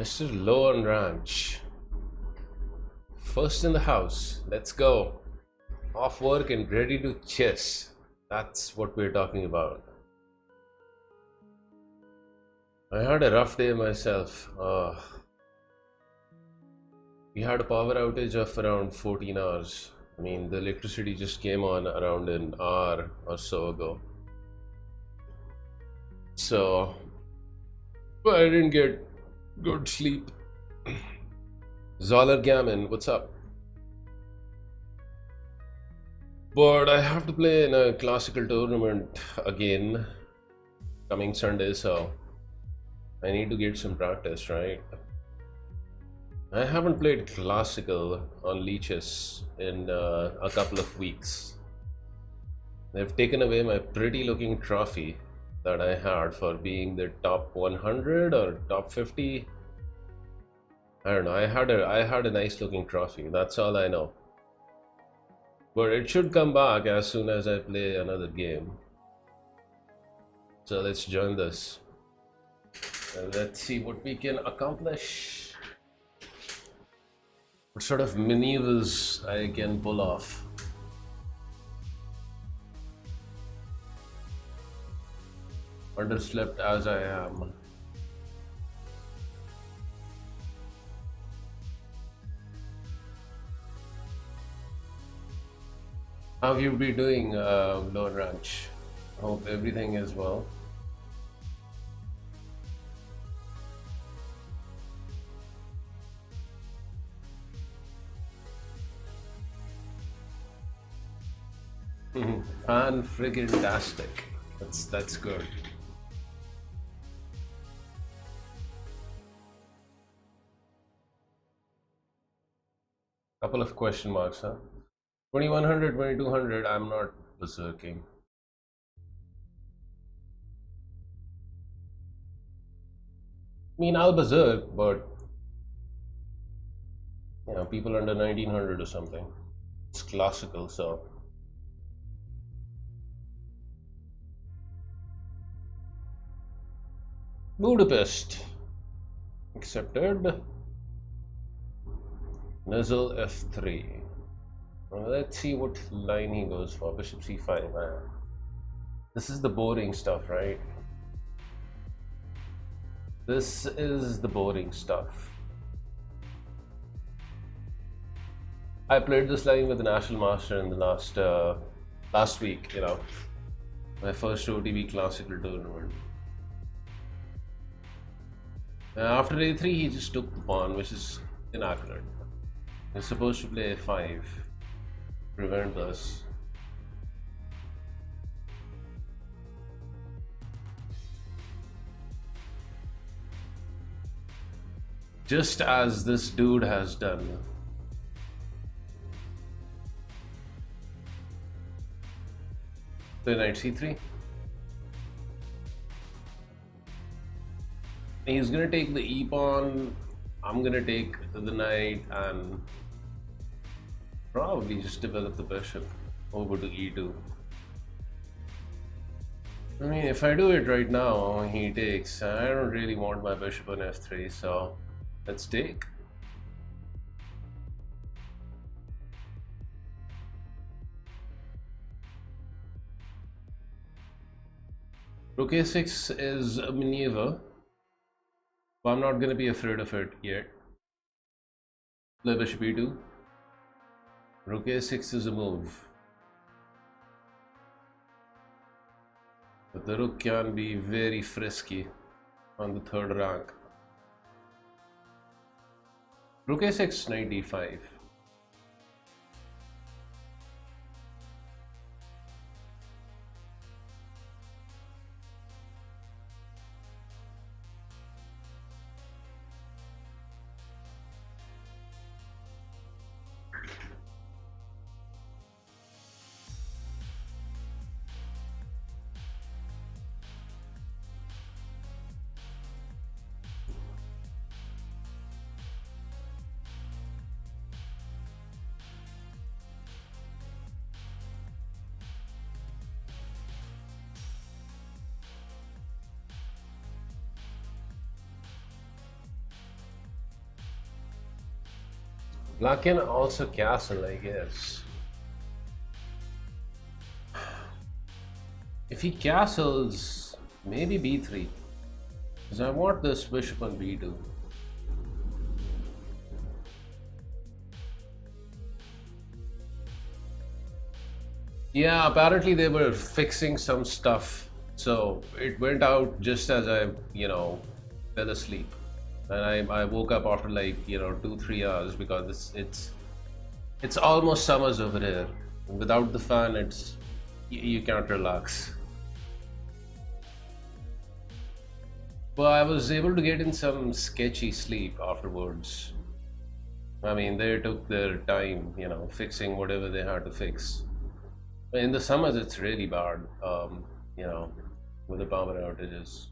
Mr. Lone Ranch. First in the house. Let's go. Off work and ready to chess. That's what we're talking about. I had a rough day myself. We had a power outage of around 14 hours. I mean, the electricity just came on around an hour or so ago. So, I didn't get good sleep. Zoller Gammon, what's up? But I have to play in a classical tournament again coming Sunday, so I need to get some practice, right? I haven't played classical on leeches in a couple of weeks. They've taken away my pretty looking trophy that I had for being the top 100 or top 50. I don't know. I had a nice looking trophy. That's all I know. But it should come back as soon as I play another game. So let's join this. And let's see what we can accomplish. What sort of maneuvers I can pull off. Underslept as I am. How have you been doing, Lone Ranch? Hope everything is well. Fan friggin' tastic. That's good. Couple of question marks, huh? 2100, 2200, I'm not berserking. I mean, I'll berserk, but you know, people under 1900 or something. It's classical, so. Budapest. Accepted. Nuzzle F3. Well, let's see what line he goes for. Bishop C5. This is the boring stuff, right? This is the boring stuff. I played this line with the National Master in the last week, you know, my first OTB classical tournament. After A3, he just took the pawn, which is inaccurate. He's supposed to play A5, prevent this. Just as this dude has done. Play knight C3. He's gonna take the E pawn. I'm gonna take the knight and probably just develop the bishop over to E2. I mean, if I do it right now, he takes. I don't really want my bishop on F3, so let's take. Rook A6 is a maneuver, but I'm not gonna be afraid of it yet. Play bishop E2. Rook A6 is a move. But the rook can be very frisky on the third rank. Rook A6, knight D5. Black can also castle, I guess. If he castles, maybe b3. Because I want this bishop on b2. Yeah, apparently they were fixing some stuff. So it went out just as I, fell asleep. And I woke up after like, 2-3 hours because it's almost summers over here. Without the fan, you can't relax. But I was able to get in some sketchy sleep afterwards. I mean, they took their time, fixing whatever they had to fix. In the summers, it's really bad, you know, with the power outages.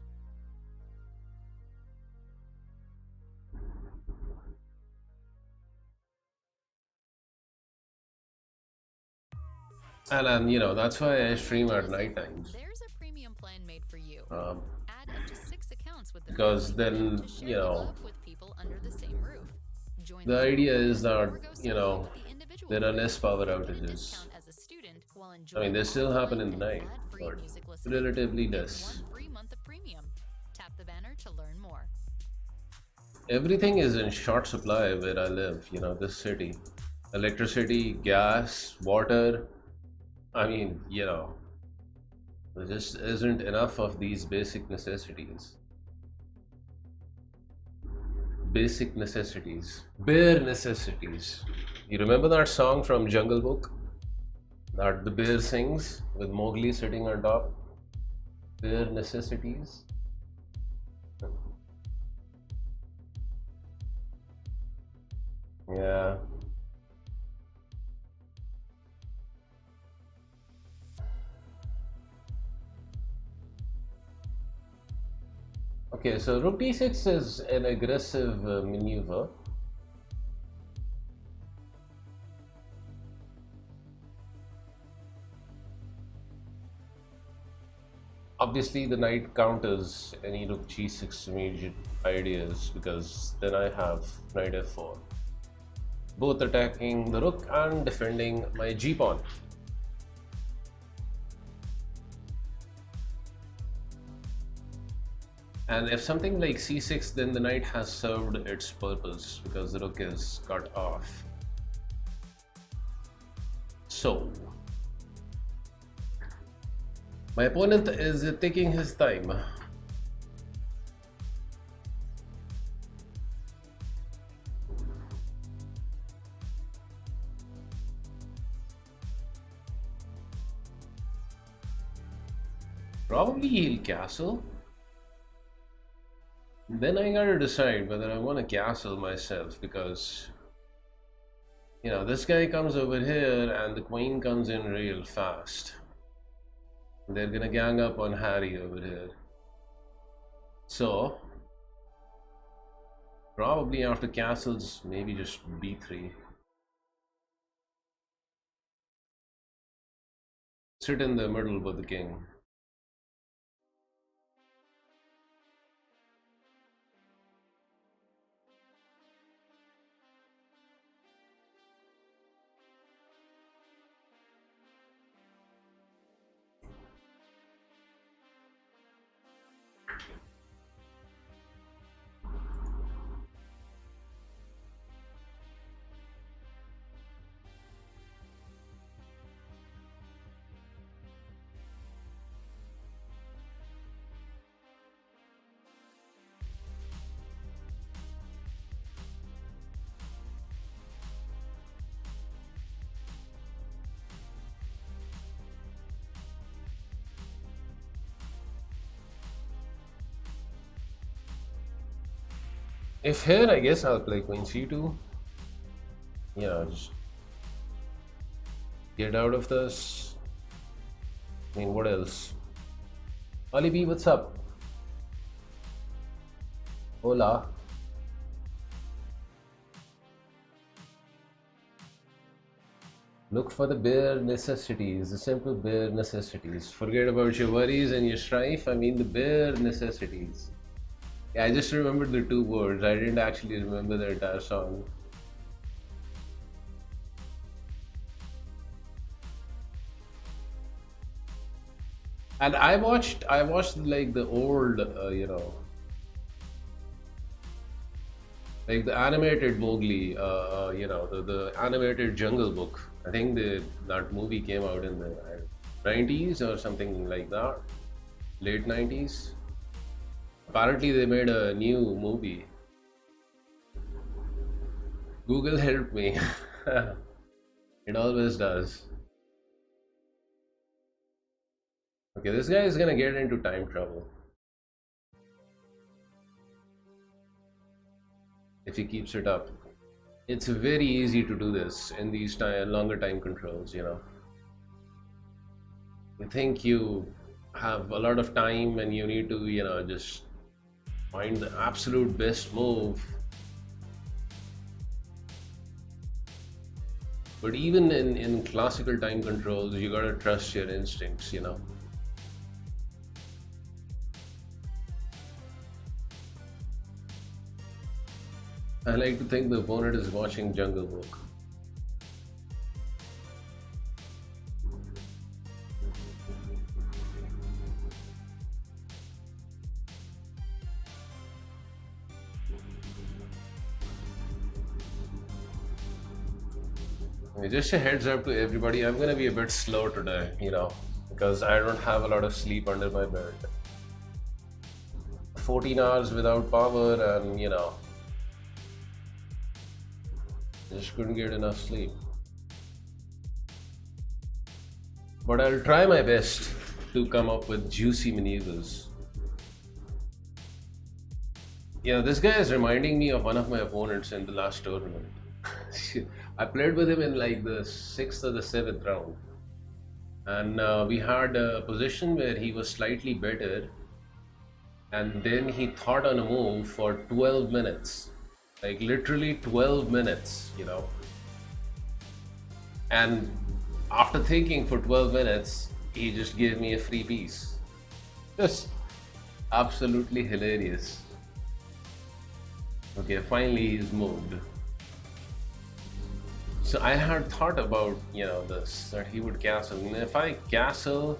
And that's why I stream at night times. There's a premium plan made for you. Um, Add up to 6 accounts with the because family then, to share the love with people under the same roof. Join the idea is that, or go solo with the individual there are plan. less power Get a outages. discount as a student while I mean, enjoying they still happen in online the and night, ad-free but music listening. relatively Get less. 1 free month of premium. Tap the banner to learn more. Everything is in short supply where I live, this city. Electricity, gas, water. I mean, there just isn't enough of these basic necessities. Basic necessities. Bare necessities. You remember that song from Jungle Book? That the bear sings with Mowgli sitting on top? Bare necessities. Yeah. Okay, so rook d6 is an aggressive maneuver. Obviously, the knight counters any rook g6 immediate ideas because then I have knight f4. Both attacking the rook and defending my g-pawn. And if something like c6, then the knight has served its purpose because the rook is cut off. So, my opponent is taking his time. Probably he'll castle. Then I gotta decide whether I want to castle myself because, this guy comes over here and the queen comes in real fast. They're gonna gang up on Harry over here. So, probably after castles, maybe just b3. Sit in the middle with the king. If here, I guess I'll play queen c2. Just get out of this. I mean, what else? Ali B, what's up? Hola. Look for the bare necessities, the simple bare necessities. Forget about your worries and your strife. I mean, the bare necessities. Yeah, I just remembered the two words. I didn't actually remember the entire song. And I watched like the old, like the animated Mowgli, the animated Jungle Book. I think that movie came out in the 90s or something like that, late 90s. Apparently, they made a new movie. Google helped me. It always does. Okay, this guy is gonna get into time trouble if he keeps it up. It's very easy to do this in these longer time controls, You think you have a lot of time and you need to, just find the absolute best move. But even in classical time controls, you gotta trust your instincts. I like to think the opponent is watching Jungle Book. Just a heads up to everybody, I'm gonna be a bit slow today, because I don't have a lot of sleep under my belt. 14 hours without power, and just couldn't get enough sleep. But I'll try my best to come up with juicy maneuvers. This guy is reminding me of one of my opponents in the last tournament. I played with him in like the 6th or the 7th round, and we had a position where he was slightly better, and then he thought on a move for 12 minutes, like literally 12 minutes. And after thinking for 12 minutes, he just gave me a free piece. Just absolutely hilarious. Okay, finally he's moved. So I had thought about, this, that he would castle. And if I castle,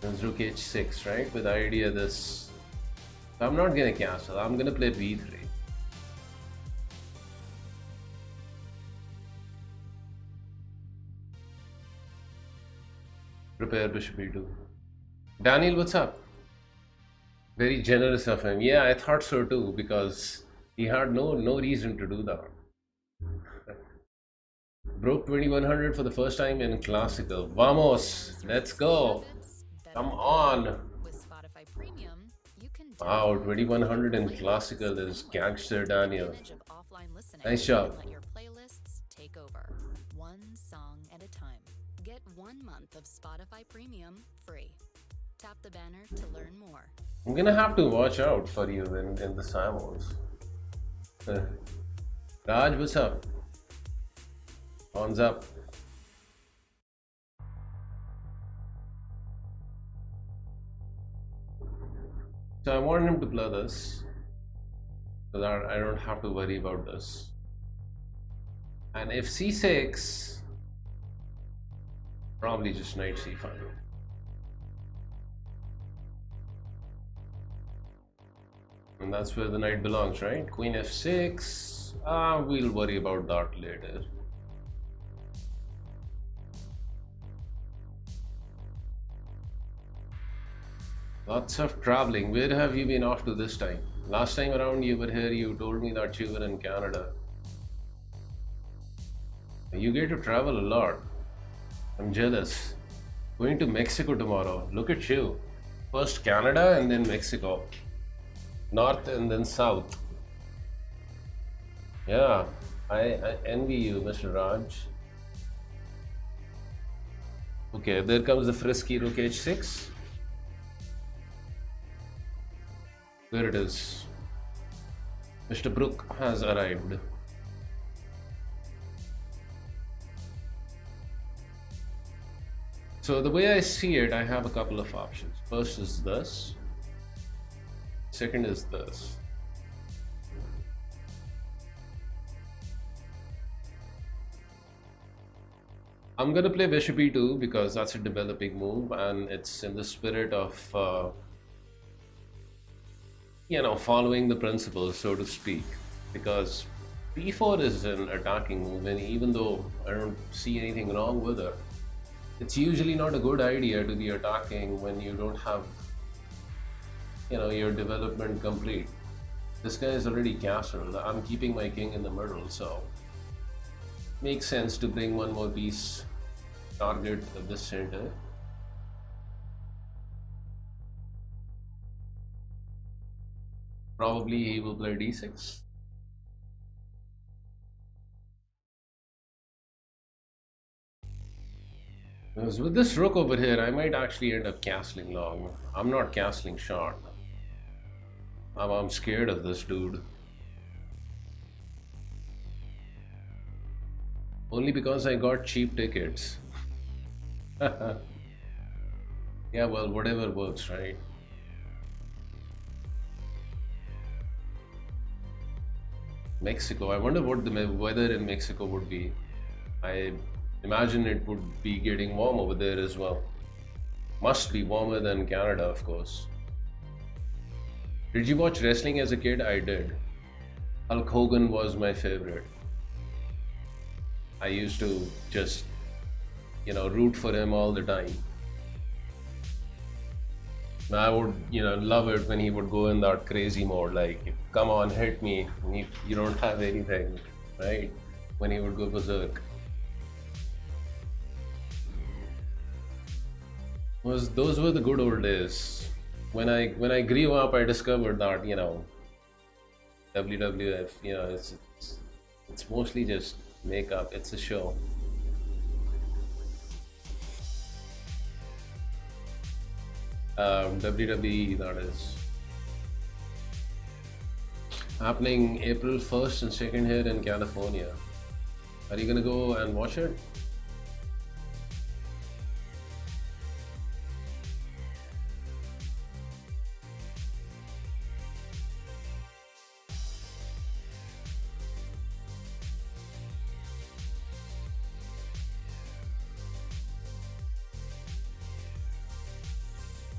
then rook h6, right? With the idea this. So I'm not gonna castle, I'm gonna play b3. Prepare bishop e2. Daniel, what's up? Very generous of him. Yeah, I thought so too, because he had no reason to do that. Broke 2100 for the first time in classical. Vamos, let's go. Come on. Wow, 2100 in classical is gangster Daniel. Nice job. Let your playlists take over. One song at a time. Get 1 month of Spotify Premium free. Tap the banner to learn more. I'm gonna have to watch out for you in the Simuls. Raj, what's up? Horns up. So I want him to play this, so that I don't have to worry about this. And if c6, probably just knight c5. And that's where the knight belongs, right? Queen f6. We'll worry about that later. Lots of traveling. Where have you been off to this time? Last time around you were here, you told me that you were in Canada. You get to travel a lot. I'm jealous. Going to Mexico tomorrow. Look at you. First Canada and then Mexico. North and then south. Yeah, I envy you, Mr. Raj. Okay, there comes the frisky rook h6. There it is. Mr. Brook has arrived. So the way I see it, I have a couple of options. First is this. Second is this. I'm gonna play bishop e2 because that's a developing move, and it's in the spirit of following the principles, so to speak. Because b4 is an attacking move, and even though I don't see anything wrong with it, it's usually not a good idea to be attacking when you don't have your development complete. This guy is already castled. I'm keeping my king in the middle, so makes sense to bring one more piece target at the center. Probably he will play d6. Because with this rook over here, I might actually end up castling long. I'm not castling short. I'm scared of this dude. Only because I got cheap tickets. Yeah, well, whatever works, right? Mexico. I wonder what the weather in Mexico would be. I imagine it would be getting warm over there as well. Must be warmer than Canada, of course. Did you watch wrestling as a kid? I did. Hulk Hogan was my favorite. I used to just, root for him all the time. I would, love it when he would go in that crazy mode, like, come on, hit me. You don't have anything, right? When he would go berserk. Those were the good old days. When I grew up, I discovered that WWF, it's mostly just makeup. It's a show. WWE, that is happening April 1st and 2nd here in California. Are you gonna go and watch it?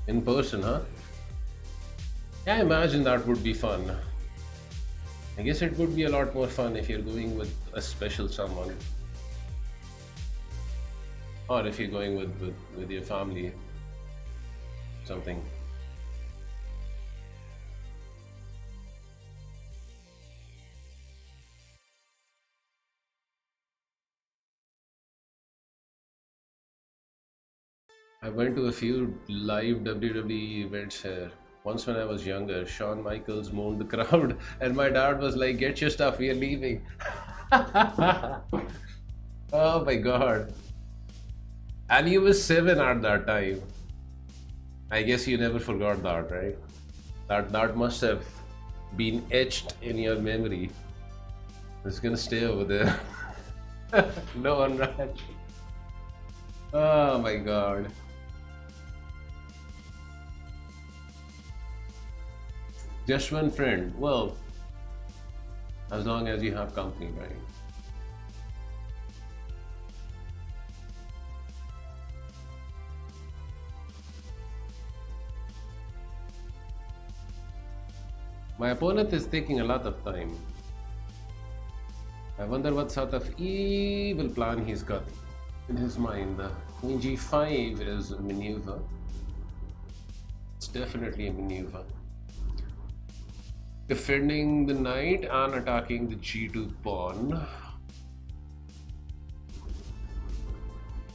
In person, huh? Yeah, I imagine that would be fun. I guess it would be a lot more fun if you're going with a special someone. Or if you're going with your family. Something. I went to a few live WWE events here. Once when I was younger, Shawn Michaels moaned the crowd, and my dad was like, "Get your stuff, we are leaving." Oh my god. And you were 7 at that time. I guess you never forgot that, right? That must have been etched in your memory. It's gonna stay over there. No one ran. Oh my god. Just one friend. Well, as long as you have company, right? My opponent is taking a lot of time. I wonder what sort of evil plan he's got in his mind. Queen g5 is a maneuver. It's definitely a maneuver. Defending the knight and attacking the g2 pawn.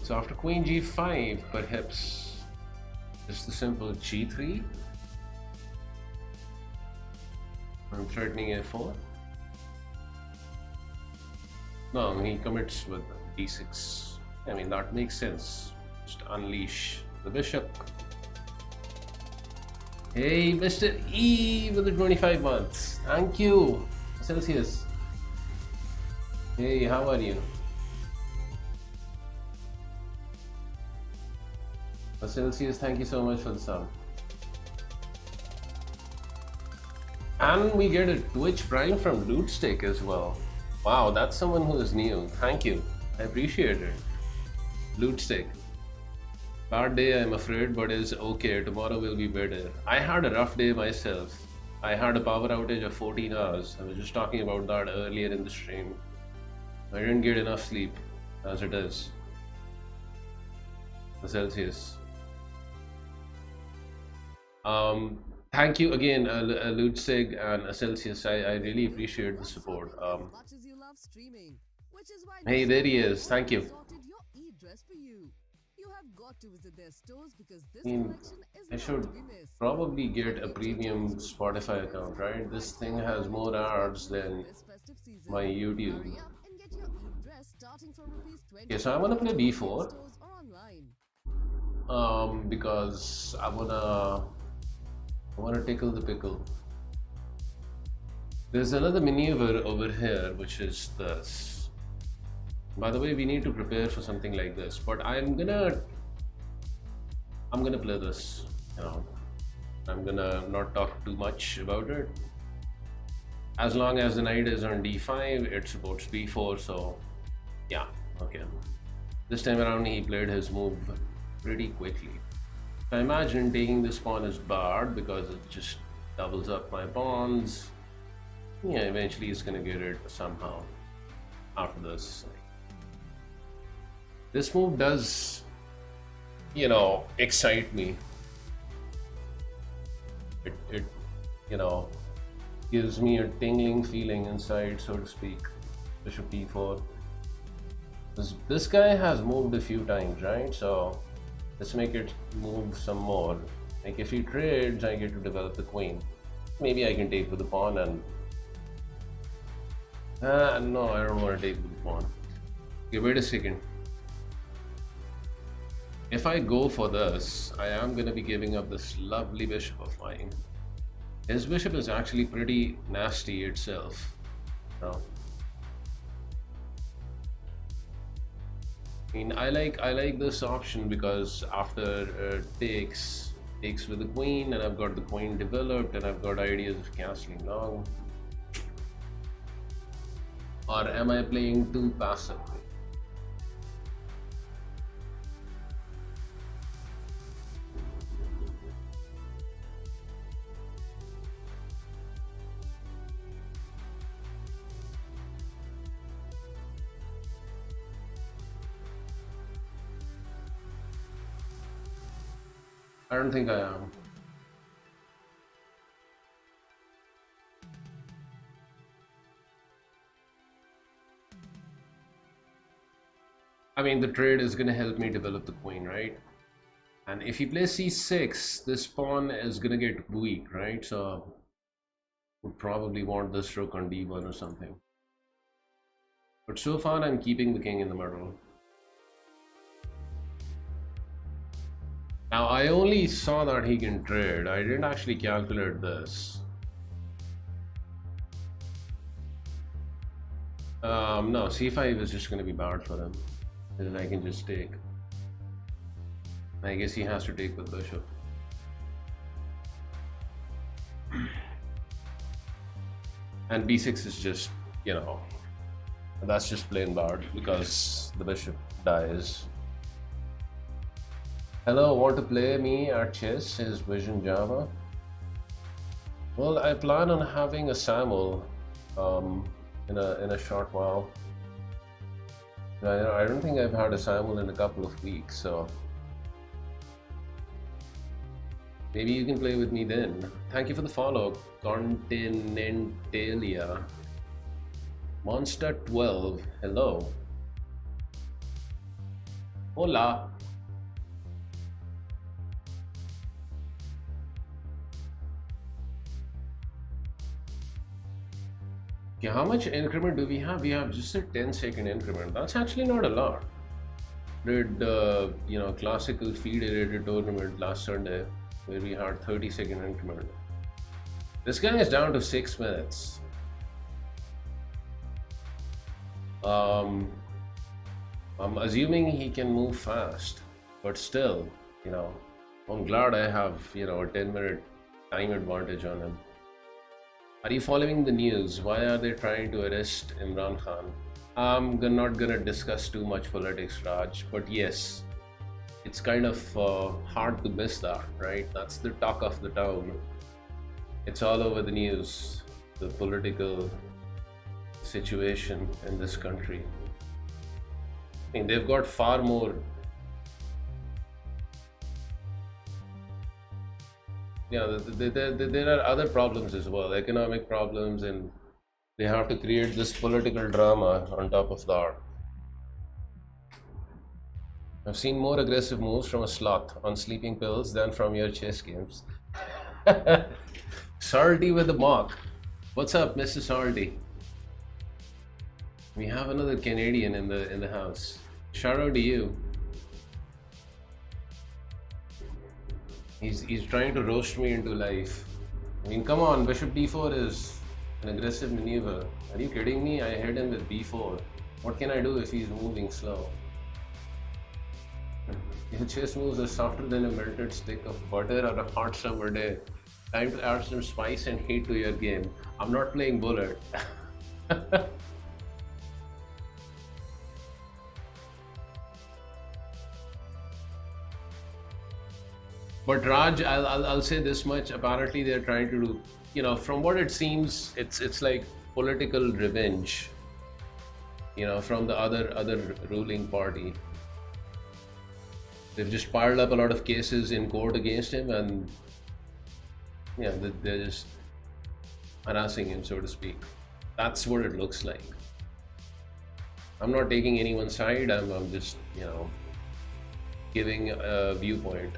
So after queen g5, perhaps just the simple g3. I'm threatening a4. No, he commits with d6. I mean, that makes sense. Just unleash the bishop. Hey, Mr. E with the 25 months. Thank you, Celsius. Hey, how are you? Celsius, thank you so much for the sub. And we get a Twitch Prime from Lootstick as well. Wow, that's someone who is new. Thank you. I appreciate it. Loot stick. Bad day, I'm afraid, but is okay. Tomorrow will be better. I had a rough day myself. I had a power outage of 14 hours. I was just talking about that earlier in the stream. I didn't get enough sleep, as it is. The Celsius. Thank you again, Lutzig and Celsius. I really appreciate the support. Hey, there he is. Thank you. I mean, I should probably get a premium Spotify account, right? This thing has more ads than my YouTube. Okay, so I'm gonna play B4. Because I wanna tickle the pickle. There's another maneuver over here, which is this. By the way, we need to prepare for something like this, but I'm gonna play this. You know, I'm gonna not talk too much about it. As long as the knight is on d5, it supports b4. So, yeah, okay. This time around, he played his move pretty quickly. I imagine taking this pawn is barred because it just doubles up my pawns. Yeah, eventually he's gonna get it somehow after this. This move does, you know, excite me. It you know, gives me a tingling feeling inside, so to speak. Bishop e4. This guy has moved a few times, right? So let's make it move some more. Like if he trades, I get to develop the queen. Maybe I can take with the pawn and... no, I don't want to take with the pawn. Okay, wait a second. If I go for this, I am going to be giving up this lovely bishop of mine. His bishop is actually pretty nasty itself. No. I mean, I like this option because after takes with the queen, and I've got the queen developed, and I've got ideas of castling long. Or am I playing too passively? I don't think I am. I mean, the trade is going to help me develop the queen, right? And if he plays c6, this pawn is going to get weak, right? So would probably want this rook on d1 or something. But so far, I'm keeping the king in the middle. Now, I only saw that he can trade. I didn't actually calculate this. No, c5 is just going to be bad for him. And then I can just take. I guess he has to take with bishop. And b6 is just, you know, that's just plain bad because the bishop dies. Hello, want to play me at chess? Is Vision Java? Well, I plan on having a Simul in a short while. I don't think I've had a Simul in a couple of weeks, so maybe you can play with me then. Thank you for the follow, Continentalia. Monster 12, hello. Hola. Okay, how much increment do we have? We have just a 10-second increment. That's actually not a lot. Did you know, classical federated tournament last Sunday where we had 30-second increment. This guy is down to 6 minutes. I'm assuming he can move fast, but still, you know, I'm glad I have, you know, a 10-minute time advantage on him. Are you following the news? Why are they trying to arrest Imran Khan? Not gonna discuss too much politics, Raj, but yes, it's kind of hard to miss that, right? That's the talk of the town. It's all over the news, the political situation in this country. I mean, they've got far more. Yeah, there are other problems as well, economic problems, and they have to create this political drama on top of that. I've seen more aggressive moves from a sloth on sleeping pills than from your chess games. Salty with the mock. What's up, Mr. Salty? We have another Canadian in the house. Shout out to you. He's trying to roast me into life. I mean, come on, Bishop d4 is an aggressive maneuver. Are you kidding me? I hit him with b4. What can I do if he's moving slow? Your chess moves are softer than a melted stick of butter on a hot summer day. Time to add some spice and heat to your game. I'm not playing bullet. But Raj, I'll say this much. Apparently, they're trying to do, from what it seems, it's like political revenge, from the other ruling party. They've just piled up a lot of cases in court against him, and yeah, they're just harassing him, so to speak. That's what it looks like. I'm not taking anyone's side. I'm just, giving a viewpoint.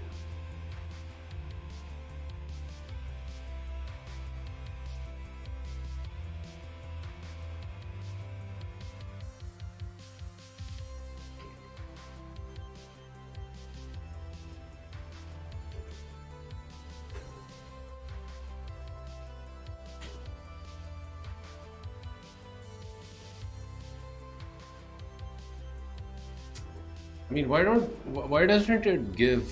I mean, why doesn't it give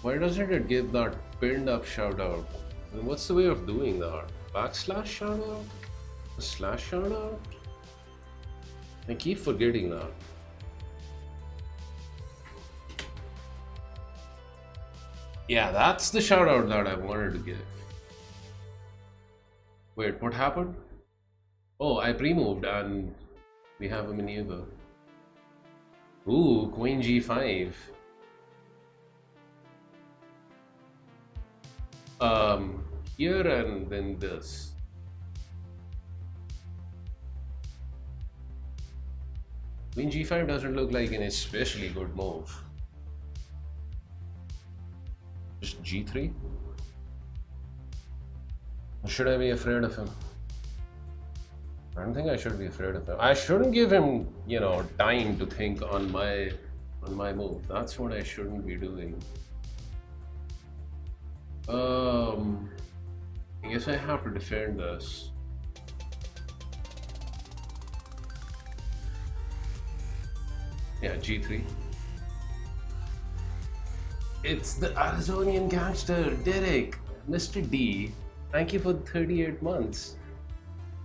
that pinned up shout out? I mean, what's the way of doing that? Backslash shout out? A slash shout out? I keep forgetting that. Yeah, that's the shout out that I wanted to give. Wait, what happened? Oh, I pre-moved and we have a maneuver. Ooh, Queen G5. Here and then this. Queen G5 doesn't look like an especially good move. Just G3? Or should I be afraid of him? I don't think I should be afraid of him. I shouldn't give him, time to think on my move. That's what I shouldn't be doing. I guess I have to defend this. Yeah, G3. It's the Arizonian gangster, Derek, Mr. D. Thank you for 38 months.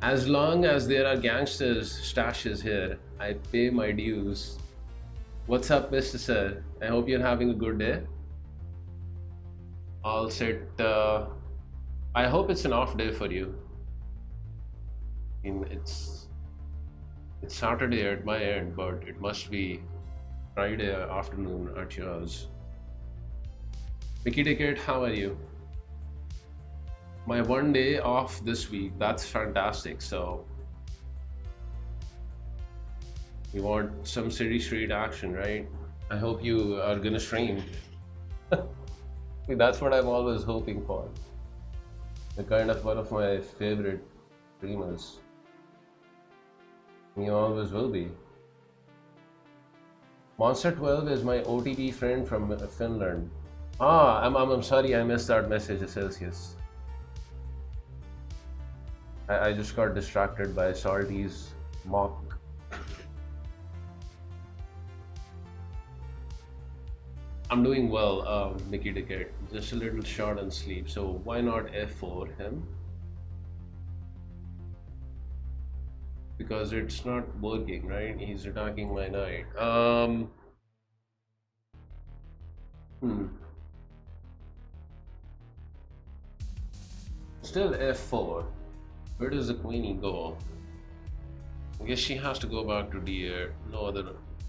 As long as there are gangsters stashes here, I pay my dues. What's up, Mr. Sir? I hope you're having a good day. All set. I hope it's an off day for you. I mean, it's Saturday at my end, but it must be Friday afternoon at yours. Mickey Ticket, how are you? My one day off this week. That's fantastic. So you want some city street action, right? I hope you are gonna stream. That's what I'm always hoping for. You're kind of one of my favorite streamers. You always will be. Monster 12 is my OTP friend from Finland. I'm sorry, I missed that message, Celsius. I just got distracted by Salty's mock. I'm doing well, Mickey Ticket. Just a little short on sleep, so why not F4 him? because it's not working, right? He's attacking my knight. Hmm. Still f4. Where does the queenie go? I guess she has to go back to d8. No other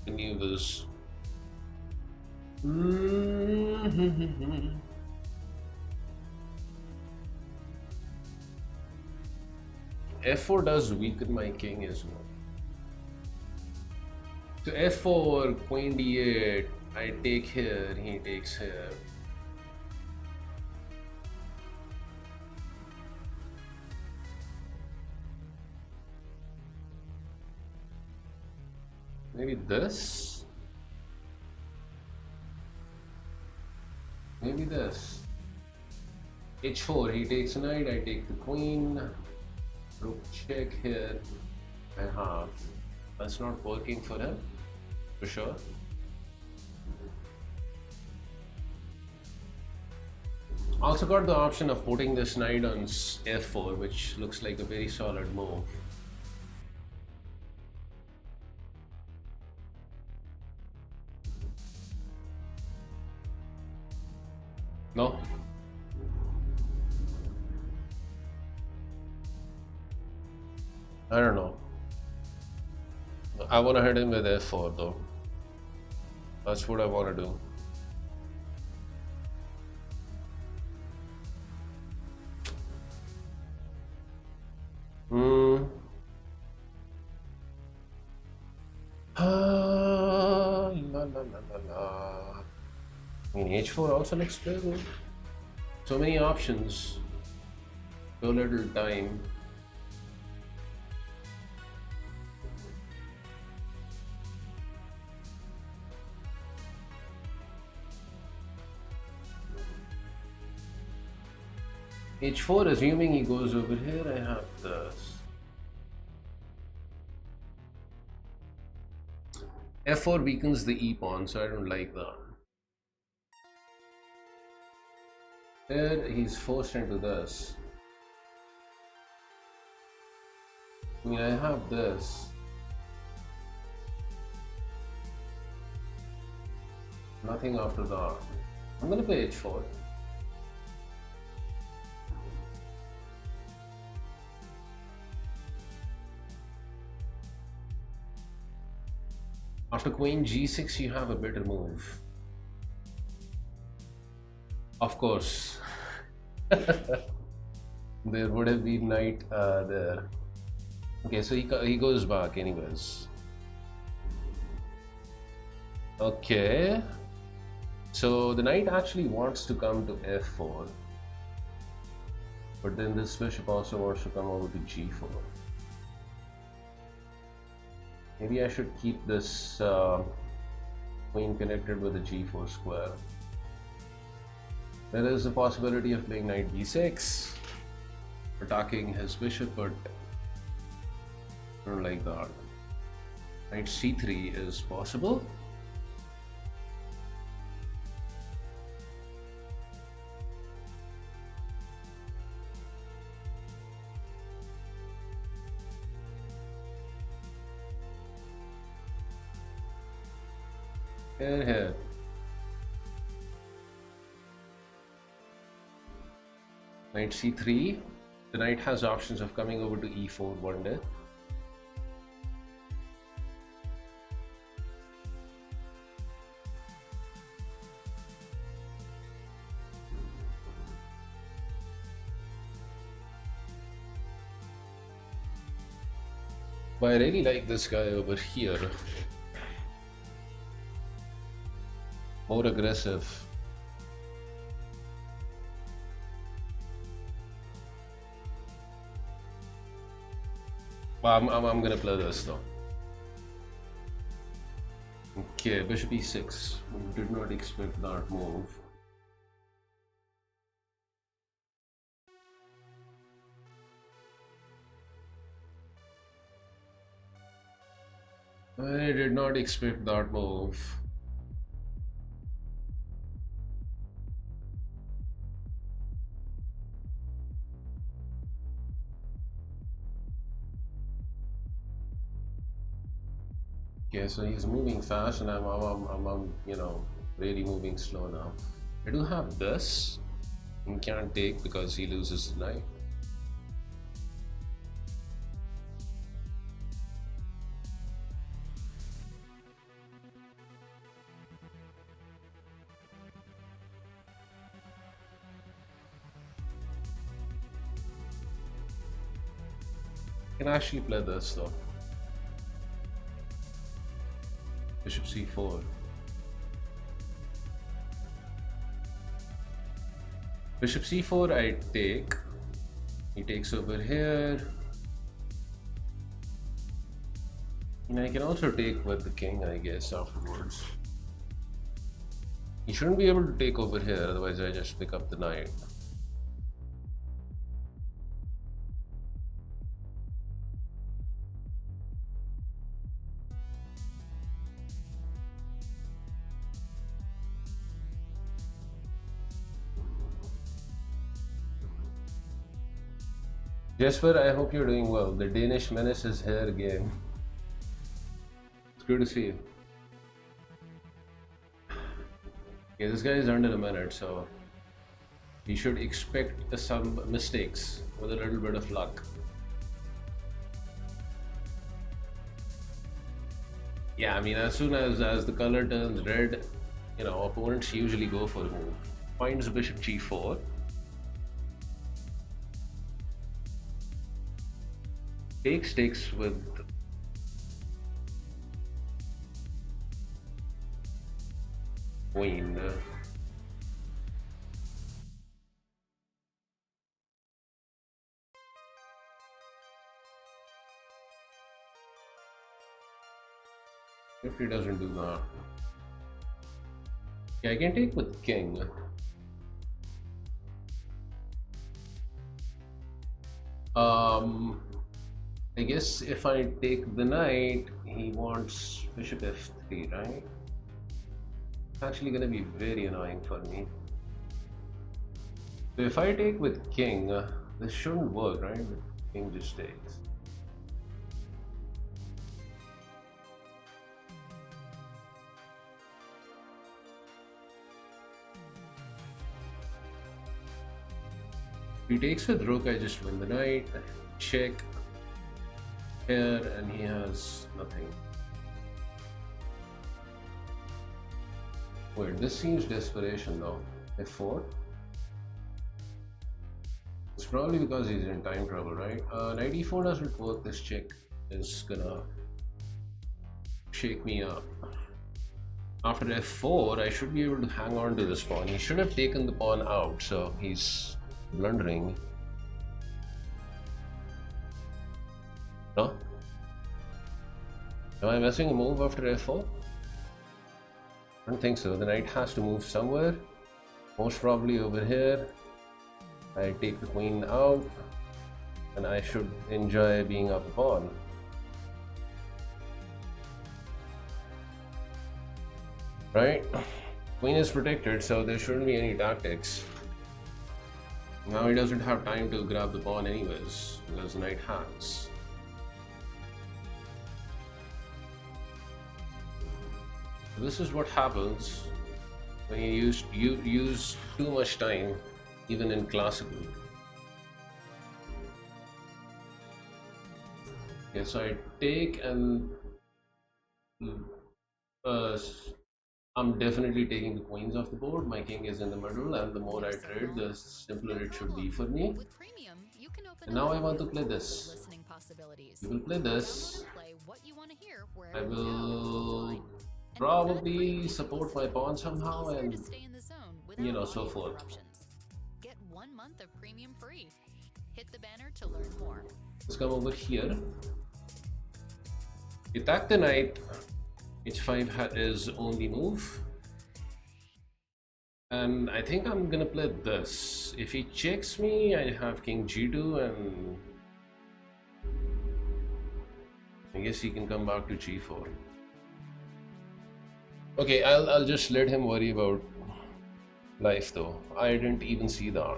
maneuvers. f4 does weaken my king as well. So f4, queen d8. I take here, he takes here. Maybe this? Maybe this. h4, he takes knight, I take the queen. Rook check here. I have. That's not working for him, for sure. Also got the option of putting this knight on f4, which looks like a very solid move. No? I don't know. I want to hit him with f4 though. That's what I want to do. La, la, la, la, la. I mean, h4 also looks good. So many options. So little time. h4, assuming he goes over here, I have this. f4 weakens the e pawn, so I don't like that. Here he's forced into this. I mean, I have this. Nothing after that. I'm gonna play h4. After queen g6, you have a better move. Of course. There would have been knight there. Okay, so he goes back anyways. Okay. So the knight actually wants to come to f4. But then this bishop also wants to come over to g4. Maybe I should keep this queen connected with the g4 square. There is a possibility of playing knight d6, attacking his bishop, but I don't like that. Knight c3 is possible. Here. Knight c3. The knight has options of coming over to e4 one day. But I really like this guy over here. More aggressive. Well, I'm gonna play this though. Okay, bishop e6. Did not expect that move. I did not expect that move. Okay, so he's moving fast, and I'm you know, really moving slow now. I do have this. He can't take because he loses the knight. I can actually play this though. Bishop c4. Bishop c4 I take. He takes over here. And I can also take with the king, I guess, afterwards. He shouldn't be able to take over here, otherwise I just pick up the knight. Jesper, I hope you're doing well. The Danish menace is here again. It's good to see you. Okay, this guy is under a minute, so he should expect some mistakes with a little bit of luck. Yeah, I mean, as soon as the color turns red, you know, opponents usually go for a move. Finds bishop g4. Takes with queen. If he doesn't do that, yeah, I can take with king. I guess if I take the knight, he wants bishop f3, right? It's actually going to be very annoying for me. So if I take with king, this shouldn't work, right? King just takes. If he takes with rook, I just win the knight. Check here, and he has nothing. Wait, this seems desperation though. f4. It's probably because he's in time trouble, right? Knight e4 doesn't work. This check is gonna shake me up. After f4, I should be able to hang on to this pawn. He should have taken the pawn out, so he's blundering. No? Am I missing a move after f4? I don't think so. The knight has to move somewhere. Most probably over here. I take the queen out, and I should enjoy being up a pawn. Right? Queen is protected, so there shouldn't be any tactics. Now he doesn't have time to grab the pawn anyways, because the knight hangs. This is what happens when you use too much time, even in classical. Okay, so I take, and I'm definitely taking the queens off the board. My king is in the middle, and the more I trade, the simpler it should be for me. And now I want to play this. We will play this. I will probably support my pawn somehow, and you know, so forth. Get 1 month of premium free. Hit the banner to learn more. Let's come over here. Attack the knight. h5 is only move. And I think I'm gonna play this. If he checks me, I have king g2, and I guess he can come back to g4. Okay, I'll just let him worry about life though. I didn't even see that.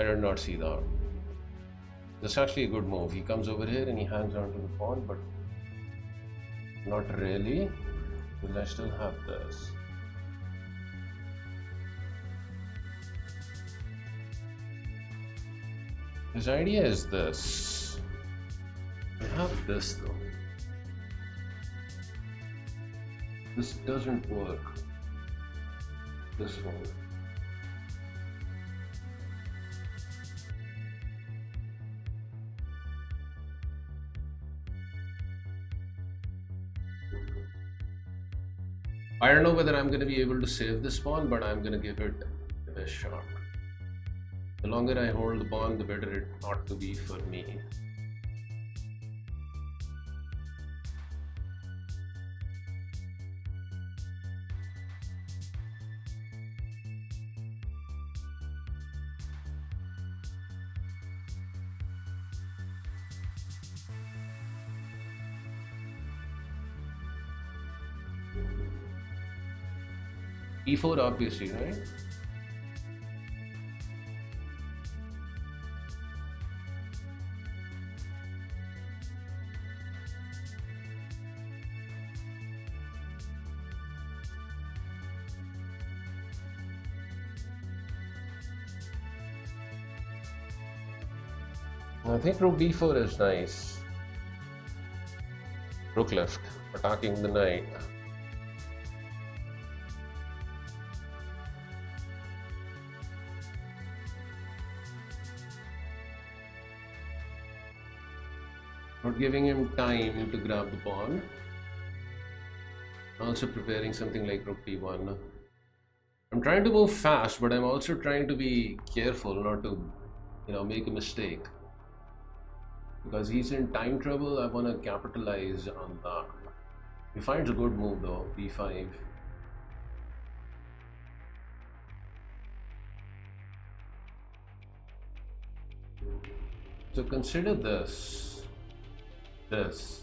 I did not see that. That's actually a good move. He comes over here and he hangs on to the pawn, but Not really, because I still have this. His idea is this. I have this though. This doesn't work. This one. I don't know whether I'm going to be able to save this pawn, but I'm going to give it the best shot. The longer I hold the pawn, the better it ought to be for me. E4 obviously, right? I think rook d4 is nice. Rook left, attacking the knight. Not giving him time to grab the pawn. Also preparing something like rook d1. I'm trying to move fast, but I'm also trying to be careful not to, make a mistake. Because he's in time trouble, I want to capitalize on that. He finds a good move though, b5. So consider this, this.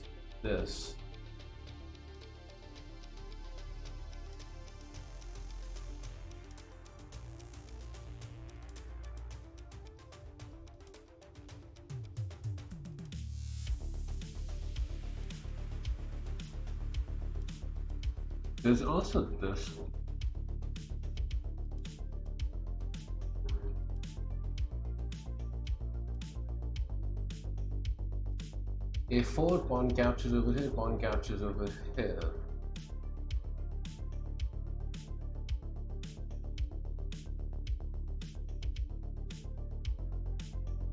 There's also this one. A4, pawn captures over here, pawn captures over here.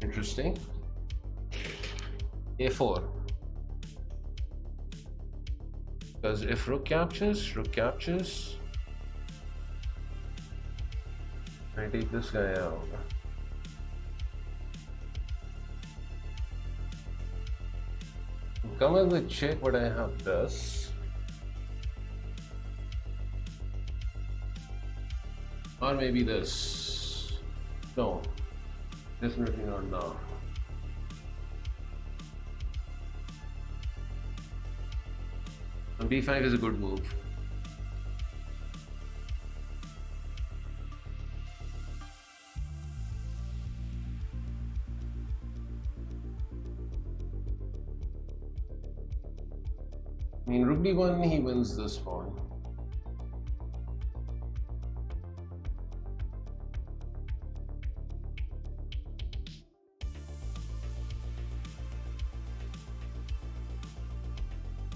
Interesting. A4. Because if rook captures, I take this guy out. Come with check, but I have this. Or maybe this. No, definitely not now. And b5 is a good move. I mean, rook d1, he wins this pawn.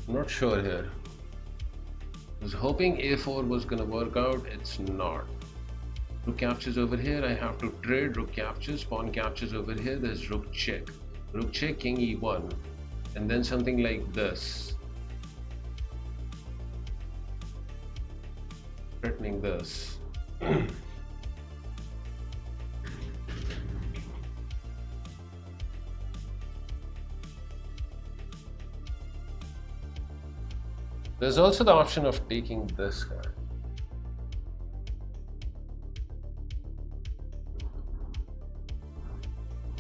I'm not sure here. I was hoping a4 was gonna work out. It's not. Rook captures over here. I have to trade. Rook captures. Pawn captures over here. There's rook check. Rook check, king e1, and then something like this, threatening this. There's also the option of taking this guy.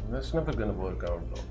That's never gonna work out though.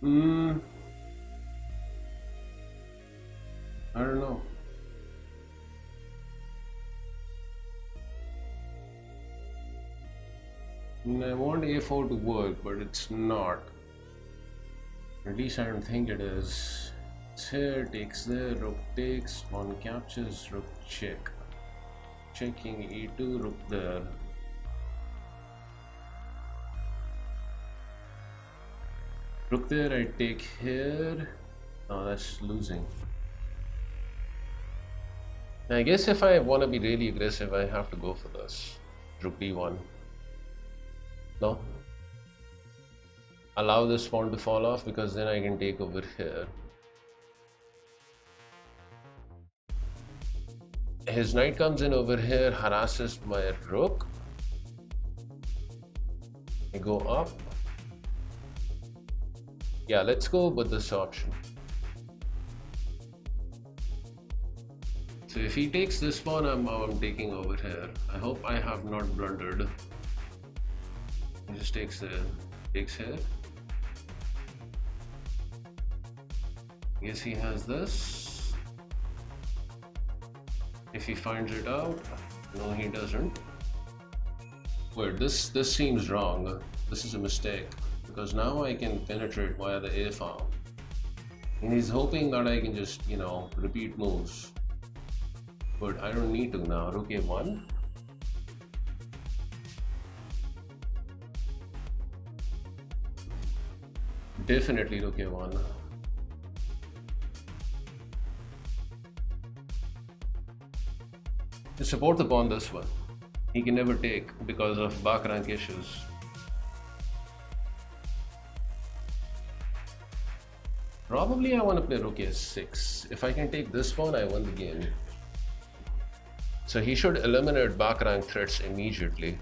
Hmm. I don't know. I want a4 to work, but it's not. At least I don't think it is. It's here, takes there, rook takes, pawn captures, rook check. Checking e2, rook there. Rook there, I take here. Oh, that's losing. I guess if I want to be really aggressive, I have to go for this. Rook d1. No? Allow this pawn to fall off because then I can take over here. His knight comes in over here, harasses my rook. I go up. Yeah, let's go with this option. So if he takes this pawn, I'm taking over here. I hope I have not blundered. He just takes here. Yes, he has this. If he finds it out, no, he doesn't. Wait, this seems wrong. This is a mistake because now I can penetrate via the A file, and he's hoping that I can just, you know, repeat moves. But I don't need to now. Rook a1. Definitely rook a1. To support the pawn this one. He can never take because of back rank issues. Probably I want to play rook a6. If I can take this pawn, I won the game. So he should eliminate back rank threats immediately.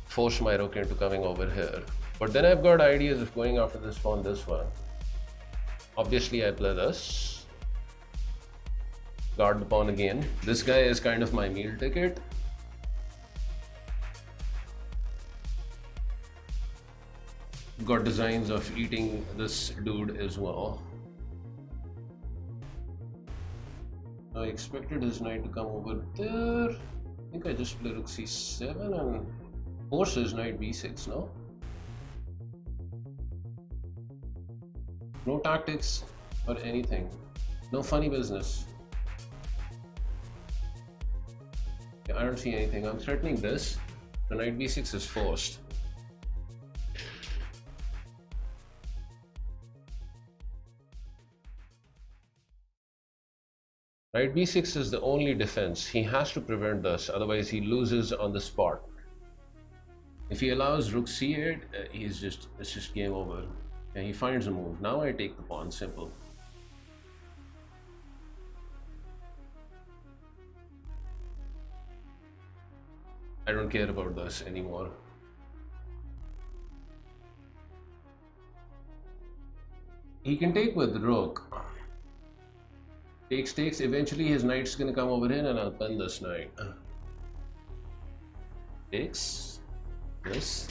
Force my rook into coming over here. But then I've got ideas of going after this pawn this one. Obviously I play this. Guard the pawn again. This guy is kind of my meal ticket. Got designs of eating this dude as well. I expected his knight to come over there. I think I just play rook c7 and force his knight b6, no? No tactics or anything. No funny business. Yeah, I don't see anything. I'm threatening this. The knight b6 is forced. Knight b6 is the only defense. He has to prevent this, otherwise he loses on the spot. If he allows rook c8, it's just game over. Yeah, he finds a move. Now I take the pawn, simple. I don't care about this anymore. He can take with rook. Takes, eventually his knight's gonna come over here and I'll pen this knight. Takes, this.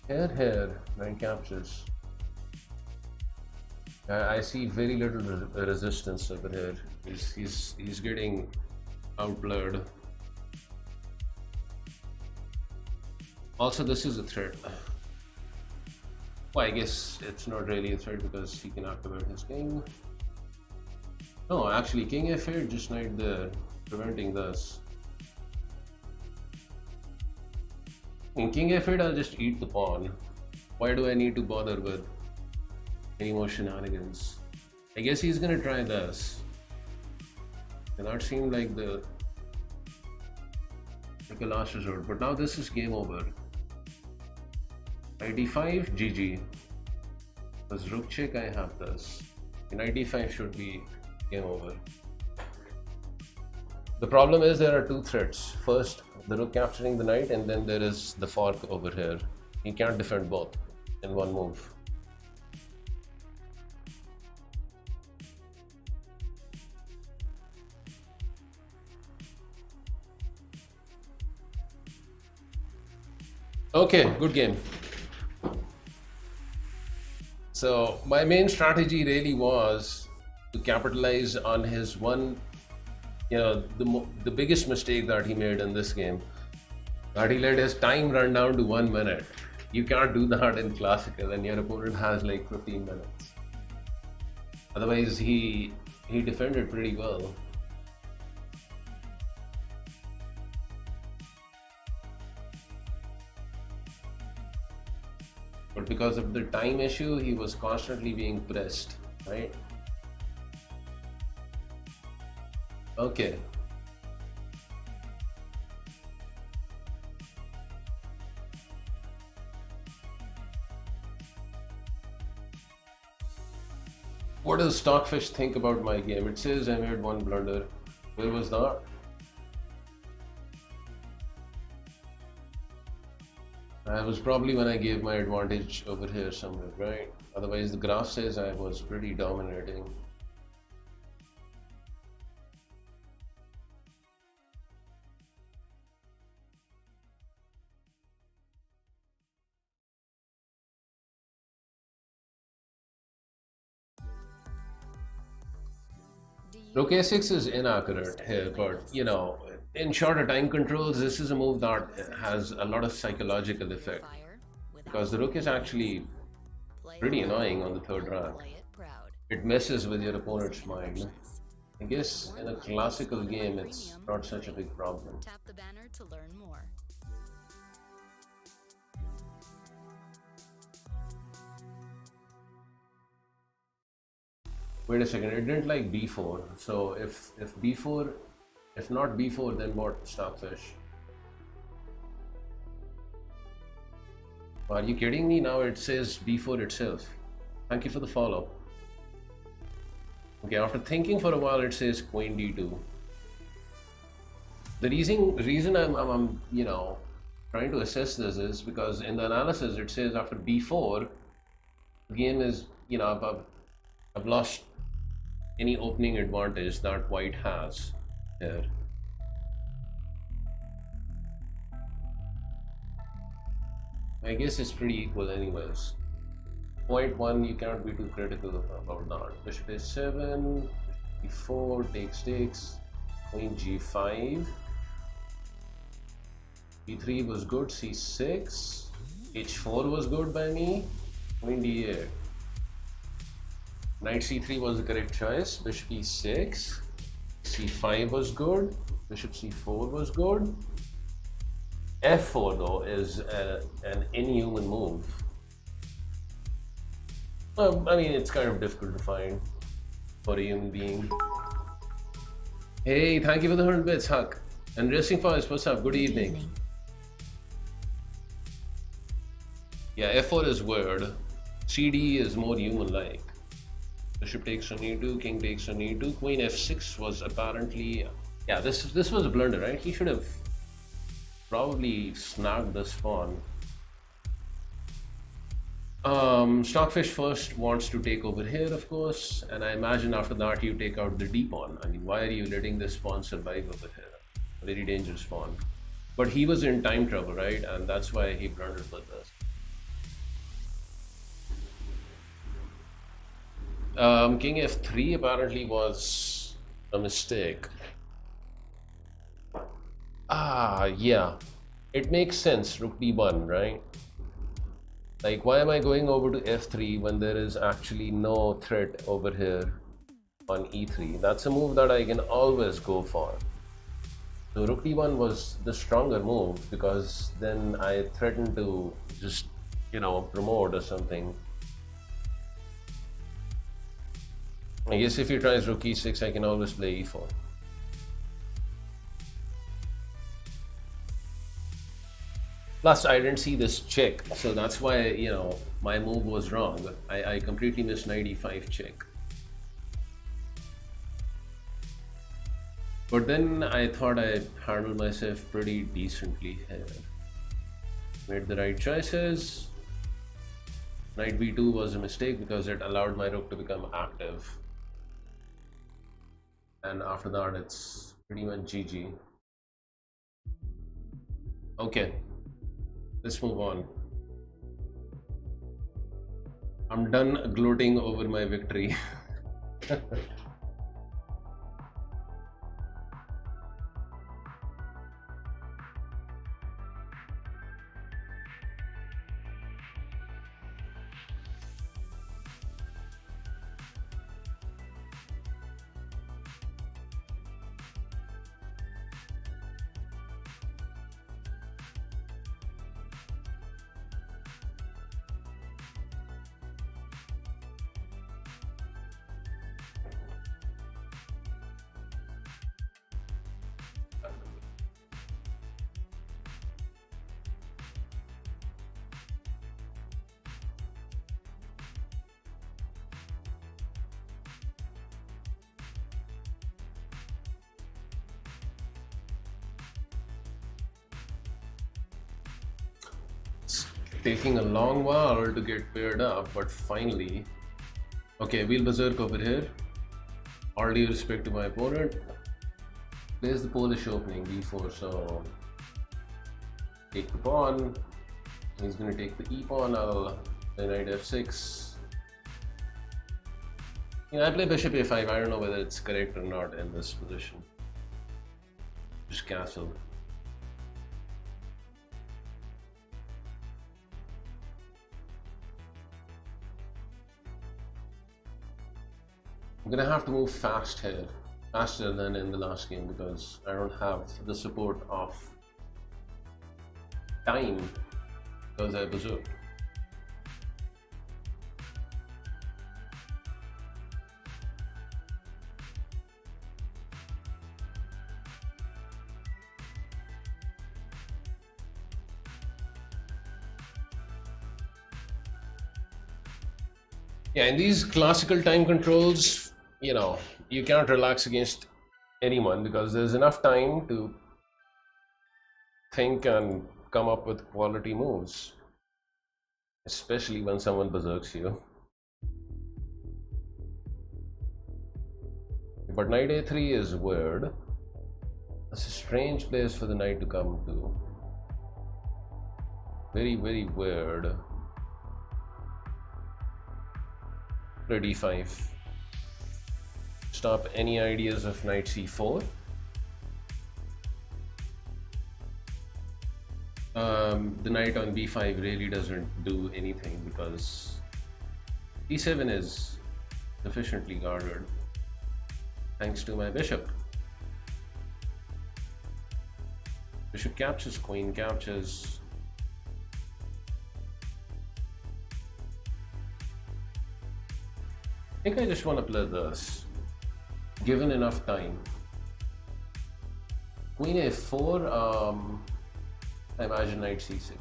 Here, knight captures. I see very little resistance over here. He's getting outblurred. Also, this is a threat. Well, I guess it's not really a threat because he can activate his king. No, actually, king f8, just knight there, preventing this. In king f8, I'll just eat the pawn. Why do I need to bother with any more shenanigans? I guess he's gonna try this. And that seemed like a last resort, but now this is game over. Knight d5, GG. Because rook check, I have this. Knight d5 should be game over. The problem is there are two threats. First, the rook capturing the knight, and then there is the fork over here. He can't defend both in one move. Okay, good game. So my main strategy really was to capitalize on his one, the biggest mistake that he made in this game, that he let his time run down to 1 minute. You can't do that in classical, and your opponent has like 15 minutes. Otherwise, he defended pretty well. But because of the time issue, he was constantly being pressed, right? Okay. What does Stockfish think about my game? It says I made one blunder. Where was that? I was probably when I gave my advantage over here somewhere, right? Otherwise, the graph says I was pretty dominating. Rook a6 is inaccurate here, but in shorter time controls, this is a move that has a lot of psychological effect because the rook is actually pretty annoying on the third rank. It messes with your opponent's mind. I guess in a classical game, it's not such a big problem. Tap the banner to learn more. Wait a second, it didn't like b4. So if b4, if not b4, then what, Stockfish? Are you kidding me? Now it says b4 itself. Thank you for the follow. Okay, after thinking for a while, it says queen d2. The reason I'm trying to assess this is because in the analysis it says after b4, the game is I've lost any opening advantage that white has here. I guess it's pretty equal anyways. Point one, you cannot be too critical about that. Bishop a7, b4, takes, queen g5, b3 was good, c6, h4 was good by me, queen d8. Knight c3 was the correct choice, bishop e6, c5 was good, bishop c4 was good. f4 though is an inhuman move. I mean, it's kind of difficult to find for a human being. Hey, thank you for the 100 bits, Huck. And Racing Forest, what's up? Good evening. Yeah, f4 is weird. cd is more human-like. Bishop takes on e2, king takes on e2, queen f6 was apparently... Yeah, this was a blunder, right? He should have probably snagged this pawn. Stockfish first wants to take over here, of course, and I imagine after that you take out the d pawn. I mean, why are you letting this pawn survive over here? A very dangerous pawn. But he was in time trouble, right? And that's why he blundered with this. King f3 apparently was a mistake. Yeah. It makes sense, rook b1, right? Like, why am I going over to f3 when there is actually no threat over here on e3? That's a move that I can always go for. So rook d1 was the stronger move because then I threatened to just, promote or something. I guess if he tries rook e6, I can always play e4. Plus, I didn't see this check, so that's why, my move was wrong. I completely missed knight e5 check. But then I thought I handled myself pretty decently here. Made the right choices. Knight b2 was a mistake because it allowed my rook to become active. And after that, it's pretty much GG. Okay. Let's move on. I'm done gloating over my victory. Taking a long while to get paired up, but finally. Okay, wheel berserk over here. All due respect to my opponent. Plays the Polish opening d4, so take the pawn. He's gonna take the e pawn. I'll play knight f6. I play bishop a5. I don't know whether it's correct or not in this position. Just castle. I'm gonna have to move fast here, faster than in the last game, because I don't have the support of time because I berserked. Yeah, in these classical time controls, you can't relax against anyone because there's enough time to think and come up with quality moves, especially when someone berserks you. But knight a3 is weird. It's a strange place for the knight to come to. Very, very weird. d5. Stop any ideas of knight c4. The knight on b5 really doesn't do anything because d7 is sufficiently guarded thanks to my bishop. Bishop captures, queen captures. I think I just want to play this, given enough time. Queen a4, I imagine knight c6.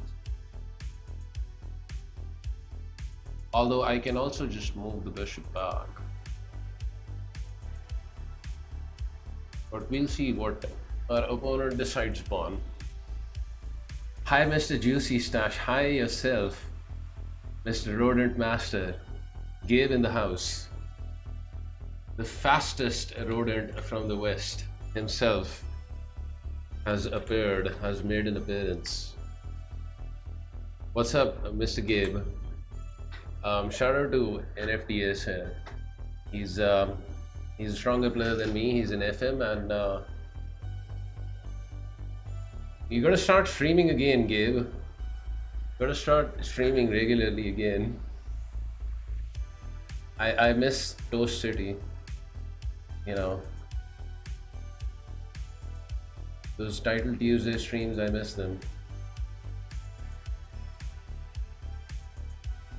Although I can also just move the bishop back. But we'll see what our opponent decides upon. Hi Mr. Juicy Stash, hi yourself, Mr. Rodent Master, Gabe in the house. The fastest rodent from the West himself has made an appearance. What's up, Mr. Gabe? Shout out to NFTS here. He's a stronger player than me. He's an FM, and you gotta start streaming again, Gabe. You gotta start streaming regularly again. I miss Toast City. Those Title Tuesday streams, I miss them.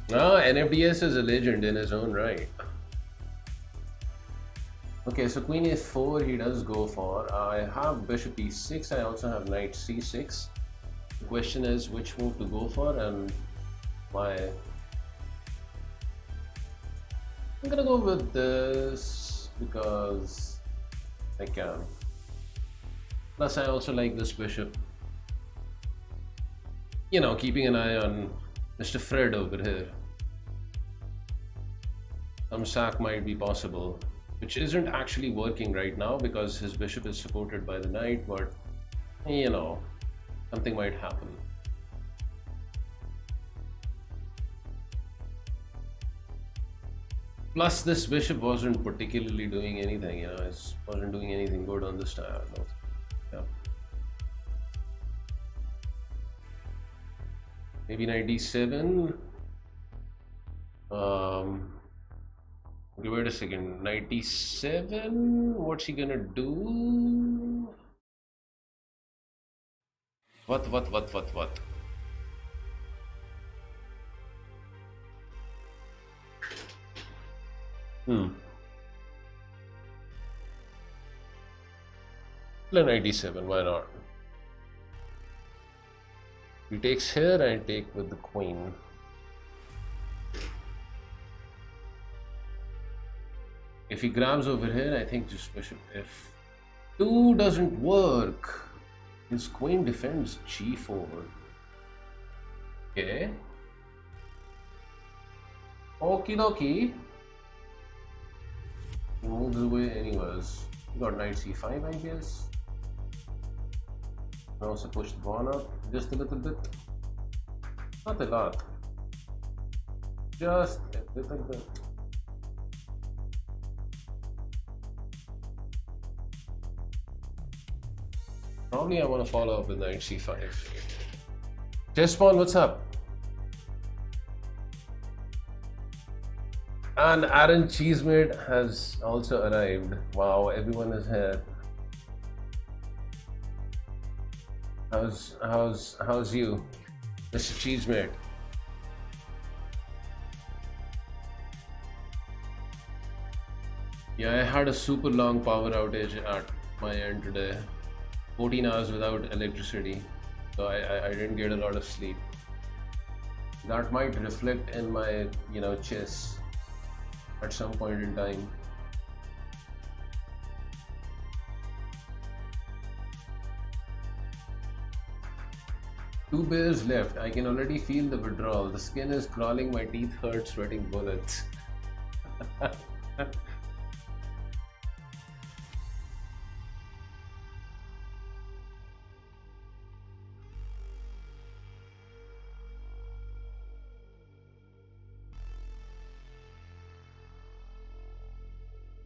NFDS is a legend in his own right. Okay, so queen a4 he does go for. I have bishop e6, I also have knight c6. The question is which move to go for, and why. I'm gonna go with this because I can. Plus I also like this bishop. Keeping an eye on Mr. Fred over here. Some sack might be possible, which isn't actually working right now because his bishop is supported by the knight, but something might happen. Plus, this bishop wasn't particularly doing anything, you know, it wasn't doing anything good on this time. No. Yeah. Maybe 97. Okay, wait a second. 97? What's he gonna do? What? Play 97, why not? He takes here, I take with the queen. If he grabs over here, I think just bishop f2 doesn't work. His queen defends g4. Okay. Okie dokie. He moves away anyways. He got knight c5, I guess. I also push the pawn up just a little bit. Not a lot. Just a little bit. Probably I want to follow up with knight c5. Chess pawn, what's up? And Aaron Cheesemate has also arrived. Wow, everyone is here. How's you, Mr. Cheesemate? Yeah, I had a super long power outage at my end today. 14 hours without electricity, so I didn't get a lot of sleep. That might reflect in my, you know, chess at some point in time. Two bears left. I can already feel the withdrawal. The skin is crawling, my teeth hurt, sweating bullets.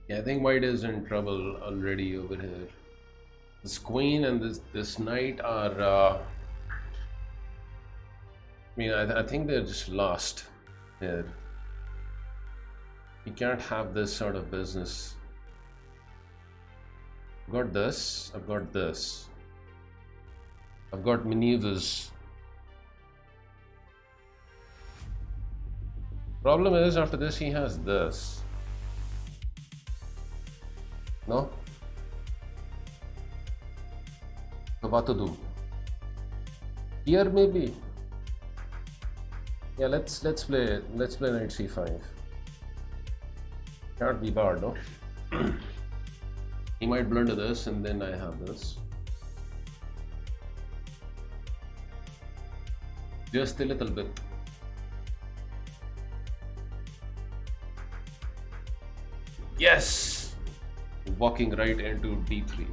Yeah, I think white is in trouble already over here. This queen and this knight are I mean, I think they're just lost here. You can't have this sort of business. I've got this, I've got this. I've got maneuvers. Problem is, after this he has this. No? So what to do? Here maybe? Yeah, let's play knight c5. Can't be barred, no? He might blunder this and then I have this. Just a little bit. Yes! Walking right into d3.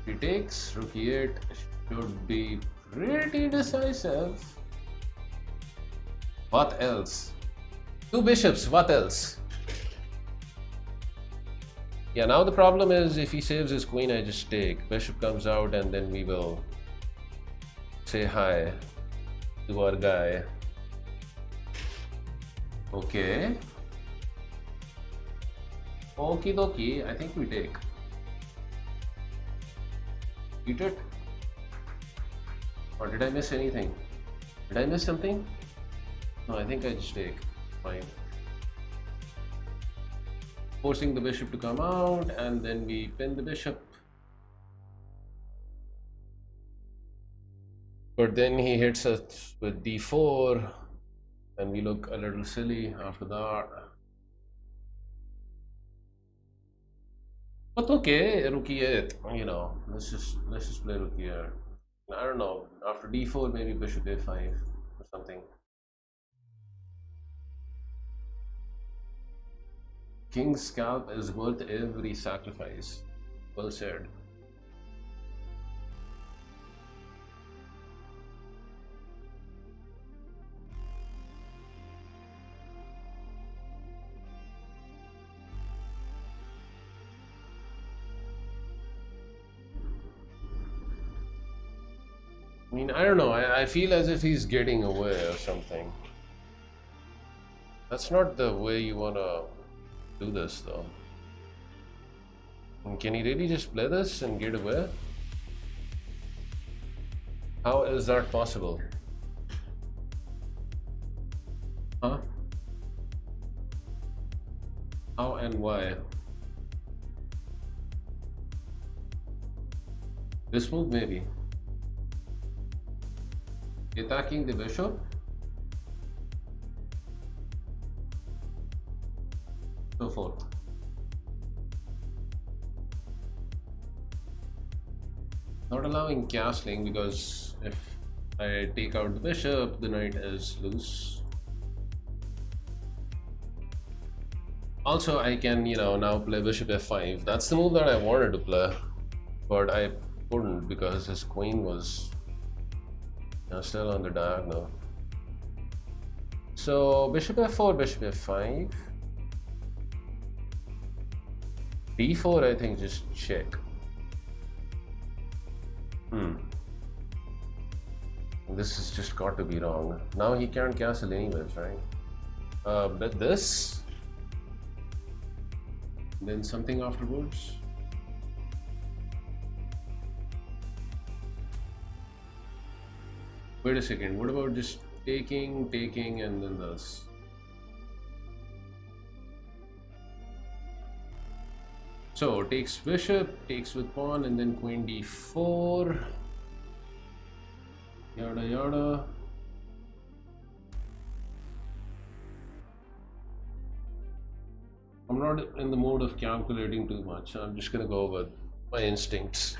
He takes, rook e8 should be pretty decisive. What else? Two bishops, what else? Yeah, now the problem is if he saves his queen, I just take. Bishop comes out and then we will say hi to our guy. Okay. Okie dokie, I think we take. Eat it? Or did I miss anything? Did I miss something? No, I think I just take. Fine. Forcing the bishop to come out, and then we pin the bishop. But then he hits us with d4, and we look a little silly after that. But okay, rook e8, you know, let's just play rook e8. I don't know, after d4 maybe bishop a5 or something. King's scalp is worth every sacrifice. Well said. mean, I don't know. I feel as if he's getting away or something. That's not the way you wanna do this, though. And can he really just play this and get away? How is that possible? Huh? How and why? This move, maybe. Attacking the bishop? So forth. Not allowing castling because if I take out the bishop, the knight is loose. Also, I can, now play bishop f5. That's the move that I wanted to play, but I couldn't because his queen was still on the diagonal. So bishop f4, bishop f5. d4, I think just check. This has just got to be wrong. Now he can't castle anyways, right? But this, then something afterwards. Wait a second, what about just taking, and then this? So takes bishop, takes with pawn, and then queen d4. Yada yada. I'm not in the mode of calculating too much. I'm just gonna go with my instincts.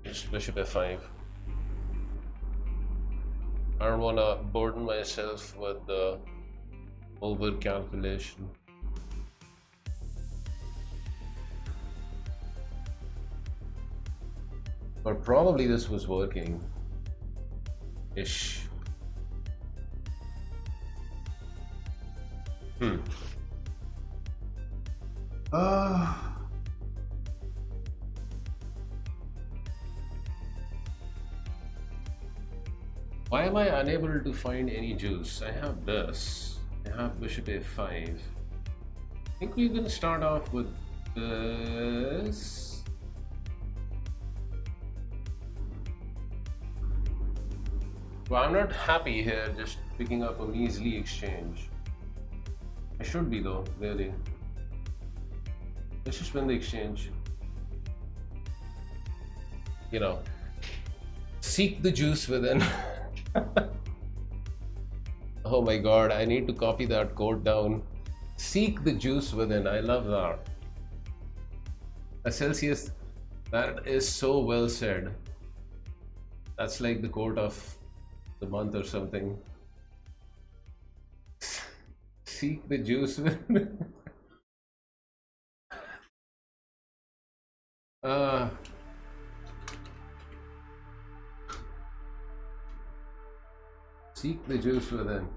Just bishop f5. I don't want to burden myself with the over calculation. But probably this was working ish. Why am I unable to find any juice? I have this. I have bishop a5. I think we're gonna start off with this. Well, I'm not happy here just picking up a measly exchange. I should be though, really. Let's just win the exchange. Seek the juice within. Oh my god, I need to copy that quote down. Seek the juice within. I love that. Celsius, that is so well said. That's like the quote of the month or something. Seek the juice within. Seek the juice within.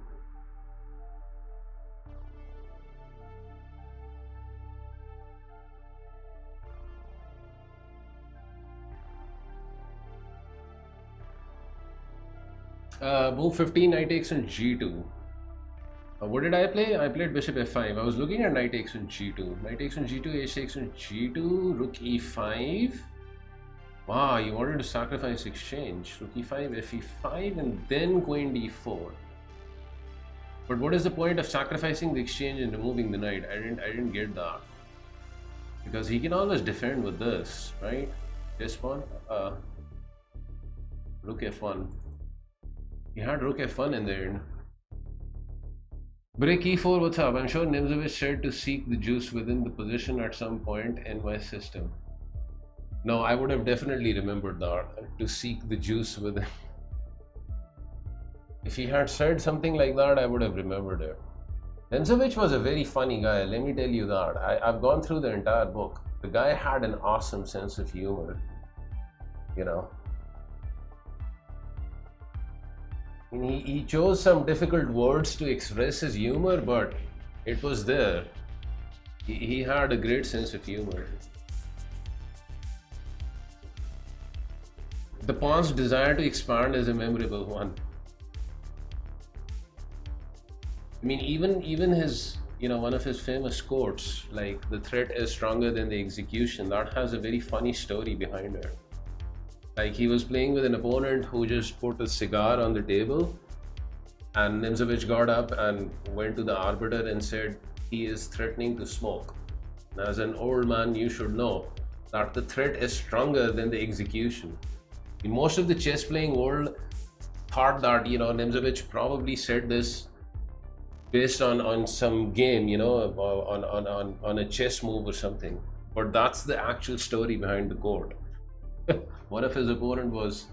Move 15, knight takes on g2. What did I play? I played bishop f5. I was looking at knight takes on g2. Knight takes on g2, h takes on g2, rook e5. Wow, you wanted to sacrifice exchange. Rook e5, fe5, and then queen d4. But what is the point of sacrificing the exchange and removing the knight? I didn't get that. Because he can always defend with this, right? This one, rook f1. He had rook f1 in there. Break e4, what's up? I'm sure Nimzovich said to seek the juice within the position at some point in my system. No, I would have definitely remembered that, to seek the juice within. If he had said something like that, I would have remembered it. Nimzovich was a very funny guy, let me tell you that. I've gone through the entire book. The guy had an awesome sense of humor, And he chose some difficult words to express his humor, but it was there. He had a great sense of humor. The pawn's desire to expand is a memorable one. I mean, even his, one of his famous quotes, like "the threat is stronger than the execution," that has a very funny story behind it. Like, he was playing with an opponent who just put a cigar on the table, and Nimzovich got up and went to the arbiter and said, "He is threatening to smoke. And as an old man, you should know that the threat is stronger than the execution." In most of the chess playing world thought that, Nimzovich probably said this based on some game, on a chess move or something. But that's the actual story behind the quote. One of his opponent was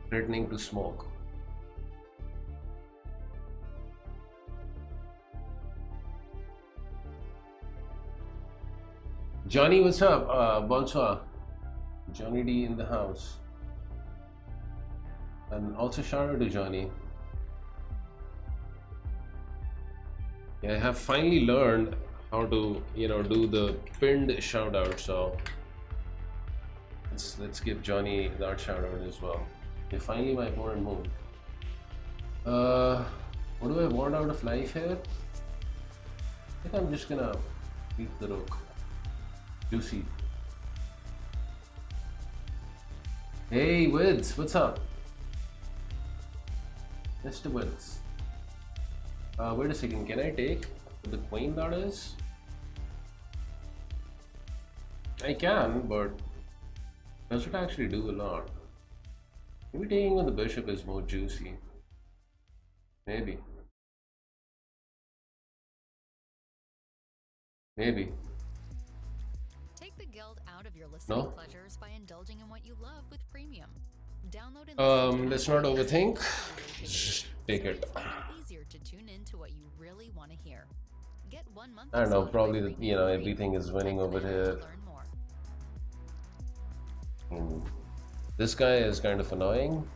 threatening to smoke. Johnny, what's up? Bonsoir. Johnny D in the house. And also shout out to Johnny. Yeah, I have finally learned how to, do the pinned shout out. So let's give Johnny that shout out as well. Okay, finally my opponent moved. What do I want out of life here? I think I'm just gonna beat the rook. Juicy. Hey Wids, what's up? Mr. Wids. Wait a second, can I take the queen, that is? I can, but does it actually do a lot? Maybe taking on the bishop is more juicy. Maybe. Maybe. Take the guilt out of your listening No? pleasures by indulging in what you love with premium. Download and Let's not overthink. Just take it. easier to tune in to what you really want to hear. Get 1 month. I don't know, of probably Spotify the, everything is winning over Check the here. banner to learn more. This guy is kind of annoying.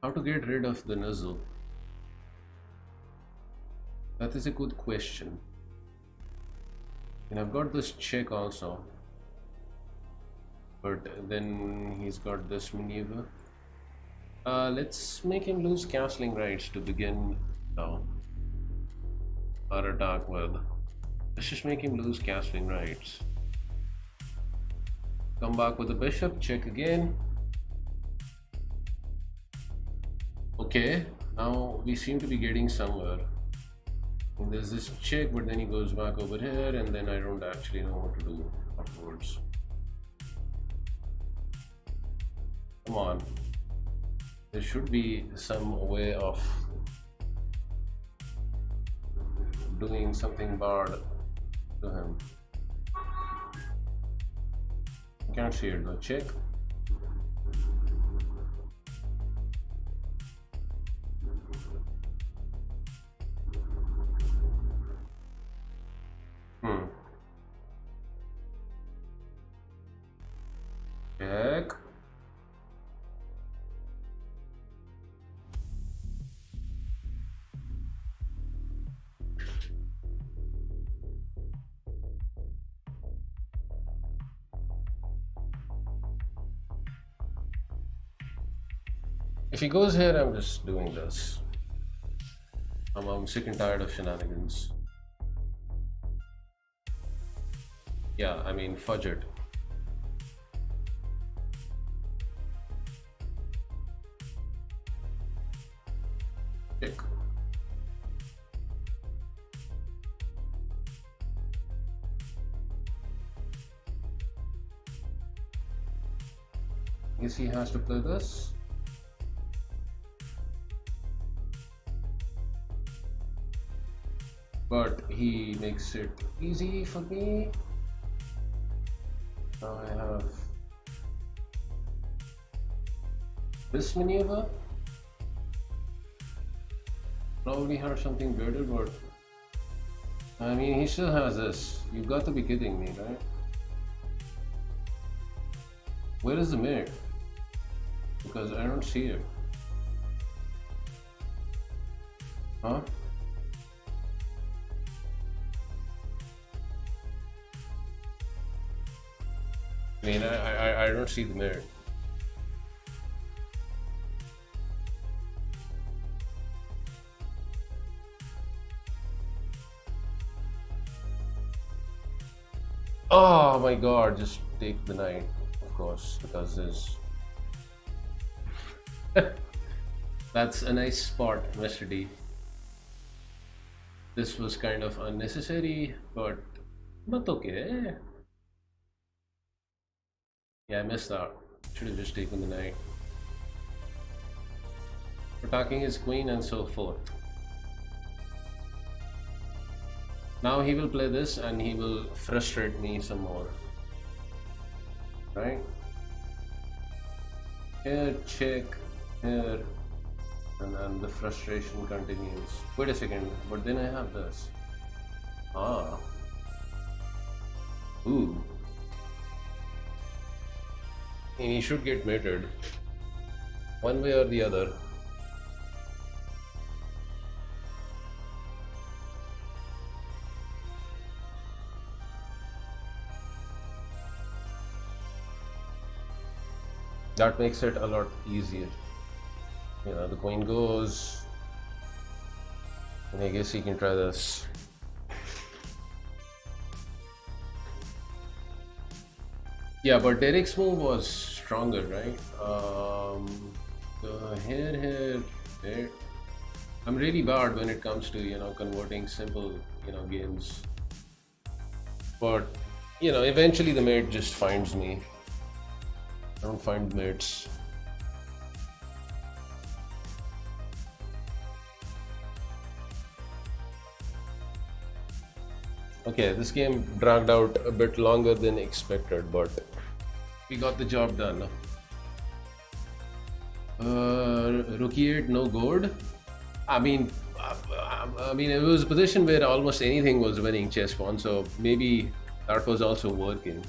How to get rid of the nuzzle? That is a good question. And I've got this check also. But then he's got this maneuver. Let's make him lose castling rights to begin now. Our attack with. Let's just make him lose castling rights. Come back with the bishop, check again. Okay, now we seem to be getting somewhere. And there's this check, but then he goes back over here, and then I don't actually know what to do afterwards. Come on. There should be some way of doing something bad to him. I can't see it though. Check. Check. If he goes here, I'm just doing this. I'm sick and tired of shenanigans. Yeah, I mean, fudge it. Check. Guess he has to play this. But he makes it easy for me. Now I have this maneuver. Probably have something better, but I mean, he still has this. You've got to be kidding me, right? Where is the mate? Because I don't see it. Huh? I mean, I don't see the merit. Oh my god, just take the knight, of course, because there's. That's a nice spot, Mr. D. This was kind of unnecessary, but okay. Yeah, I missed out. Should have just taken the knight. Attacking his queen and so forth. Now he will play this and he will frustrate me some more. Right? Here, check, here, and then the frustration continues. Wait a second, but then I have this. Ah. Ooh. And he should get mated. One way or the other. That makes it a lot easier. You know, the queen goes. And I guess he can try this. Yeah, but Derek's move was stronger, right? Here. I'm really bad when it comes to, you know, converting simple, you know, games. But, you know, eventually the mate just finds me. I don't find mates. Okay, this game dragged out a bit longer than expected, but we got the job done. Rookie 8, no gold. I mean, it was a position where almost anything was winning chess pawn, so maybe that was also working.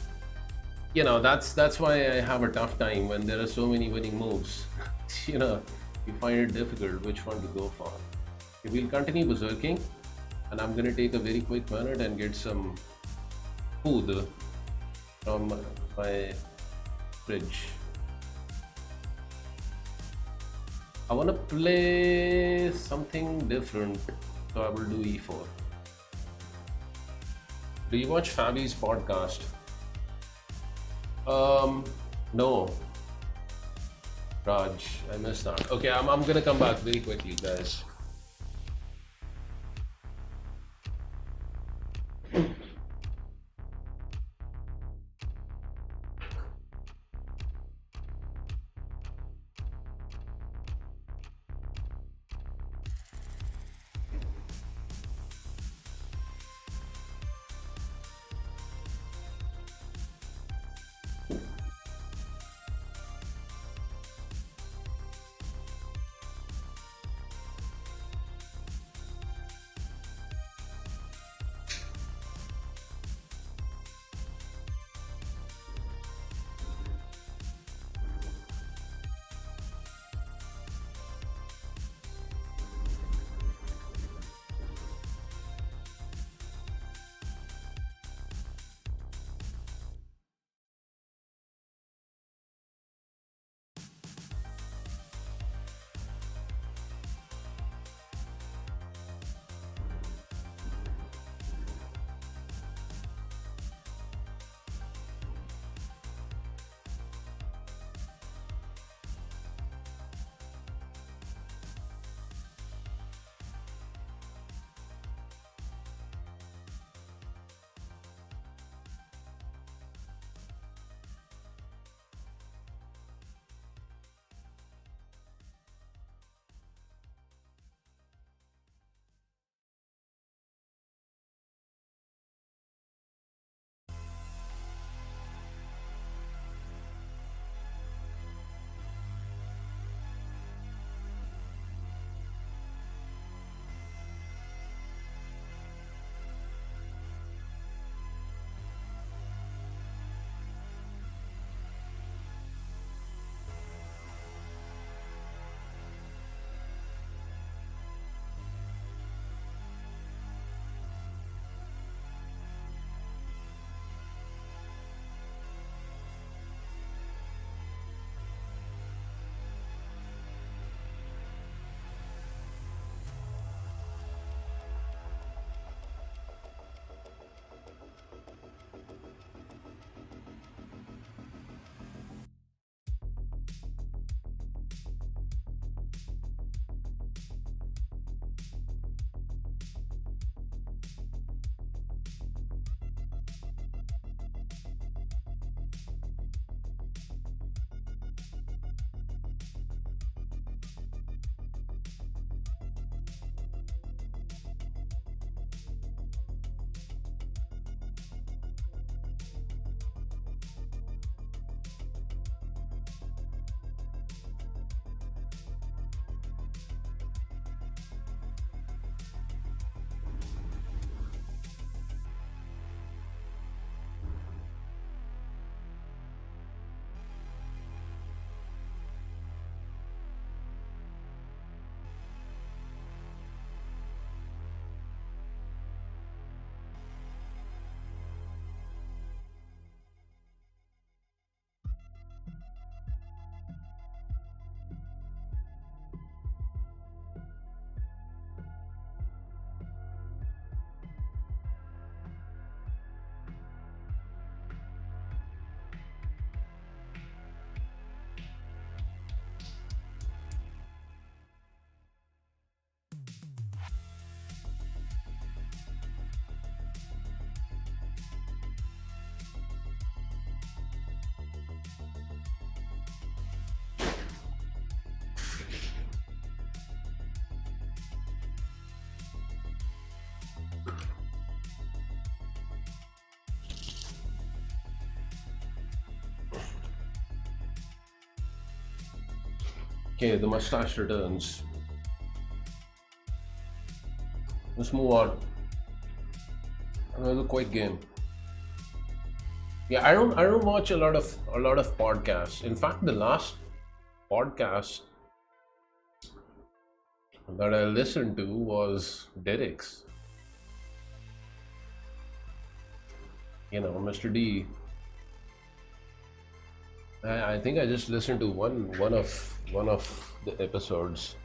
You know, that's why I have a tough time when there are so many winning moves. You know, you find it difficult which one to go for. Okay, we'll continue berserking, and I'm gonna take a very quick minute and get some food from my fridge. I want to play something different, so I will do e4. Do you watch Fabi's podcast? No. Raj, I missed that. Okay, I'm gonna come back very quickly, guys. Okay, the mustache returns. Let's move on. Another quick game. Yeah, I don't watch a lot of podcasts. In fact, the last podcast that I listened to was Derek's. You know, Mr. D. I think I just listened to one of the episodes.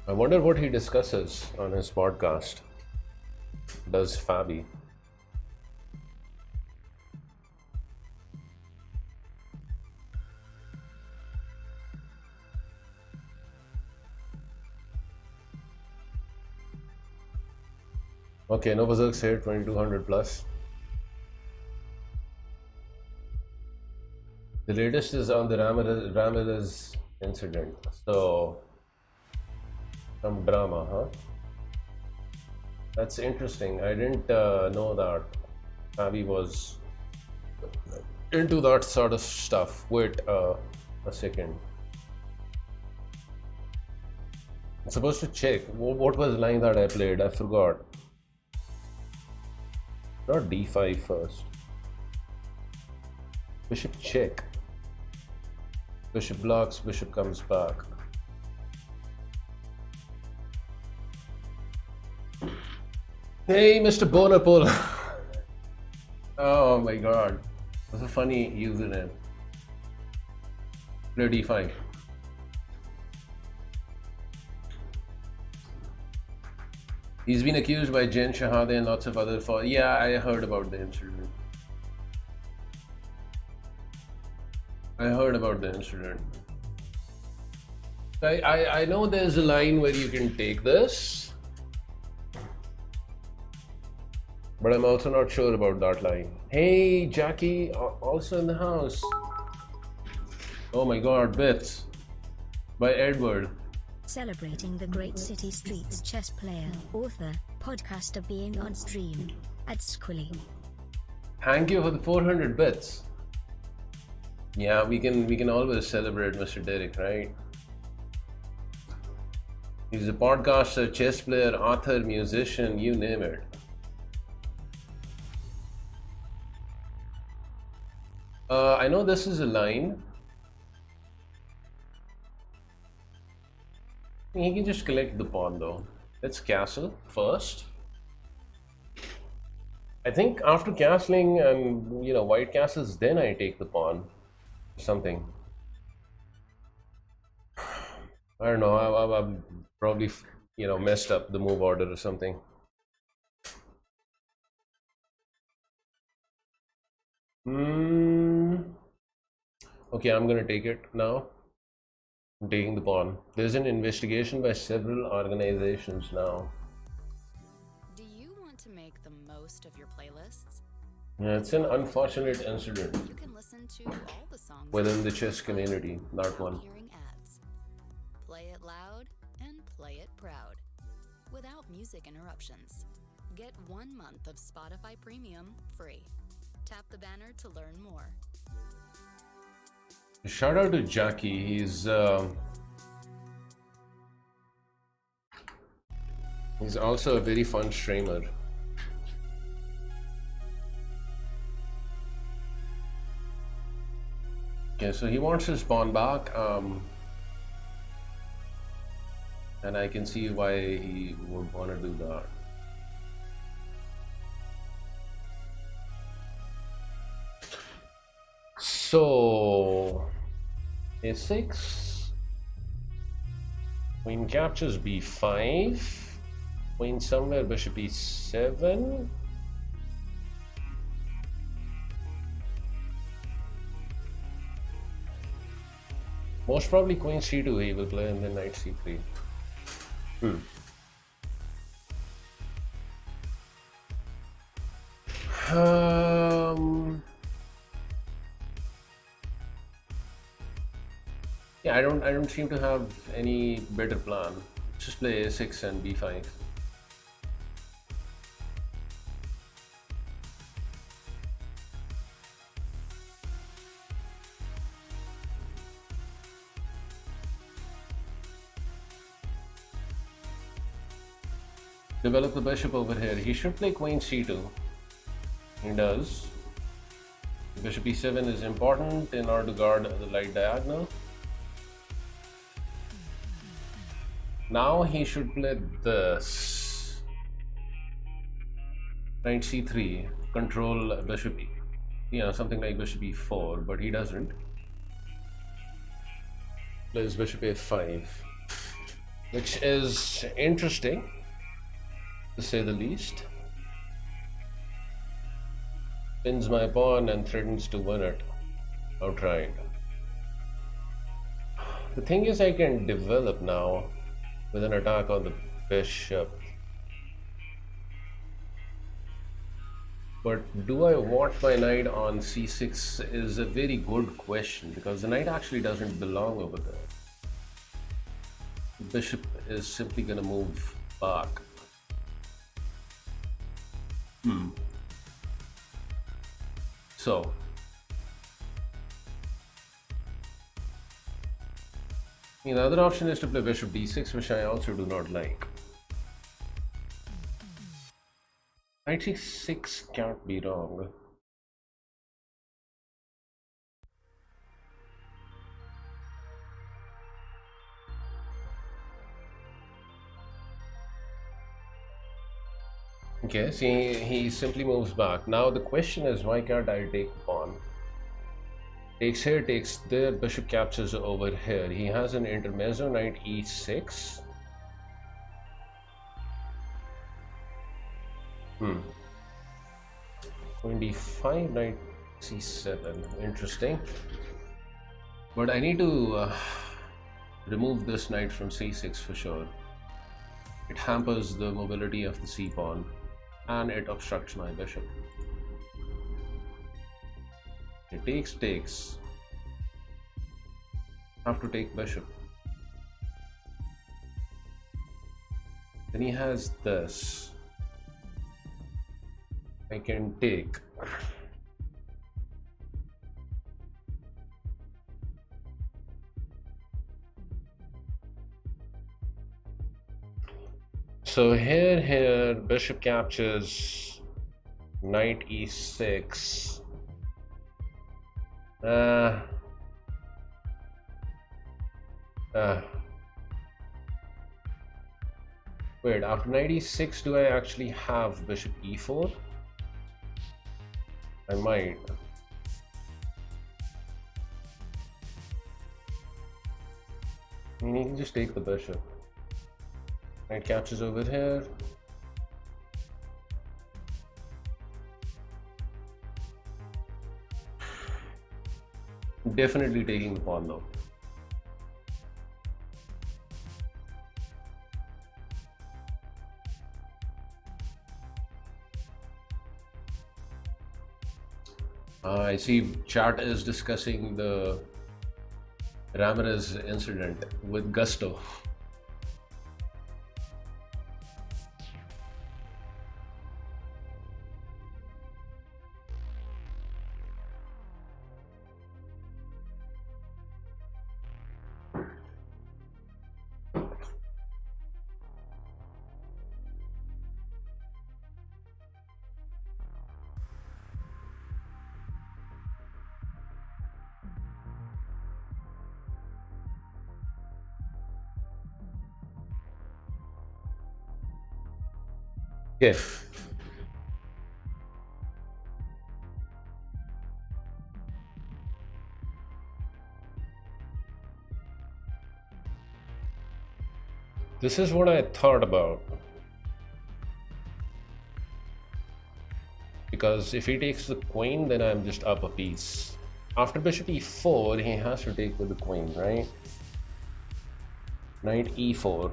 I wonder what he discusses on his podcast. Does Fabi? Okay, Novazerk's here, 2200 plus. The latest is on the Ramirez incident. So, some drama, huh? That's interesting. I didn't know that Fabi was into that sort of stuff. Wait a second. I'm supposed to check. What was the line that I played? I forgot. Not d5 first. Bishop check. Bishop blocks, bishop comes back. Hey, Mr. Bonapole. Oh my god. That's a funny username. Play d5. He's been accused by Jen Shahade and lots of other yeah, I heard about the incident. I know there's a line where you can take this, but I'm also not sure about that line. Hey, Jackie, also in the house. Oh my god, Bits by Edward. Celebrating the great city streets chess player, author, podcaster being on stream at Squilly. Thank you for the 400 bits. Yeah, we can always celebrate Mr. Derek, right? He's a podcaster, chess player, author, musician, you name it. I know this is a line. He can just collect the pawn though. Let's castle first. I think after castling and white castles, then I take the pawn. Something. I don't know. I'm probably messed up the move order or something. Okay, I'm gonna take it now. I'm taking the pawn. There's an investigation by several organizations now. Do you want to make the most of your playlists? Yeah, it's an unfortunate incident. You can listen to all the songs within the chess community, that one. Hearing ads. Play it loud and play it proud. Without music interruptions. Get 1 month of Spotify Premium free. Tap the banner to learn more. Shout out to Jackie. He's also a very fun streamer. Okay, so he wants his pawn back, and I can see why he would want to do that. So a6, queen captures b5, queen somewhere, bishop e7. Most probably queen c2 he will play, and then knight c3. Yeah, I don't seem to have any better plan. Just play a6 and b5. develop the bishop over here. He should play queen c2. He does. Bishop e7 is important in order to guard the light diagonal. Now he should play this. Knight c3, control bishop e. Something like bishop e4, but he doesn't. Plays bishop a5, which is interesting, to say the least. Pins my pawn and threatens to win it outright. The thing is, I can develop now with an attack on the bishop. But do I want my knight on c6 is a very good question, because the knight actually doesn't belong over there. The bishop is simply going to move back. So the other option is to play bishop d6, which I also do not like. Knight c6 can't be wrong. Okay, see, he simply moves back. Now the question is, why can't I take pawn? Takes here, takes there, bishop captures over here. He has an intermezzo, knight e6. 25, knight c7. Interesting. But I need to remove this knight from c6 for sure. It hampers the mobility of the c-pawn, and it obstructs my bishop. It takes. Have to take bishop. Then he has this. I can take. So here, bishop captures, knight e6. Wait, after knight e6, do I actually have bishop e4? I might. I mean, you can just take the bishop. Knight captures over here. Definitely taking the pawn though. I see chat is discussing the Ramirez incident with gusto. Yes. This is what I thought about. Because if he takes the queen, then I'm just up a piece. After bishop e4, he has to take with the queen, right? Knight e4.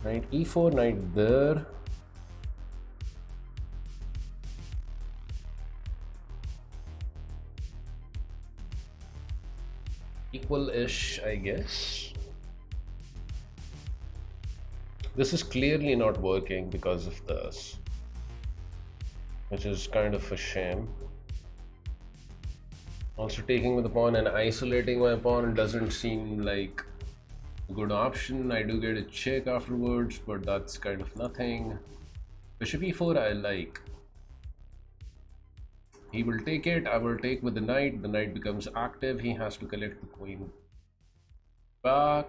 Knight e4, knight there. Equal-ish, I guess. This is clearly not working because of this, which is kind of a shame. Also taking with the pawn and isolating my pawn doesn't seem like good option. I do get a check afterwards, but that's kind of nothing. Bishop e4 I like. He will take it, I will take with the knight becomes active, he has to collect the queen back.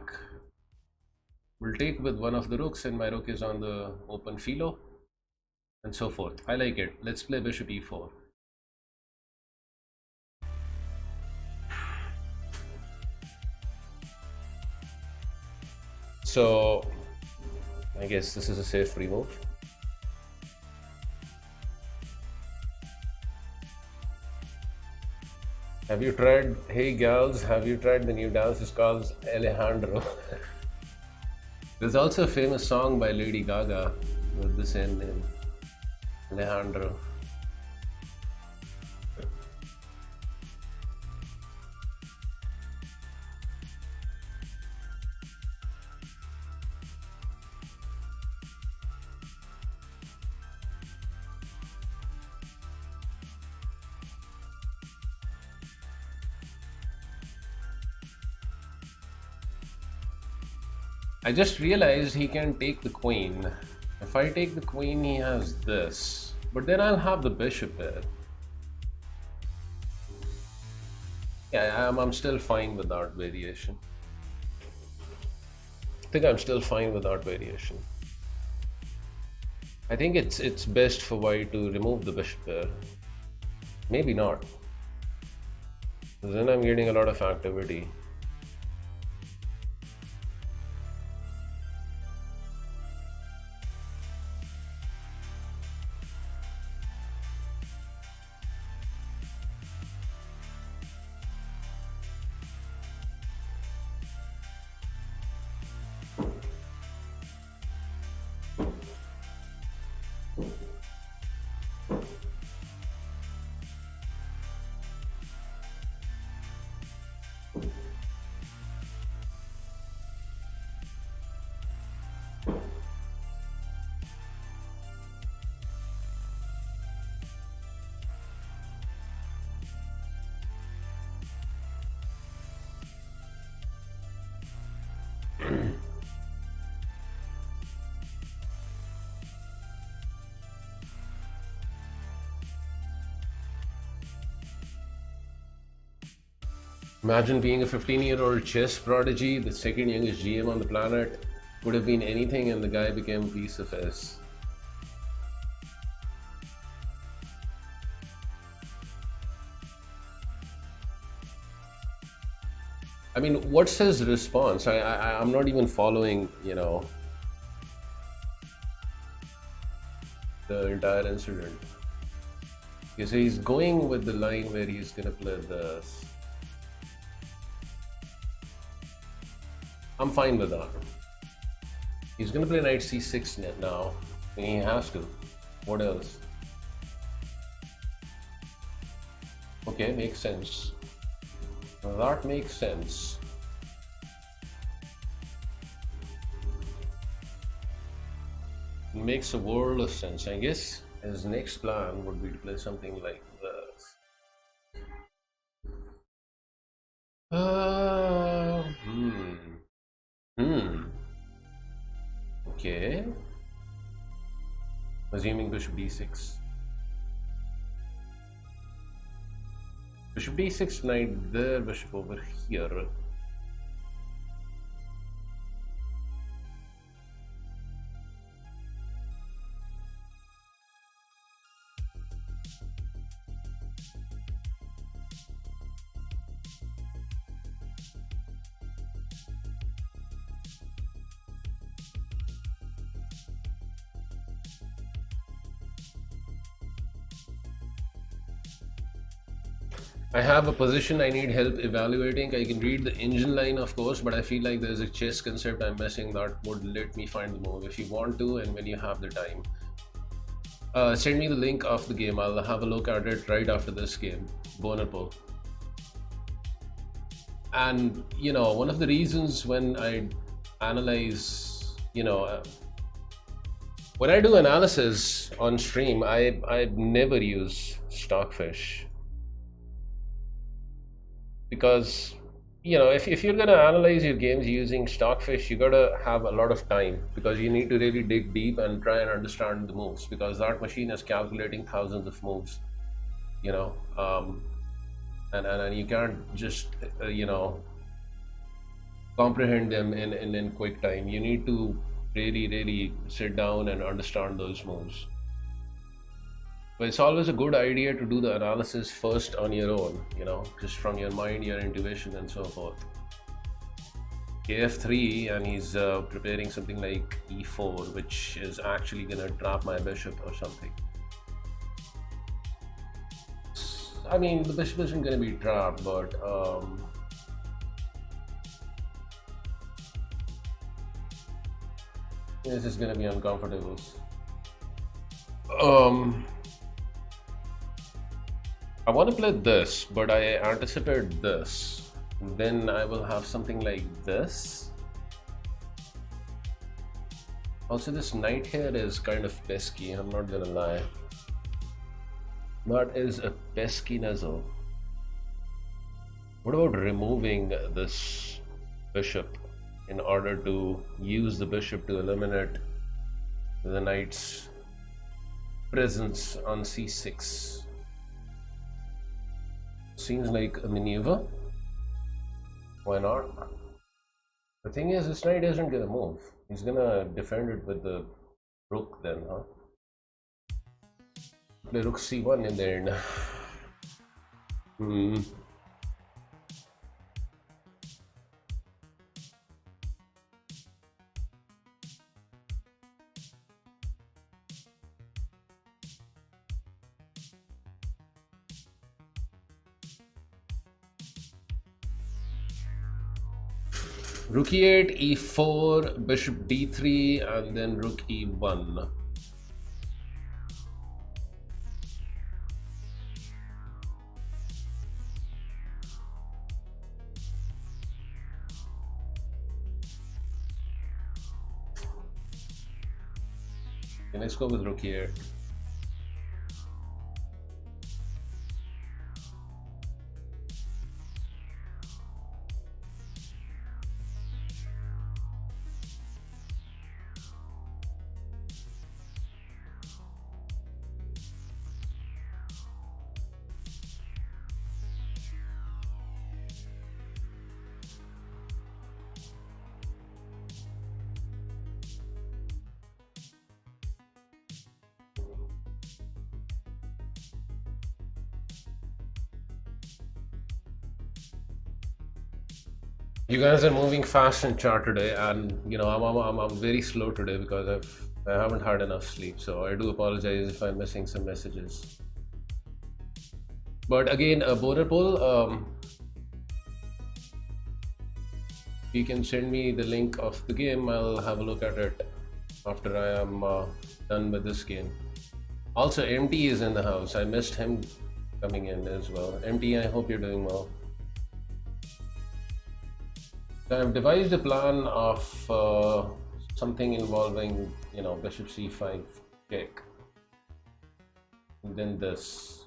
We'll take with one of the rooks and my rook is on the open filo and so forth. I like it. Let's play bishop e4. So I guess this is a safe free move. Have you tried, hey gals, have you tried the new dance? It's called Alejandro. There's also a famous song by Lady Gaga with the same name, Alejandro. I just realized he can take the queen. If I take the queen, he has this. But then I'll have the bishop there. Yeah, I'm still fine with that variation. I think I'm still fine with that variation. I think it's best for white to remove the bishop there. Maybe not. Then I'm getting a lot of activity. Imagine being a 15-year-old chess prodigy, the second youngest GM on the planet. Could have been anything and the guy became a piece of S. I mean, what's his response? I'm not even following, you know, the entire incident. Okay, so he's going with the line where he's gonna play this. I'm fine with that. He's gonna play knight c6 now. And he has to. What else? Okay, makes sense. That makes sense. It makes a world of sense. I guess his next plan would be to play something like this. Okay. Assuming bishop d6. Bishop d6, knight there, bishop over here. I have a position I need help evaluating. I can read the engine line, of course, but I feel like there's a chess concept I'm missing that would let me find the move if you want to and when you have the time. Send me the link of the game. I'll have a look at it right after this game. Bon appetit. And, you know, one of the reasons when I analyze, you know, when I do analysis on stream, I never use Stockfish. Because, you know, if you're gonna analyze your games using stockfish, you gotta have a lot of time because you need to really dig deep and try and understand the moves because that machine is calculating thousands of moves, you know, and you can't just you know, comprehend them in quick time. You need to really sit down and understand those moves. But it's always a good idea to do the analysis first on your own, you know, just from your mind, your intuition, and so forth. KF3, and he's preparing something like E4, which is actually gonna trap my bishop or something. I mean, the bishop isn't gonna be trapped, but this is gonna be uncomfortable. I want to play this, but I anticipate this. Then I will have something like this. Also, this knight here is kind of pesky, I'm not gonna lie. That is a pesky nuzzle. What about removing this bishop in order to use the bishop to eliminate the knight's presence on c6? Seems like a maneuver. Why not? The thing is, this knight isn't gonna move. He's gonna defend it with the rook then, huh? Play rook c1 in the end. Rook e8, e4, bishop d3, and then rook e1. Okay, let's go with rook e8. You guys are moving fast in chat today, and you know I'm very slow today because I haven't had enough sleep. So I do apologize if I'm missing some messages. But again, a boner poll. You can send me the link of the game. I'll have a look at it after I am done with this game. Also, MT is in the house. I missed him coming in as well. MT, I hope you're doing well. I've devised a plan of something involving, you know, bishop c5 check, and then this,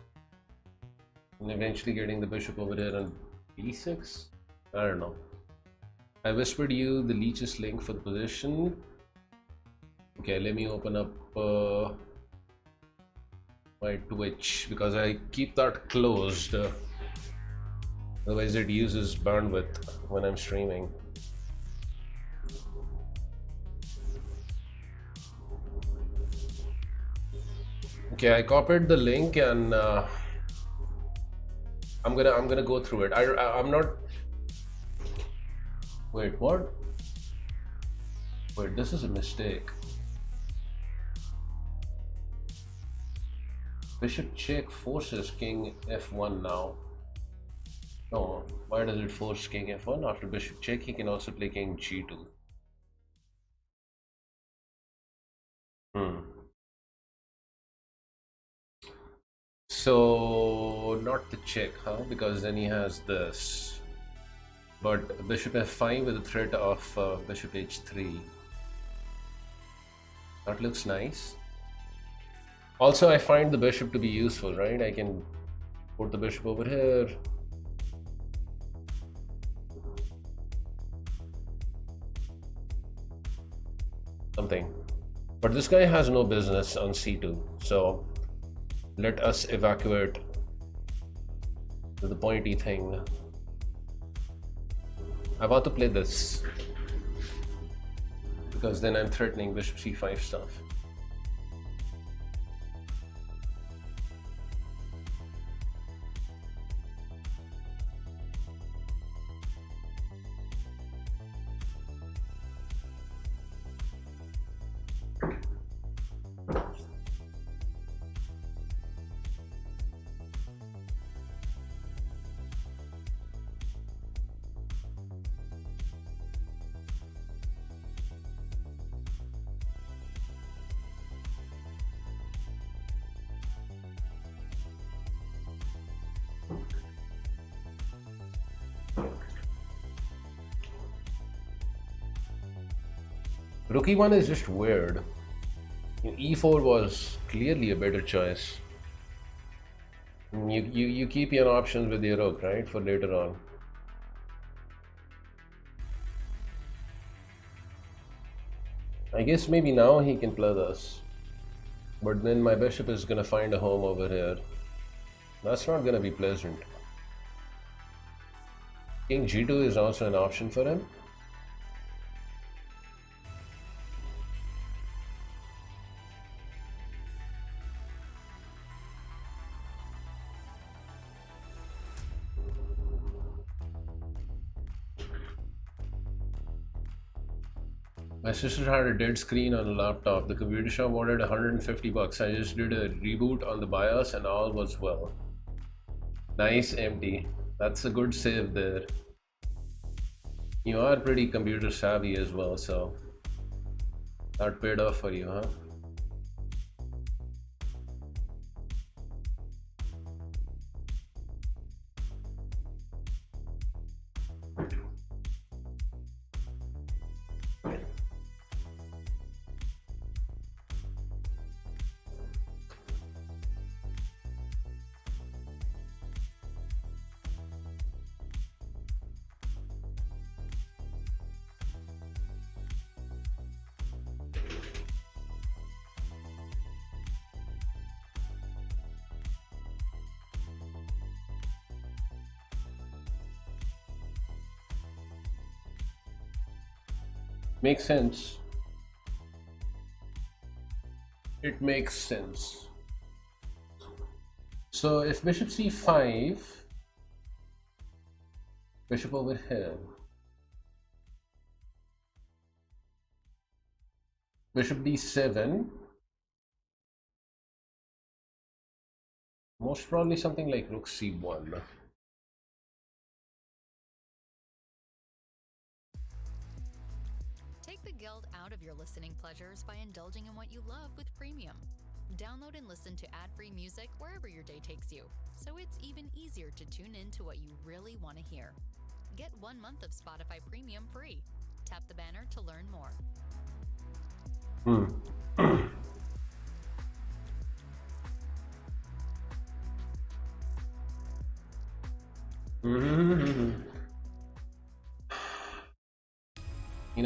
and eventually getting the bishop over here on b6. I don't know. I whispered you the leech's link for the position. Okay, let me open up my Twitch because I keep that closed. Otherwise it uses bandwidth when I'm streaming. Okay, I copied the link and I'm gonna go through it. I'm not. Wait, what? Wait, this is a mistake. Bishop check forces king f1 now. No, why does it force king f1? After bishop check, he can also play king g2. So, not the check, huh? Because then he has this. But bishop f5 with the threat of bishop h3. That looks nice. Also, I find the bishop to be useful, right? I can put the bishop over here. something. But this guy has no business on c2, so let us evacuate to the pointy thing. I want to play this because then I'm threatening bishop c5 stuff. Rook e1 is just weird. E4 was clearly a better choice. You keep your options with your rook, right, for later on. I guess maybe now he can play this. But then my bishop is gonna find a home over here. That's not gonna be pleasant. King g2 is also an option for him. My sister had a dead screen on a laptop. The computer shop wanted 150 bucks. I just did a reboot on the BIOS and all was well. Nice, empty. That's a good save there. You are pretty computer savvy as well, so that paid off for you, huh? Makes sense. It makes sense. So if bishop c5, bishop over here, bishop d7, most probably something like rook c1. Take the guilt out of your listening pleasures by indulging in what you love with Premium. Download and listen to ad-free music wherever your day takes you, so it's even easier to tune in to what you really want to hear. Get 1 month of Spotify Premium free. Tap the banner to learn more.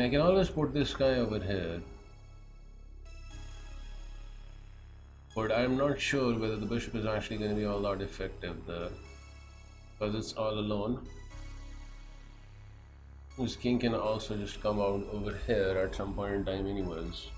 I can always put this guy over here, but I'm not sure whether the bishop is actually going to be all that effective there, because it's all alone. This king can also just come out over here at some point in time anyways.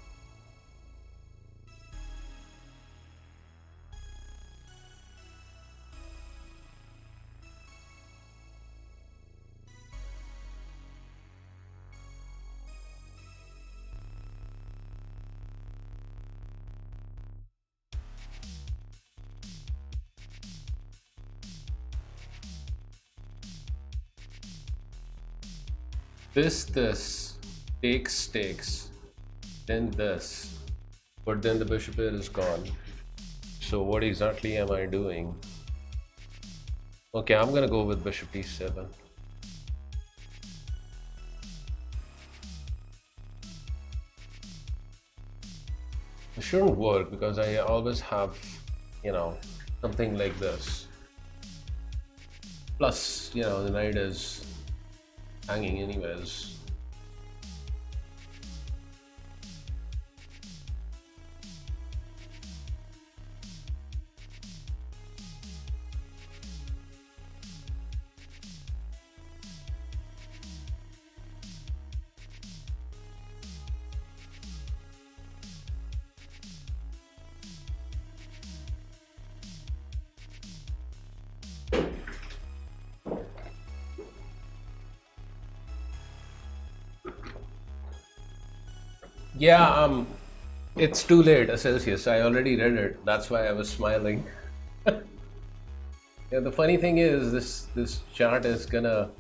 This takes, then this, but then the bishop here is gone. So what exactly am I doing? Okay, I'm gonna go with bishop d7. It shouldn't work because I always have, something like this. Plus, the knight is hanging anyways. Yeah, it's too late, Celsius. I already read it. That's why I was smiling. Yeah, the funny thing is, this chart is gonna,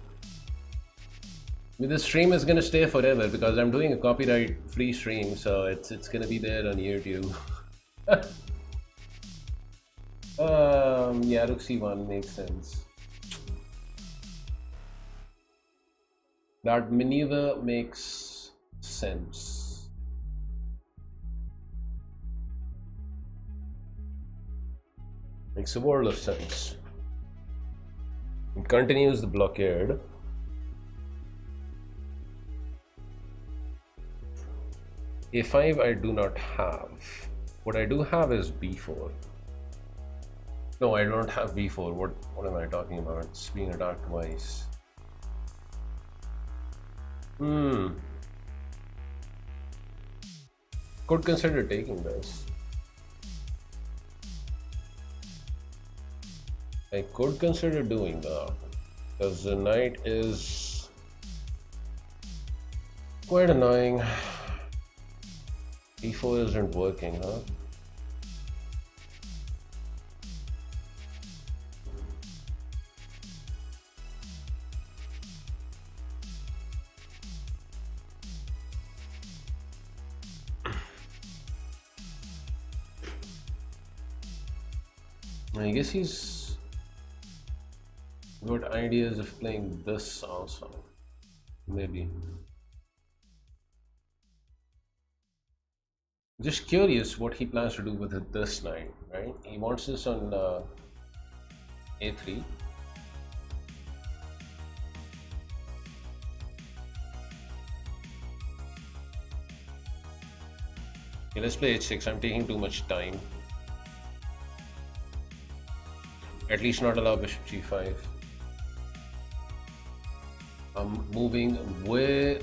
this stream is gonna stay forever because I'm doing a copyright-free stream, so it's gonna be there on YouTube. Yeah, Rook C1 makes sense. That maneuver makes sense. Makes a world of sense. It continues the blockade. A5 I do not have. What I do have is B4. No, I don't have B4. What am I talking about? It's being attacked twice. Could consider taking this. I could consider doing that because the knight is quite annoying. E4 isn't working, huh? I guess he's got ideas of playing this also. Maybe. Just curious what he plans to do with this knight, right? He wants this on A3. Okay, let's play H6. I'm taking too much time. At least not allow bishop G5. I'm moving way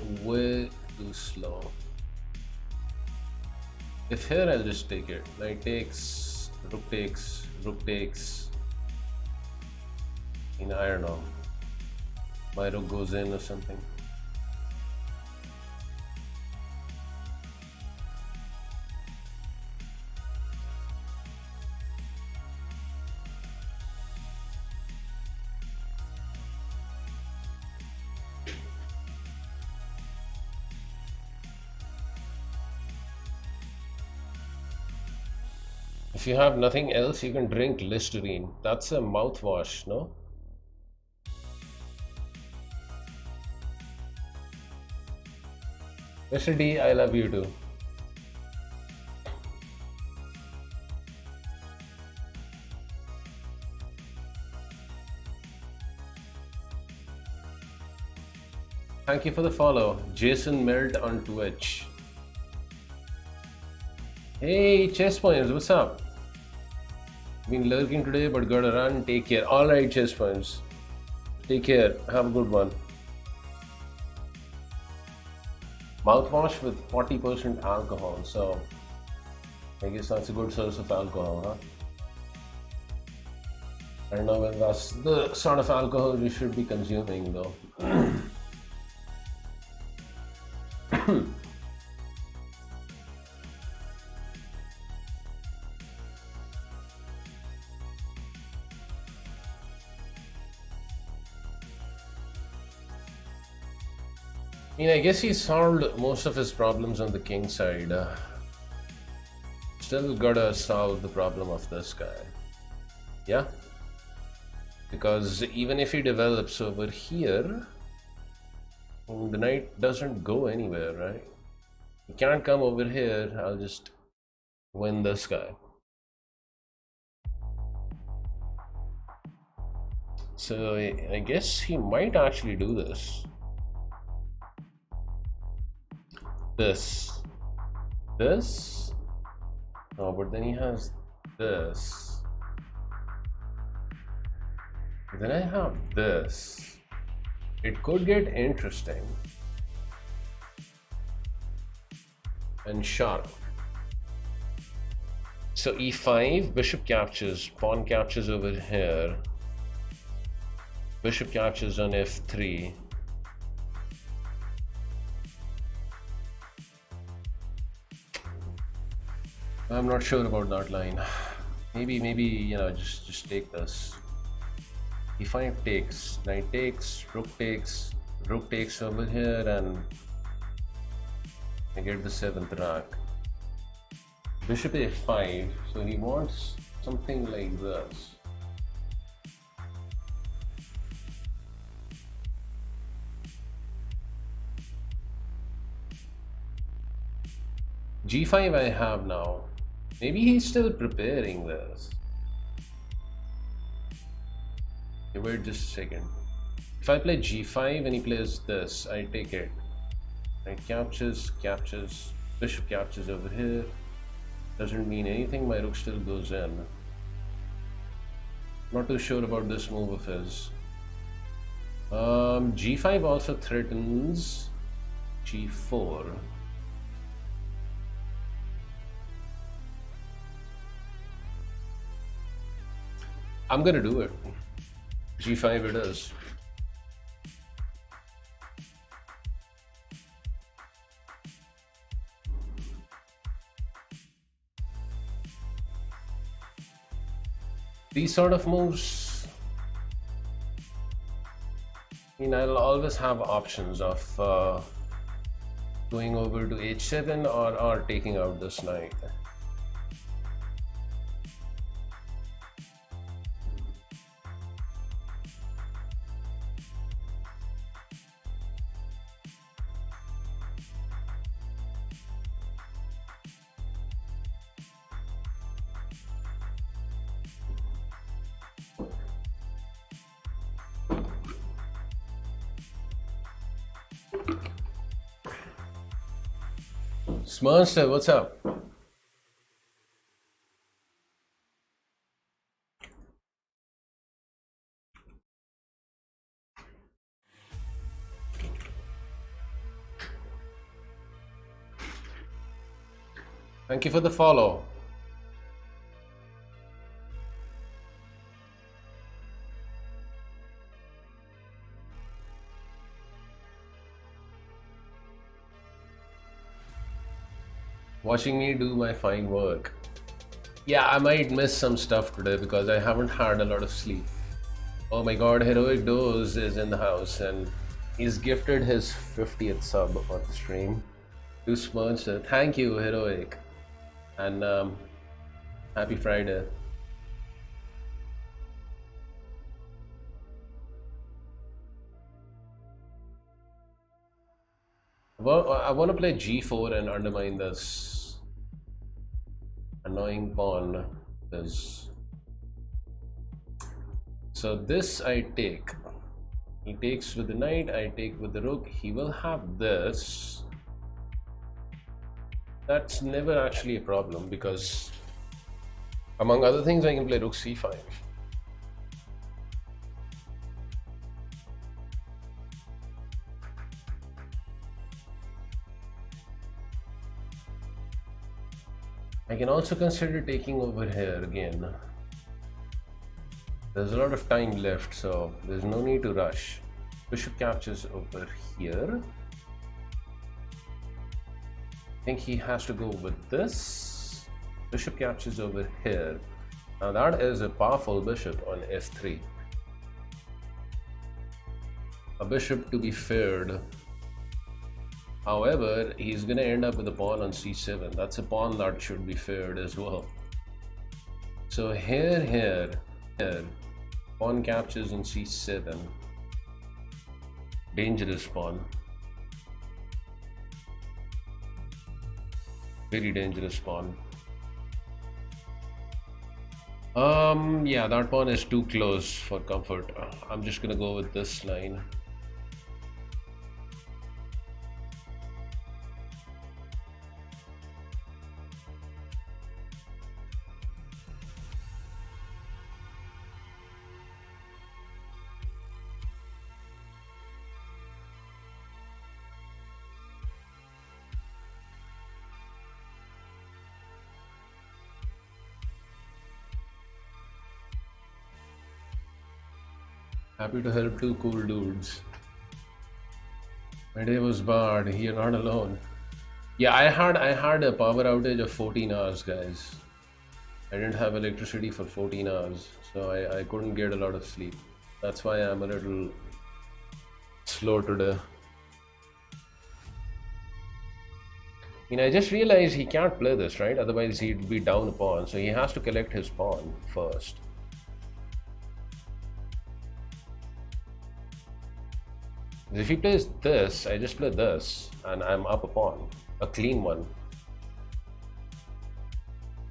too slow. If here, I'll just take it. Knight takes, rook takes, rook takes. I don't know. My rook goes in or something. If you have nothing else, you can drink Listerine. That's a mouthwash, no? Mr. D, I love you too. Thank you for the follow. Jason Melt on Twitch. Hey, Chess Points, what's up? Been lurking today, but gotta run. Take care. Alright, Chess Points. Take care. Have a good one. Mouthwash with 40% alcohol, so I guess that's a good source of alcohol, huh? I don't know whether that's the sort of alcohol you should be consuming, though. I guess he solved most of his problems on the king side. Still gotta solve the problem of this guy. Yeah? Because even if he develops over here, the knight doesn't go anywhere, right? He can't come over here. I'll just win this guy. So I guess he might actually do this. This. Oh, but then he has this. Then I have this. It could get interesting and sharp. So e5, bishop captures, pawn captures over here. Bishop captures on f3. I'm not sure about that line. Maybe you know, just take this. E5 takes, knight takes, rook takes over here, and I get the 7th rack. Bishop a5, so he wants something like this. G5 I have now. Maybe he's still preparing this. Okay, wait just a second. If I play G5 and he plays this, I take it. Knight captures, bishop captures over here. Doesn't mean anything, my rook still goes in. Not too sure about this move of his. G5 also threatens G4. I'm gonna do it. G5 it is. These sort of moves, I mean, I'll always have options of going over to h7 or taking out this knight. Monster, what's up? Thank you for the follow. Watching me do my fine work. Yeah, I might miss some stuff today because I haven't had a lot of sleep. Oh my god, Heroic Dose is in the house and he's gifted his 50th sub on the stream. To sponsor. Thank you, Heroic. And happy Friday. Well, I want to play G4 and undermine this annoying pawn. So this I take. He takes with the knight, I take with the rook. He will have this. That's never actually a problem because among other things I can play rook c5. I can also consider taking over here again. There's a lot of time left, so there's no need to rush. Bishop captures over here. I think he has to go with this. Bishop captures over here. Now that is a powerful bishop on s3. A bishop to be feared. However, he's gonna end up with a pawn on c7. That's a pawn that should be feared as well. So here, pawn captures on c7. Dangerous pawn. Very dangerous pawn. Yeah, that pawn is too close for comfort. I'm just gonna go with this line. Happy to help two cool dudes. My day was bad, you're not alone. Yeah, I had a power outage of 14 hours, guys. I didn't have electricity for 14 hours, so I couldn't get a lot of sleep. That's why I'm a little slow today. I just realized he can't play this, right? Otherwise, he'd be down a pawn. So he has to collect his pawn first. If he plays this, I just play this, and I'm up a pawn. A clean one.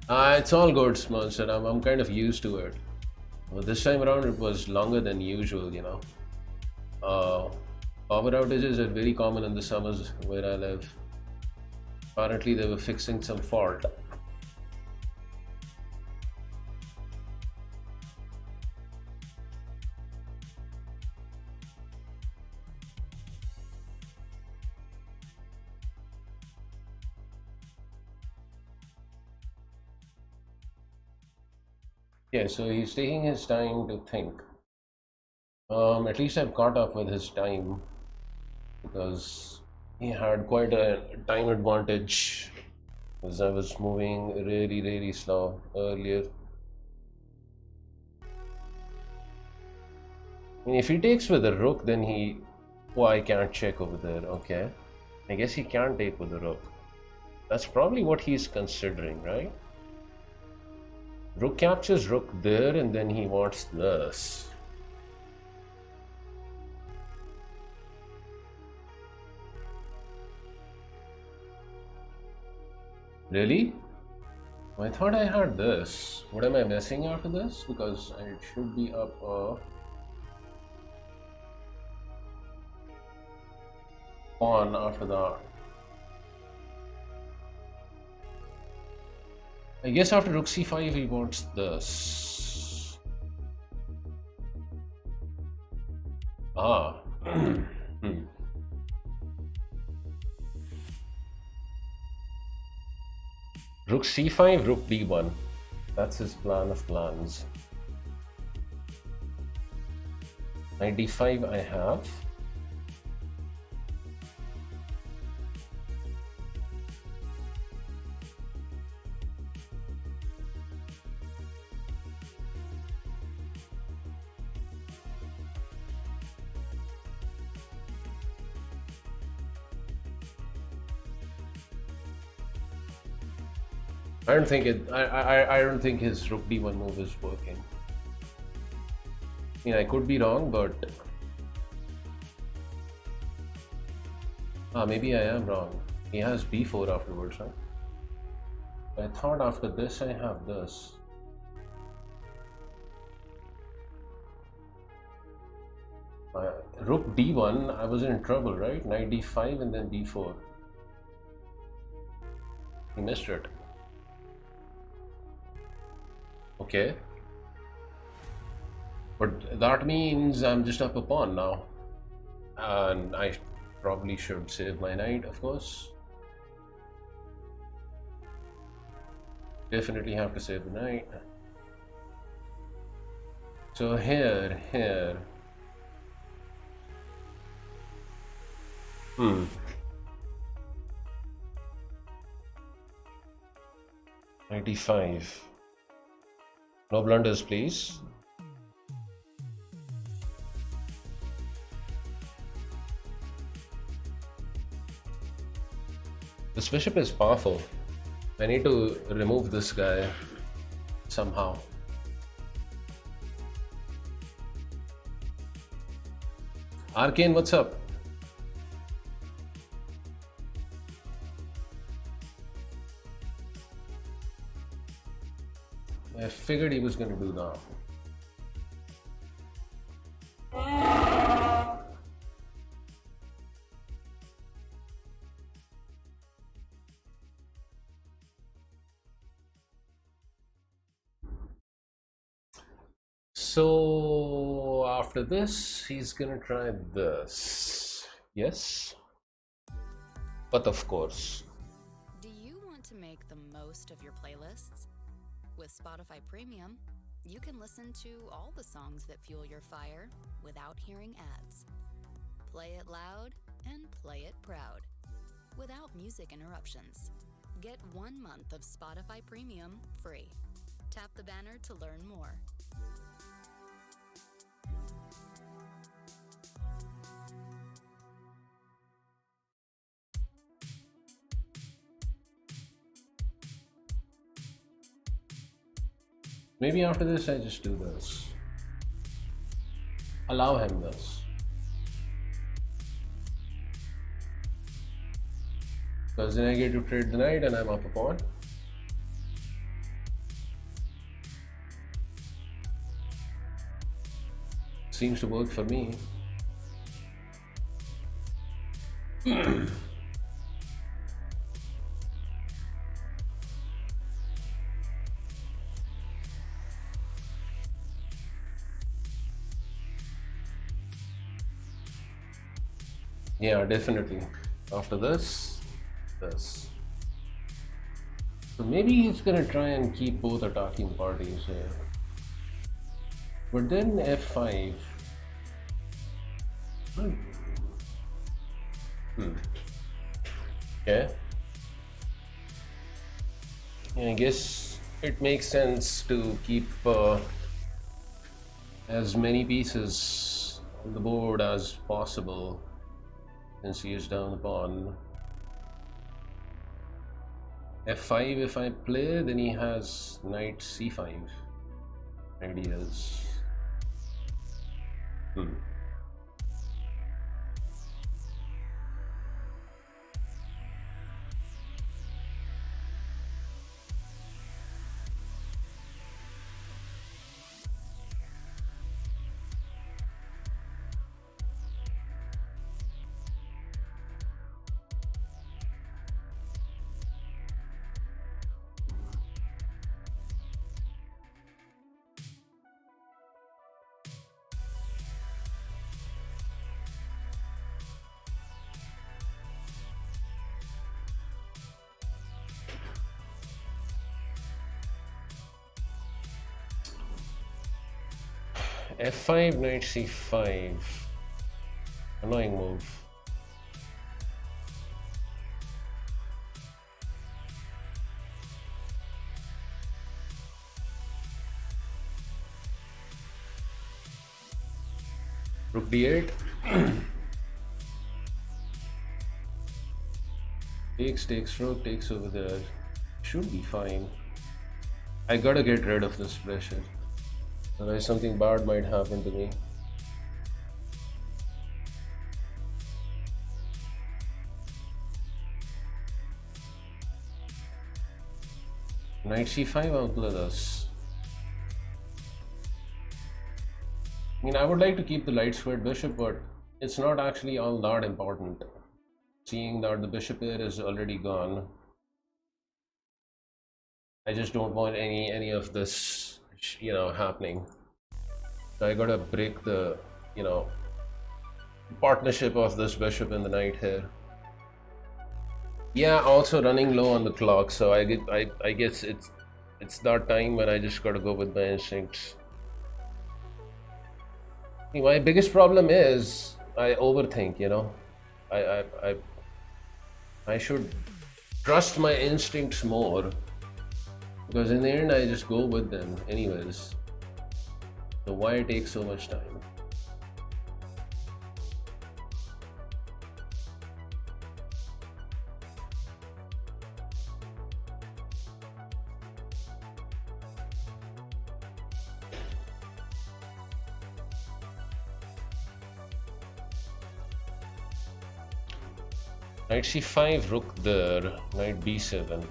It's all good, Monster. I'm kind of used to it. Well, this time around, it was longer than usual. Uh, Power outages are very common in the summers where I live. Apparently, they were fixing some fault. Yeah, so he's taking his time to think. At least I've caught up with his time because he had quite a time advantage because I was moving really, really slow earlier. If he takes with a rook, then he... Oh, I can't check over there. Okay. I guess he can't take with a rook. That's probably what he's considering, right? Rook captures rook there, and then he wants this. Really? I thought I had this. What am I missing after this? Because it should be up a pawn after that. I guess after rook c5 he wants this. Ah. Hmm. Rook c5, rook d1. That's his plan of plans. Knight d5 I have. I don't think it. I don't think his rook d1 move is working. I could be wrong, but maybe I am wrong. He has b4 afterwards, right? I thought after this I have this. Rook d1, I was in trouble, right? Knight d5 and then d4. He missed it. Okay. But that means I'm just up a pawn now. And I probably should save my knight, of course. Definitely have to save the knight. So here. Knight d5. No blunders, please. This bishop is powerful. I need to remove this guy somehow. Arcane, what's up? I figured he was going to do that. So after this, he's gonna try this. Yes? But of course. Do you want to make the most of your playlists? With Spotify Premium, you can listen to all the songs that fuel your fire without hearing ads. Play it loud and play it proud. without music interruptions. Get 1 month of Spotify Premium free. Tap the banner to learn more. Maybe after this I just do this. Allow him this. Because then I get to trade the knight and I'm up a pawn. Seems to work for me. Yeah, definitely. After this. So maybe he's gonna try and keep both attacking parties here. But then f5. Okay. Yeah, I guess it makes sense to keep as many pieces on the board as possible since he is down the pawn. f5 if I play, then he has knight c5 ideas. f5 knight c5. Annoying move. Rook d8. takes rook, takes over there. Should be fine. I gotta get rid of this pressure. Otherwise something bad might happen to me. Knight c5, I'll play this. I mean, I would like to keep the light squared bishop, but it's not actually all that important, seeing that the bishop here is already gone. I just don't want any of this, happening. So I gotta break the, partnership of this bishop and the knight here. Yeah, also running low on the clock, so I guess it's that time when I just gotta go with my instincts. My biggest problem is I overthink, I should trust my instincts more, because in the end I just go with them anyways. So why take so much time? Knight c5, rook there, knight b7.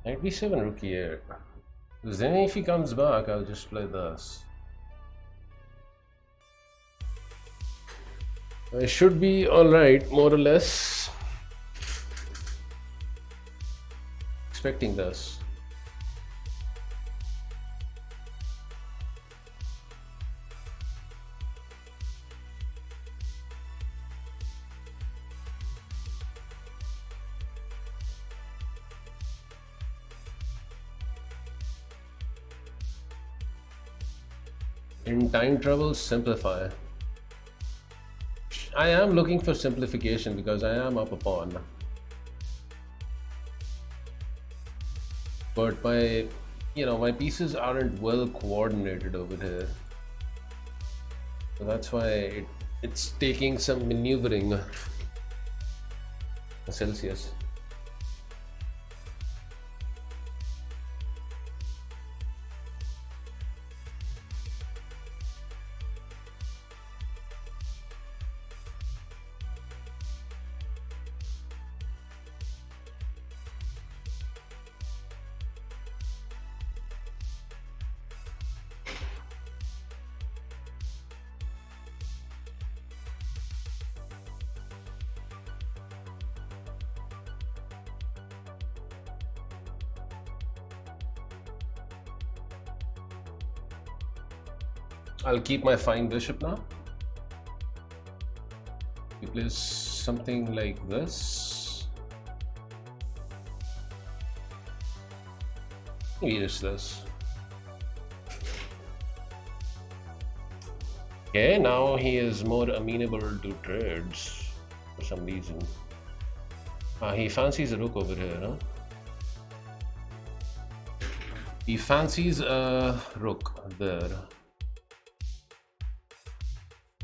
Knight b7, rook here. Because then if he comes back, I'll just play this. I should be alright, more or less. Expecting this. In time travel, simplify. I am looking for simplification because I am up a pawn. But my pieces aren't well coordinated over here. So that's why it's taking some maneuvering. Celsius. I'll keep my fine bishop now. We place something like this. Maybe just this. Okay, now he is more amenable to trades for some reason. He fancies a rook over here, huh? He fancies a rook there.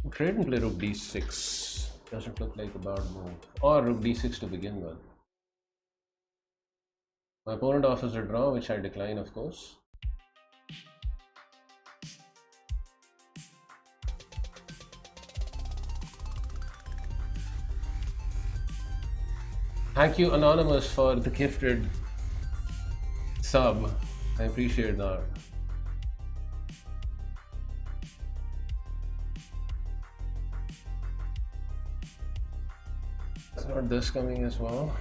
Trade and play rook d6. Doesn't look like a bad move. Or rook d6 to begin with. My opponent offers a draw, which I decline, of course. Thank you, Anonymous, for the gifted sub. I appreciate that. Is not this coming as well?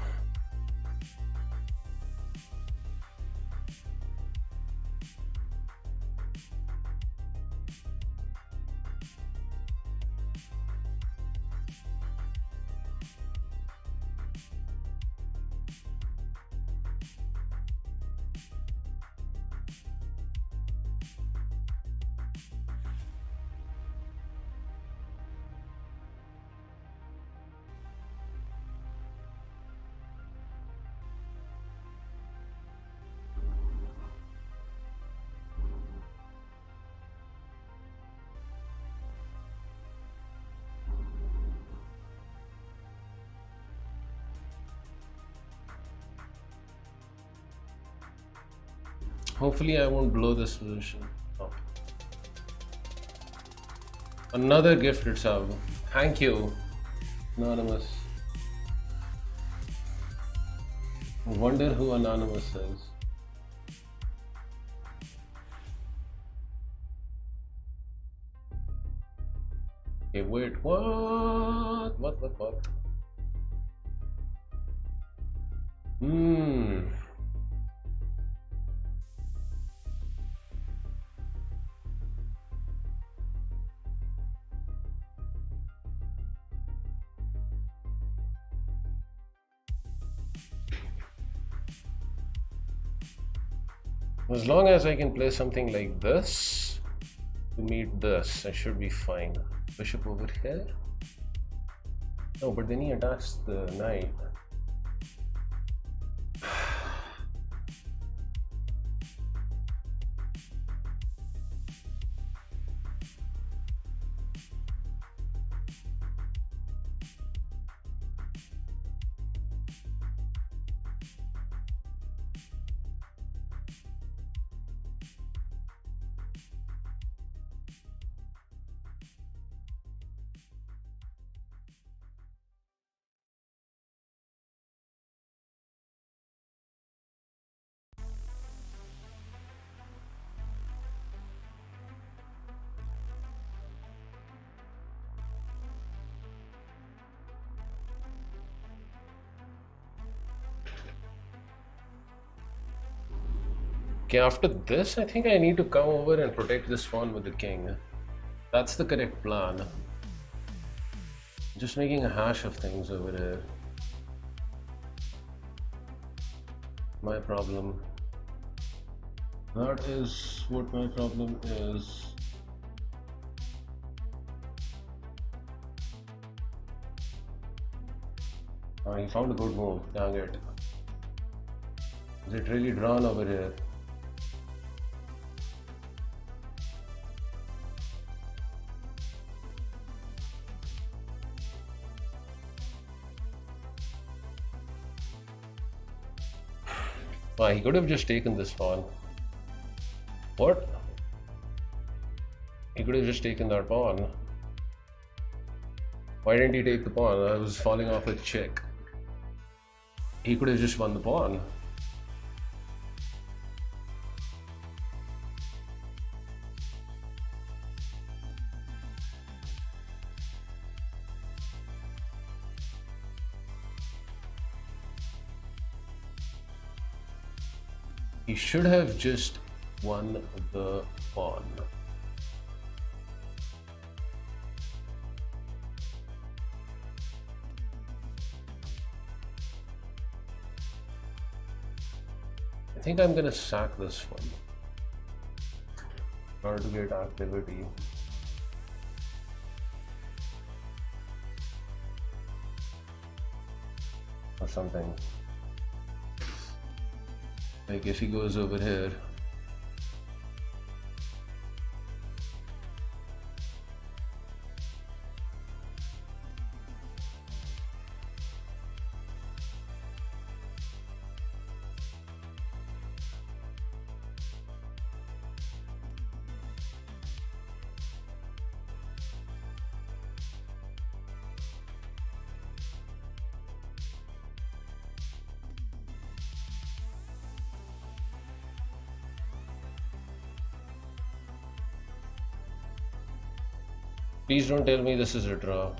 Hopefully I won't blow this position up. Another gifted sub. Thank you, Anonymous. I wonder who Anonymous is. Okay, wait, what? What? As long as I can play something like this to meet this, I should be fine. Bishop over here. No, but then he attacks the knight. Okay, after this, I think I need to come over and protect this pawn with the king. That's the correct plan. Just making a hash of things over here. My problem. That is what my problem is. Oh, he found a good move. Dang it. Is it really drawn over here? He could have just taken this pawn. What? He could have just taken that pawn. Why didn't he take the pawn? I was falling off a check. He could have just won the pawn. He should have just won the pawn. I think I'm gonna sack this one in order to get activity. Or something. Like if he goes over here. Please don't tell me this is a draw.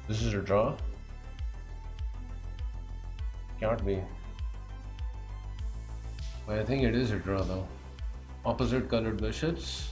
This is a draw? Can't be. But I think it is a draw though. Opposite colored bishops.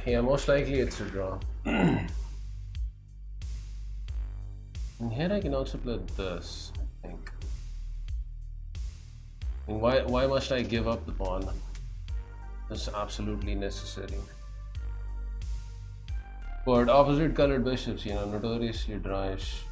Yeah, most likely it's a draw. And here I can also play this, I think. And why must I give up the pawn? It's absolutely necessary. But opposite colored bishops, notoriously drawish.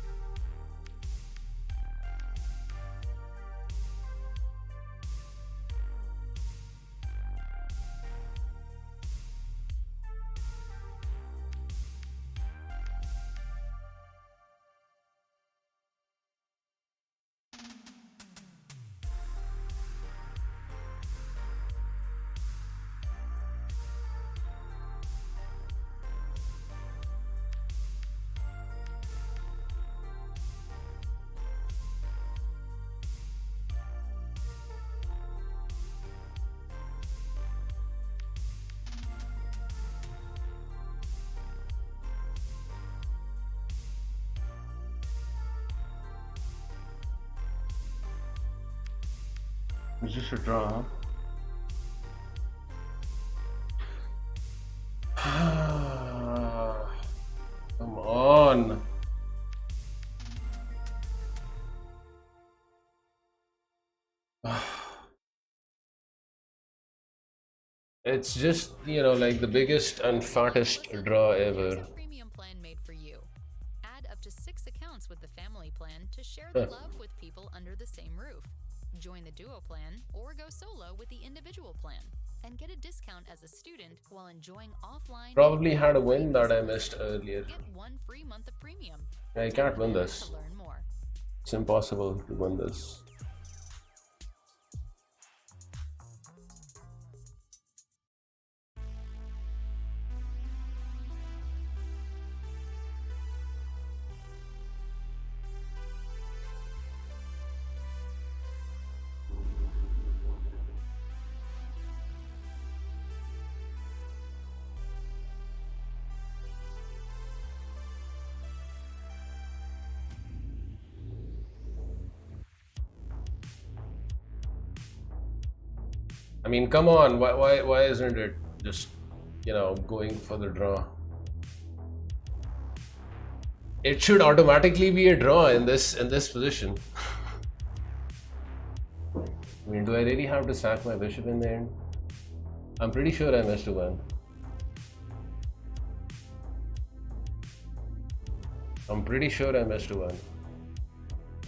It's just a draw, huh? Come on. It's just, you know, like the biggest and fattest Listen, draw here's ever. a premium plan made for you. Add up to 6 accounts with the family plan to share the Huh. love with people under the same roof. Join the duo plan or go solo with the individual plan and get a discount as a student while enjoying offline Probably and had a free win that I music missed listening. earlier. Get 1 free month of premium. I Tap can't the win banner to this. learn more. It's impossible to win this. I mean, come on, why isn't it just, you know, going for the draw? It should automatically be a draw in this position. I mean, do I really have to sack my bishop in the end? I'm pretty sure I missed a win. I'm pretty sure I missed a win.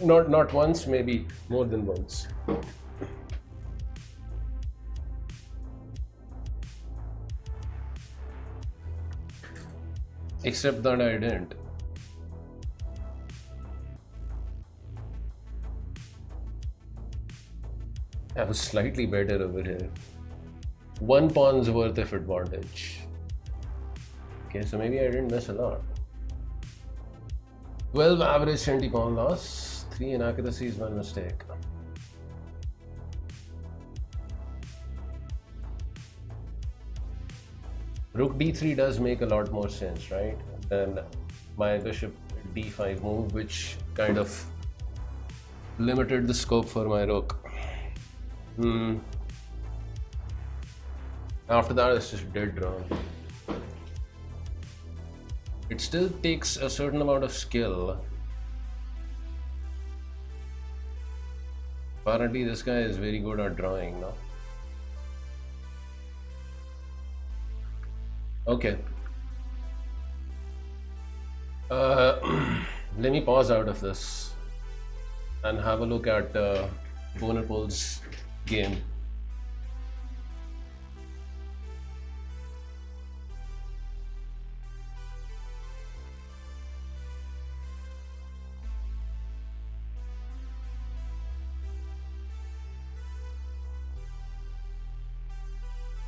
Not once, maybe more than once. Except that I didn't. I was slightly better over here. 1 pawn's worth of advantage. Okay, so maybe I didn't miss a lot. 12 average 70 pawn loss. 3 inaccuracies, 1 mistake. Rook d3 does make a lot more sense, right? Than my bishop d5 move, which kind of limited the scope for my rook. After that, it's just dead draw. It still takes a certain amount of skill. Apparently, this guy is very good at drawing now. Okay. Let me pause out of this and have a look at Bonapol's game.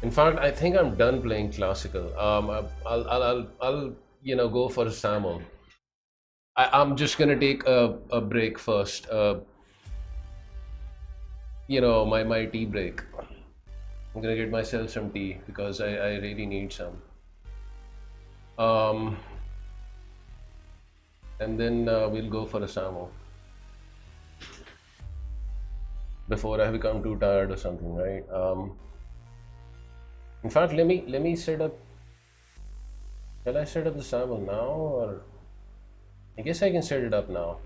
In fact, I think I'm done playing classical. I'll you know, go for Simul. I'm just gonna take a break first. You know, my tea break. I'm gonna get myself some tea because I really need some. And then we'll go for a Simul before I become too tired or something, right? In fact, let me set up. Shall I set up the Simul now, or I guess I can set it up now.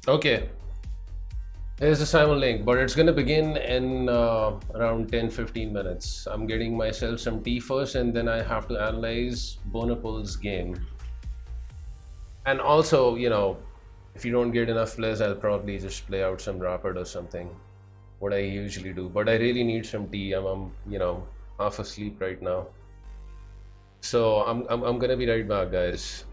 Okay, here's the Simul link, but it's gonna begin in around 10-15 minutes. I'm getting myself some tea first, and then I have to analyze Bonapol's game. And also, you know, if you don't get enough plays, I'll probably just play out some Rapid or something, what I usually do. But I really need some tea. I'm you know, half asleep right now. So I'm gonna be right back, guys.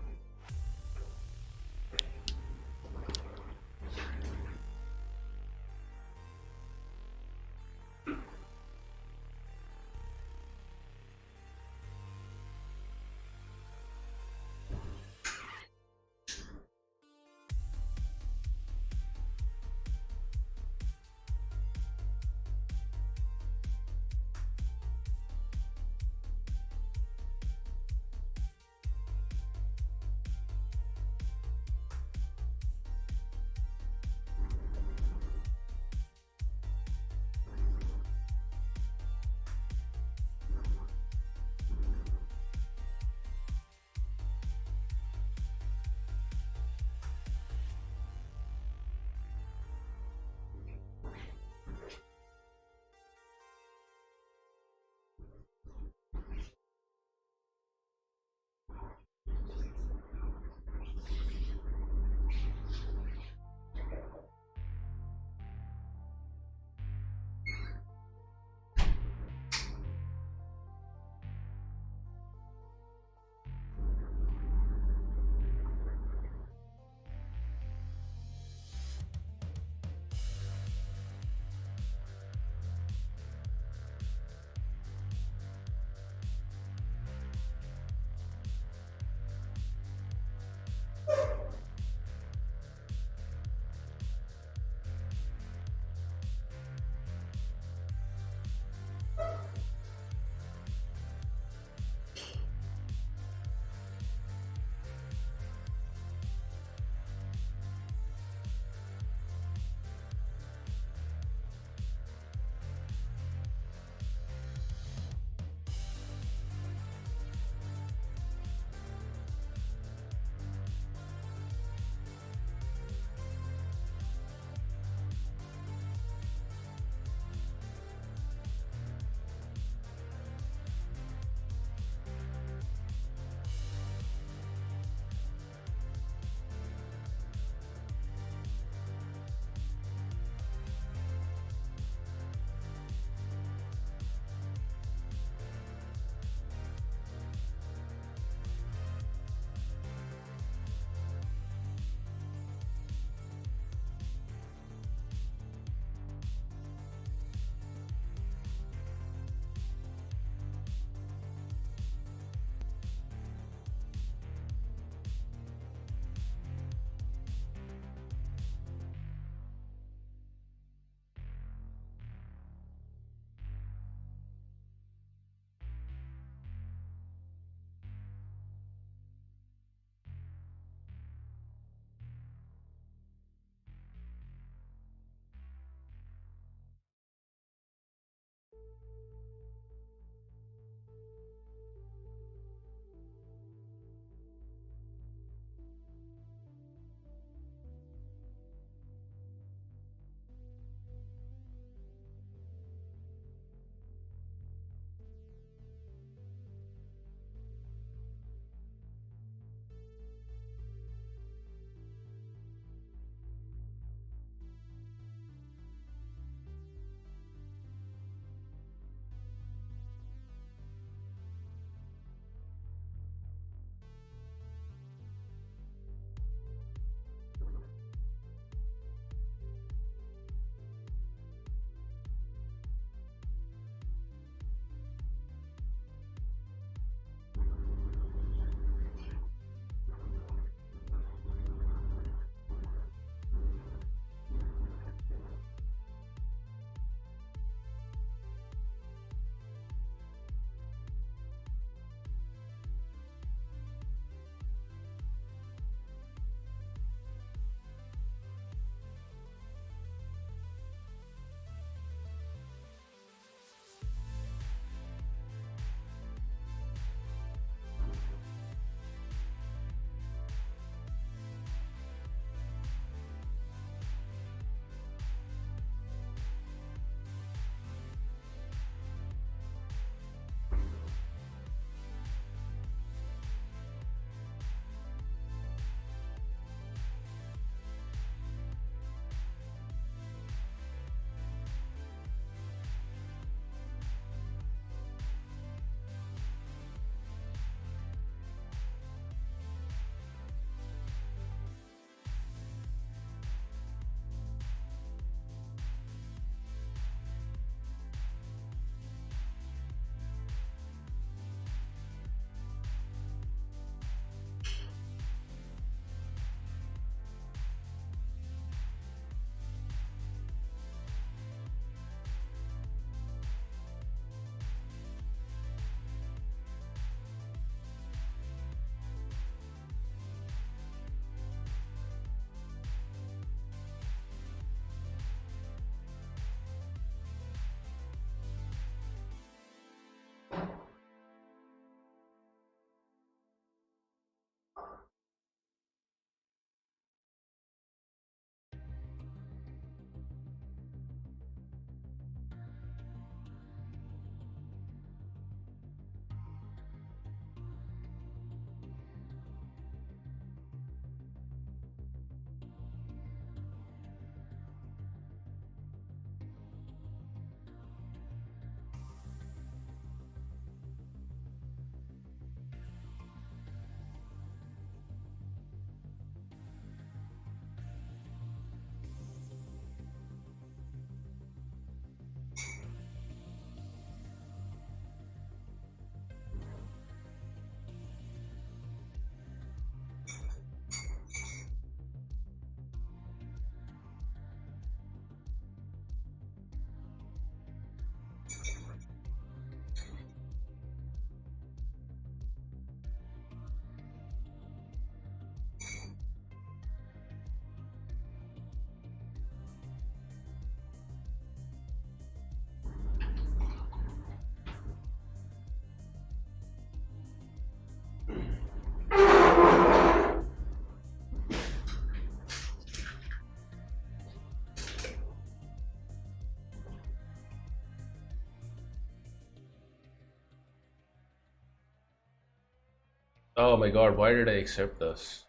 Oh my god, why did I accept this?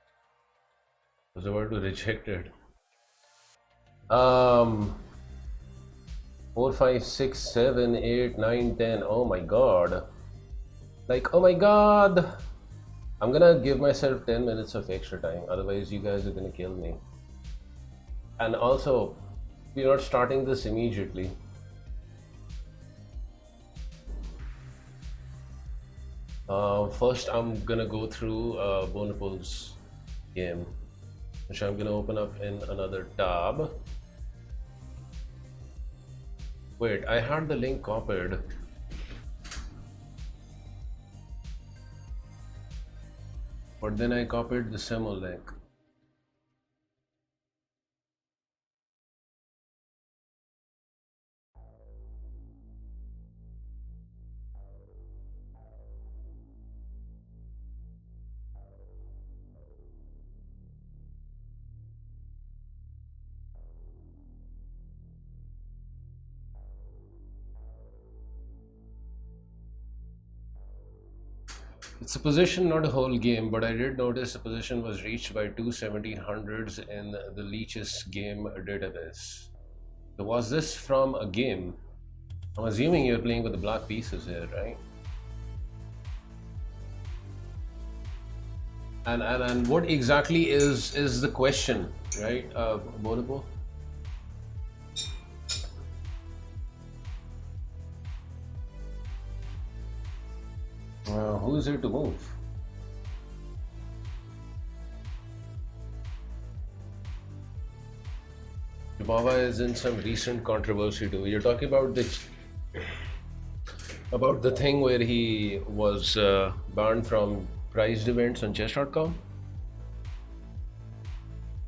I was about to reject it. 4, 5, 6, 7, 8, 9, 10. Oh my god. Like, oh my god. I'm gonna give myself 10 minutes of extra time. Otherwise, you guys are gonna kill me. And also, we're not starting this immediately. First, I'm gonna go through Bonapol's game, which I'm gonna open up in another tab. Wait, I had the link copied. But then I copied the Simul link. It's a position, not a whole game, but I did notice the position was reached by two 1700s in the Leech's game database. So was this from a game? I'm assuming you're playing with the black pieces here, right? And what exactly is the question, right, Bonobo? Who is here to move? Jabava is in some recent controversy too. You're talking about the thing where he was banned from prized events on chess.com.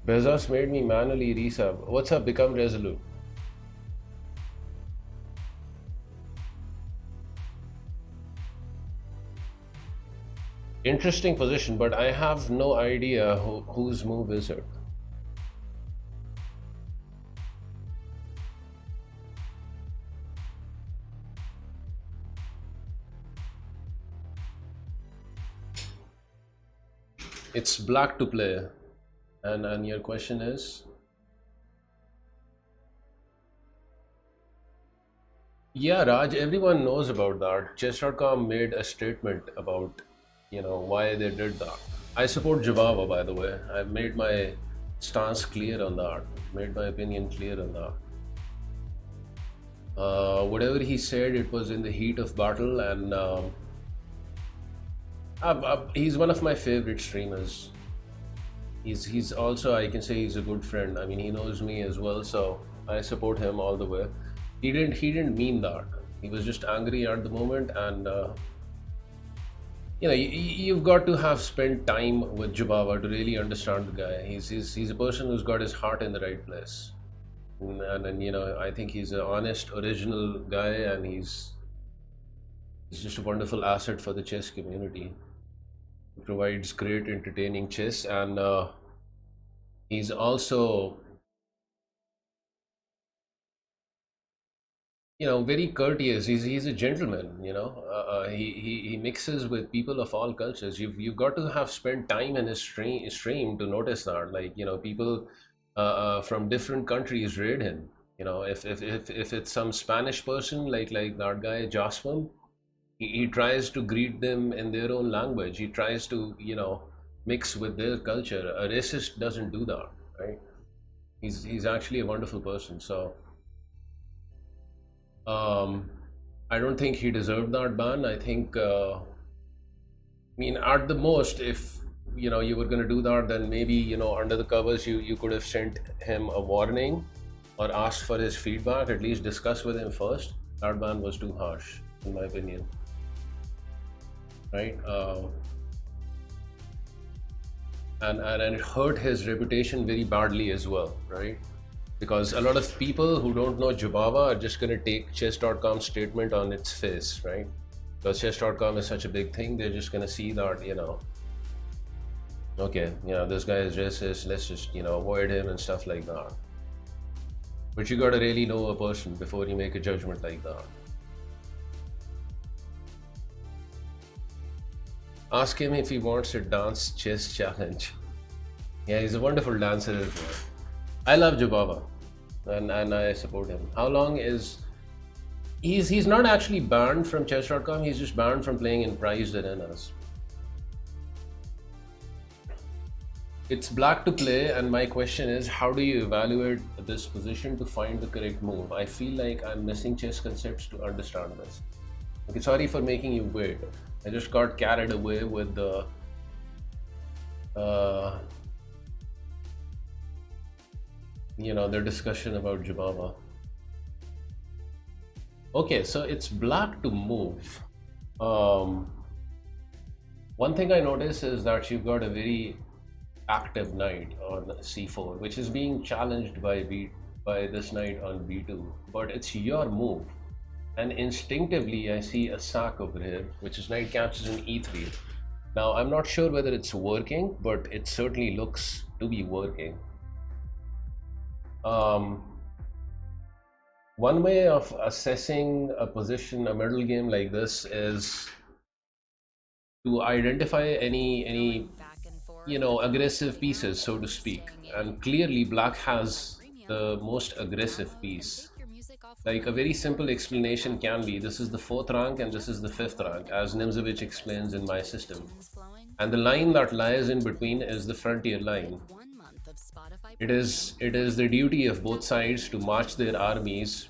Bezos made me manually resub. What's up? Become resolute. Interesting position, but I have no idea whose move is it. It's black to play. And your question is? Yeah, Raj, everyone knows about that. Chess.com made a statement about, why they did that. I support Jabava, by the way. I've made my stance clear on that, made my opinion clear on that. Whatever he said, it was in the heat of battle, and he's one of my favorite streamers. He's also, I can say, he's a good friend. I mean, he knows me as well, so I support him all the way. He didn't mean that. He was just angry at the moment, and you've got to have spent time with Jabava to really understand the guy. He's a person who's got his heart in the right place, and I think he's an honest, original guy, and he's just a wonderful asset for the chess community. He provides great, entertaining chess, and he's also, very courteous. He's a gentleman. He mixes with people of all cultures. You've got to have spent time in his stream to notice that. Like, people from different countries raid him. If it's some Spanish person like that guy Jasmine, he tries to greet them in their own language. He tries to mix with their culture. A racist doesn't do that, right? He's actually a wonderful person. So I don't think he deserved that ban. I think at the most, if you were going to do that, then maybe under the covers you could have sent him a warning or asked for his feedback. At least discuss with him first. That ban was too harsh, in my opinion. Right? And it hurt his reputation very badly as well, right? Because a lot of people who don't know Jabava are just going to take chess.com's statement on its face, right? Because chess.com is such a big thing, they're just going to see that, okay, this guy is racist, let's just, avoid him and stuff like that. But you got to really know a person before you make a judgment like that. Ask him if he wants a dance chess challenge. Yeah, he's a wonderful dancer as well. I love Jababa, and I support him. How long is he's not actually banned from chess.com, he's just banned from playing in prized arenas. It's black to play, and my question is, how do you evaluate this position to find the correct move? I feel like I'm missing chess concepts to understand this. Okay, sorry for making you wait. I just got carried away with the the discussion about Jababa. Okay, so it's black to move. One thing I notice is that you've got a very active knight on c4, which is being challenged by this knight on b2, but it's your move. And instinctively, I see a sack over here, which is knight captures in e3. Now, I'm not sure whether it's working, but it certainly looks to be working. One way of assessing a position, a middle game like this, is to identify any aggressive pieces, so to speak. And clearly, black has the most aggressive piece. Like, a very simple explanation can be, this is the 4th rank and this is the 5th rank, as Nimzovich explains in my system. And the line that lies in between is the frontier line. It is the duty of both sides to march their armies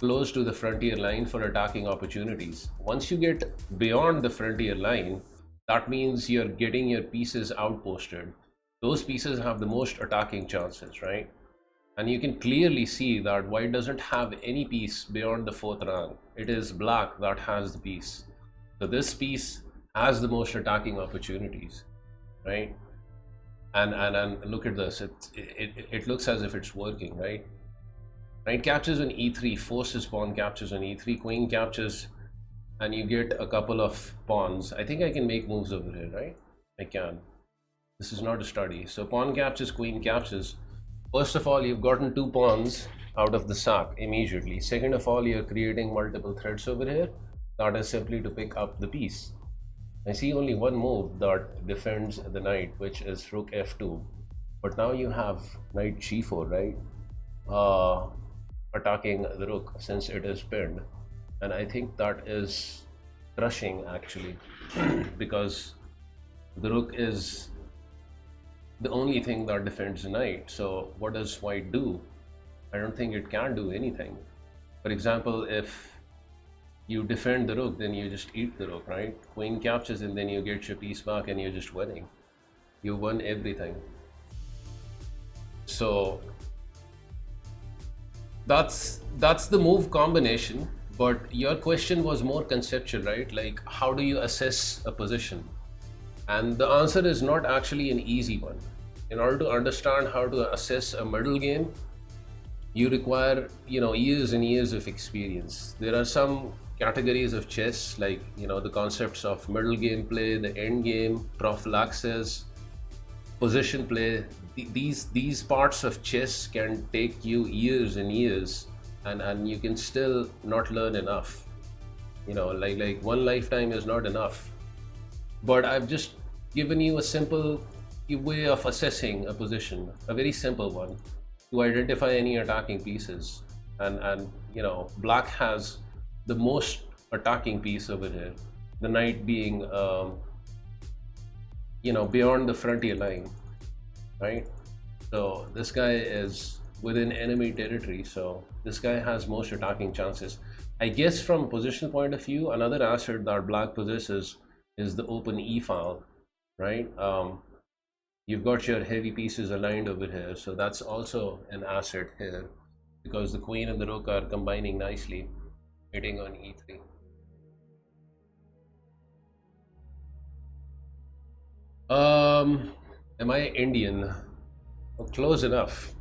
close to the frontier line for attacking opportunities. Once you get beyond the frontier line, that means you're getting your pieces outposted. Those pieces have the most attacking chances, right? And you can clearly see that white doesn't have any piece beyond the 4th rank. It is black that has the piece. So this piece has the most attacking opportunities, right? And look at this. It looks as if it's working, right? Knight captures on e3, forces pawn captures on e3, queen captures, and you get a couple of pawns. I think I can make moves over here, right? I can. This is not a study. So pawn captures, queen captures. First of all, you've gotten 2 pawns out of the sack immediately. Second of all, you're creating multiple threats over here. That is simply to pick up the piece. I see only one move that defends the knight, which is rook f2. But now you have knight g4, right? Attacking the rook since it is pinned. And I think that is crushing, actually, because the rook is the only thing that defends the knight. So what does white do? I don't think it can do anything. For example, if you defend the rook, then you just eat the rook, right? Queen captures and then you get your piece back and you're just winning. You won everything. So that's the move combination. But your question was more conceptual, right? Like, how do you assess a position? And the answer is not actually an easy one. In order to understand how to assess a middle game, you require, years and years of experience. There are some categories of chess, like, the concepts of middle game play, the end game, prophylaxis, position play. These parts of chess can take you years and years, and you can still not learn enough. Like one lifetime is not enough. But I've just given you a simple way of assessing a position, a very simple one, to identify any attacking pieces. And black has the most attacking piece over here, the knight being beyond the frontier line, right? So this guy is within enemy territory, so this guy has most attacking chances. I guess from positional point of view, another asset that black possesses is the open e file, right? You've got your heavy pieces aligned over here, so that's also an asset here, because the queen and the rook are combining nicely, hitting on e3. Am I Indian? Well, close enough.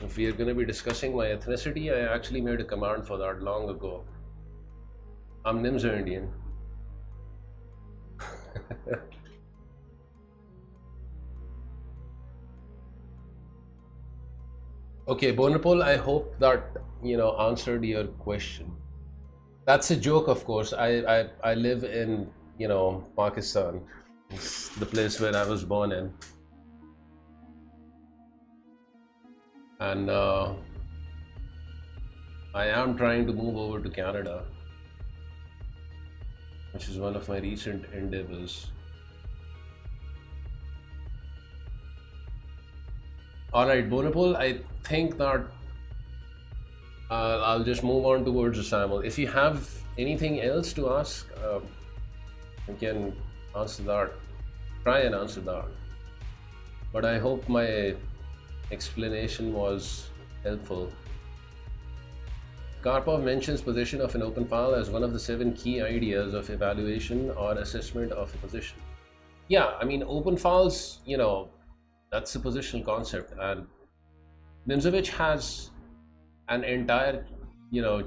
If we are going to be discussing my ethnicity, I actually made a command for that long ago. I'm Nimzo Indian. Okay, Bonapole, I hope that answered your question. That's a joke, of course. I live in Pakistan. It's the place where I was born in. And I am trying to move over to Canada, which is one of my recent endeavors. Alright, Bonapole, I think that I'll just move on towards the Simul. If you have anything else to ask, you can answer that. Try and answer that. But I hope my explanation was helpful. Karpov mentions position of an open file as one of the 7 key ideas of evaluation or assessment of a position. Yeah, I mean, open files, that's a positional concept, and Nimzovich has an entire,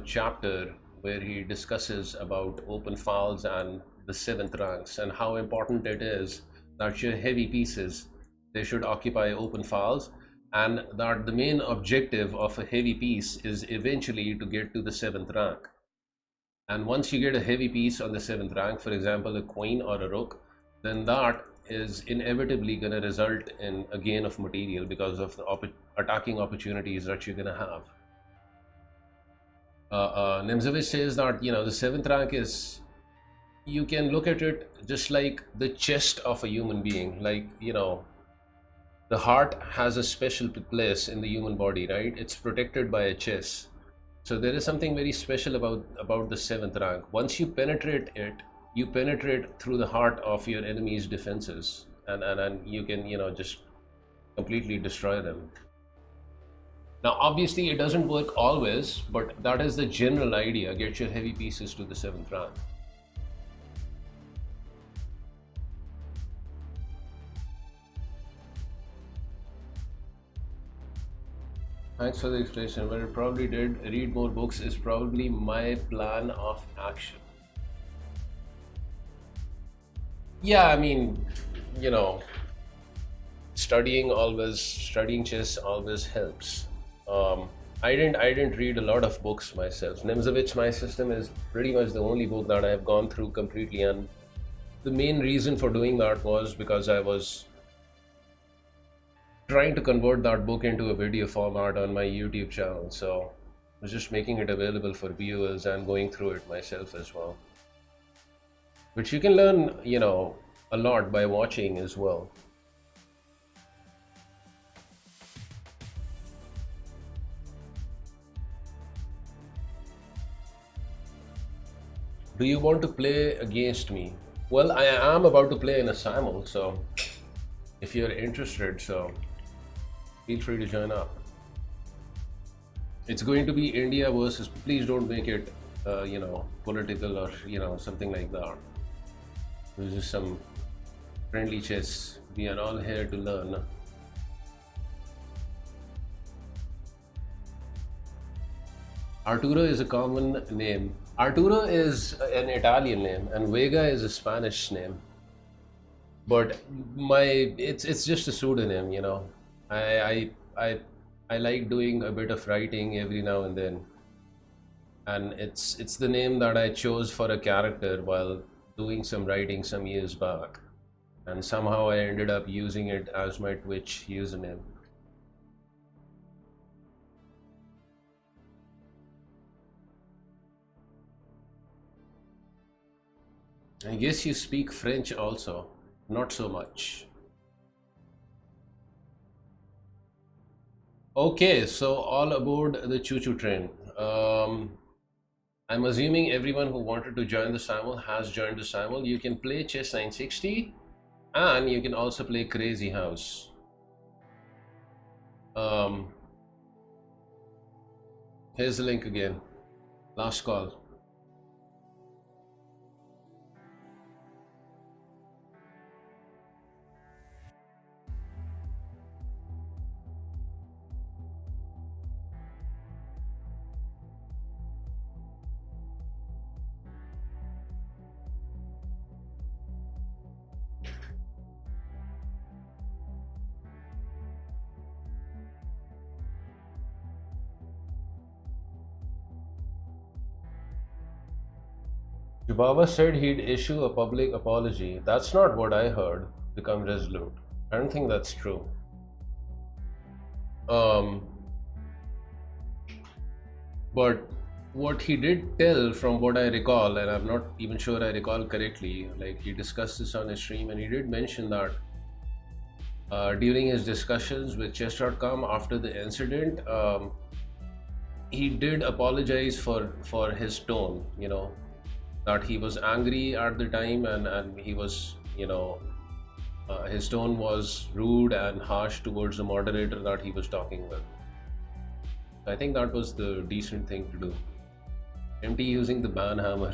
chapter where he discusses about open files and the 7th ranks and how important it is that your heavy pieces, they should occupy open files, and that the main objective of a heavy piece is eventually to get to the 7th rank. And once you get a heavy piece on the 7th rank, for example a queen or a rook, then that is inevitably going to result in a gain of material because of the attacking opportunities that you're going to have. Nimzovich says that the 7th rank is, you can look at it just like the chest of a human being. Like, the heart has a special place in the human body, right? It's protected by a chest. So there is something very special about the 7th rank. Once you penetrate it, you penetrate through the heart of your enemy's defenses, and you can just completely destroy them. Now obviously it doesn't work always, but that is the general idea. Get your heavy pieces to the 7th rank. Thanks for the explanation. But it probably did. Read more books is probably my plan of action. Yeah, I mean, studying chess always helps. I didn't read a lot of books myself. Nimzovich, My System is pretty much the only book that I have gone through completely, and the main reason for doing that was because I was trying to convert that book into a video format on my YouTube channel. So I was just making it available for viewers and going through it myself as well. Which you can learn, a lot by watching as well. Do you want to play against me? Well, I am about to play in a Simul, so if you're interested, so feel free to join up. It's going to be India versus, please don't make it, political or, something like that. This is some friendly chess. We are all here to learn. Arturo is a common name. Arturo is an Italian name, and Vega is a Spanish name. But it's just a pseudonym, I like doing a bit of writing every now and then, and it's the name that I chose for a character while doing some writing some years back, and somehow I ended up using it as my Twitch username. I guess you speak French also. Not so much. Okay, so all aboard the choo-choo train. I'm assuming everyone who wanted to join the Simul has joined the Simul. You can play Chess 960 and you can also play Crazy House. Here's the link again. Last call. Jubava said he'd issue a public apology. That's not what I heard. Become resolute. I don't think that's true. But what he did tell, from what I recall, and I'm not even sure I recall correctly, like he discussed this on his stream, and he did mention that during his discussions with chess.com after the incident, he did apologize for his tone, you know, that he was angry at the time, and he was, you know, his tone was rude and harsh towards the moderator that he was talking with. I think that was the decent thing to do. MT using the ban hammer.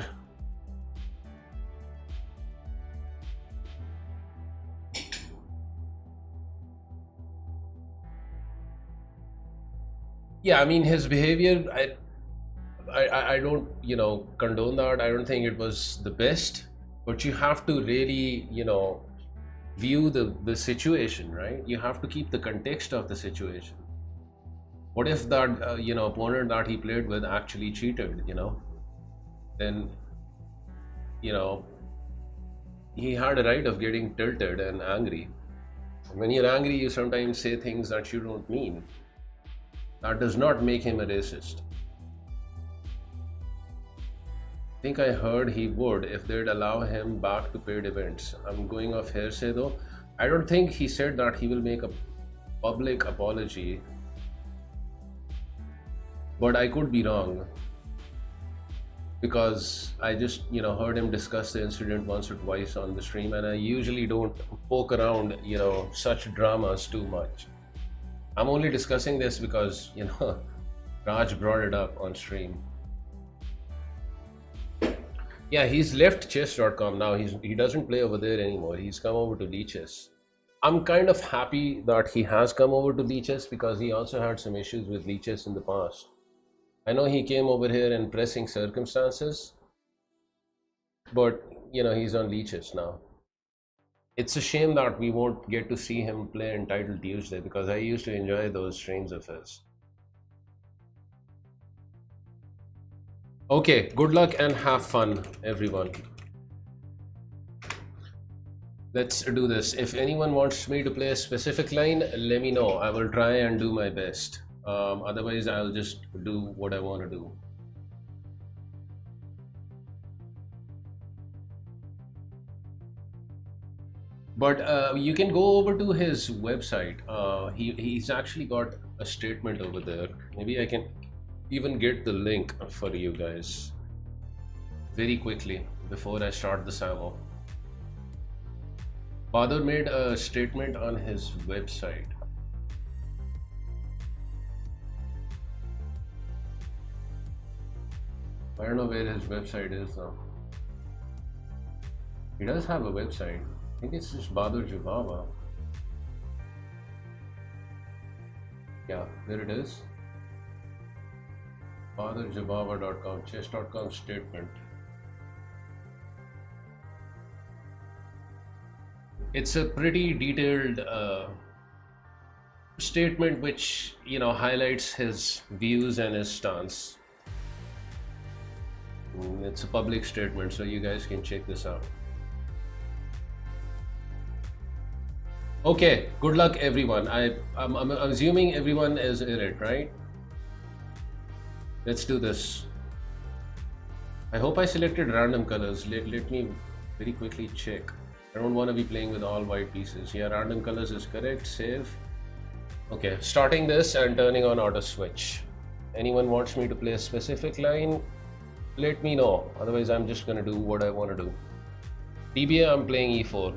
Yeah, I mean his behavior, I don't, you know, condone that. I don't think it was the best, but you have to really, you know, view the situation, right? You have to keep the context of the situation. What if that you know, opponent that he played with actually cheated, you know? Then, you know, he had a right of getting tilted and angry. When you're angry, you sometimes say things that you don't mean. That does not make him a racist. I think I heard he would if they'd allow him back to paid events. I'm going off hearsay though. I don't think he said that he will make a public apology, but I could be wrong, because I just, you know, heard him discuss the incident once or twice on the stream, and I usually don't poke around, you know, such dramas too much. I'm only discussing this because, you know, Raj brought it up on stream. Yeah, he's left chess.com now. He doesn't play over there anymore. He's come over to Leeches. I'm kind of happy that he has come over to Leeches, because he also had some issues with Leeches in the past. I know he came over here in pressing circumstances, but, you know, he's on Leeches now. It's a shame that we won't get to see him play Entitled Tuesday, because I used to enjoy those streams of his. Okay, good luck and have fun, everyone. Let's do this. If anyone wants me to play a specific line, let me know. I will try and do my best. Otherwise, I'll just do what I want to do. But you can go over to his website. He's actually got a statement over there. Maybe I can even get the link for you guys very quickly before I start the Samo. Father made a statement on his website. I don't know where his website is though. He does have a website. I think it's just Bahadur Jubava. Yeah, there it is. BahadurJubava.com, chess.com statement. It's a pretty detailed statement which, you know, highlights his views and his stance. It's a public statement, so you guys can check this out. Okay, good luck everyone. I'm assuming everyone is in it, right? Let's do this. I hope I selected random colors. Let me very quickly check. I don't want to be playing with all white pieces. Yeah, random colors is correct. Save. Okay, starting this and turning on auto switch. Anyone wants me to play a specific line, let me know. Otherwise, I'm just gonna do what I want to do. TBA, I'm playing E4.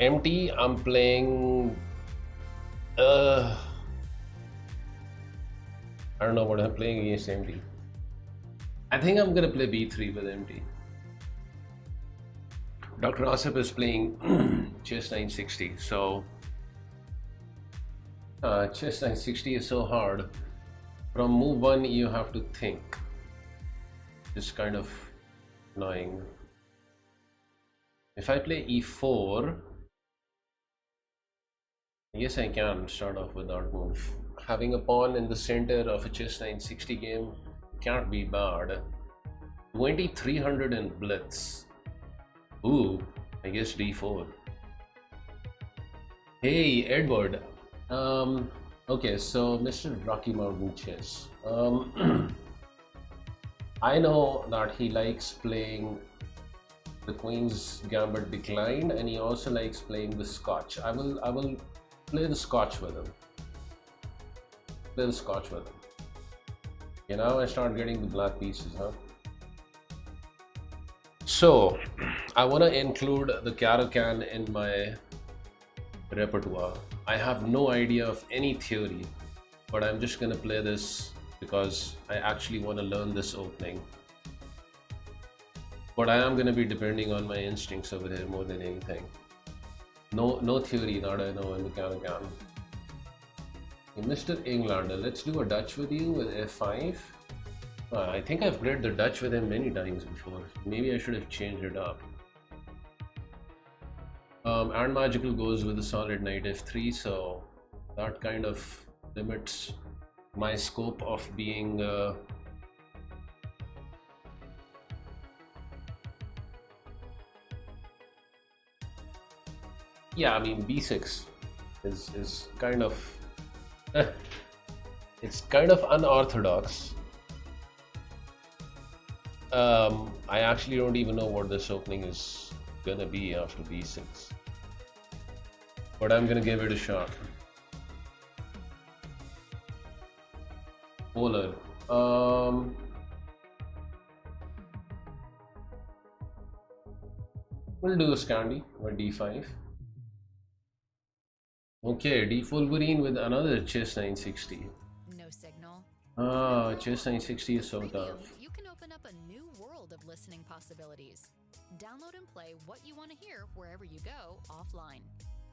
MT, I'm playing. I don't know what I'm playing against MT. I think I'm gonna play B3 with MT. Dr. Asif is playing chess 960, so chess 960 is so hard. From move 1 you have to think. It's kind of annoying. If I play E4, yes, I can start off with that move. Having a pawn in the center of a chess 960 game can't be bad. 2300 in blitz. Ooh, I guess d4. Hey, Edward. Okay, so Mr. Rocky Mountain Chess. I know that he likes playing the Queen's Gambit Declined, and he also likes playing the Scotch. I will play the Scotch with him. Play the Scotch with him. You know, I start getting the black pieces, huh? So, I want to include the Caro-Can in my repertoire. I have no idea of any theory, but I'm just gonna play this because I actually want to learn this opening. But I am gonna be depending on my instincts over here more than anything. No theory that I know in the Caro-Can. Okay, Mr. Englander, let's do a Dutch with you with f5. I think I've played the Dutch with him many times before. Maybe I should have changed it up. And Magical goes with a solid knight f3, so that kind of limits my scope of being yeah, I mean b6 is kind of it's kind of unorthodox. I actually don't even know what this opening is gonna be after b6, but I'm gonna give it a shot. Polar. We'll do a Scandi or d5. Okay, d-Fulgurine with another chess 960. No signal. Ah, chess 960 is so tough. You can open up a new world of listening possibilities. Download and play what you want to hear wherever you go offline.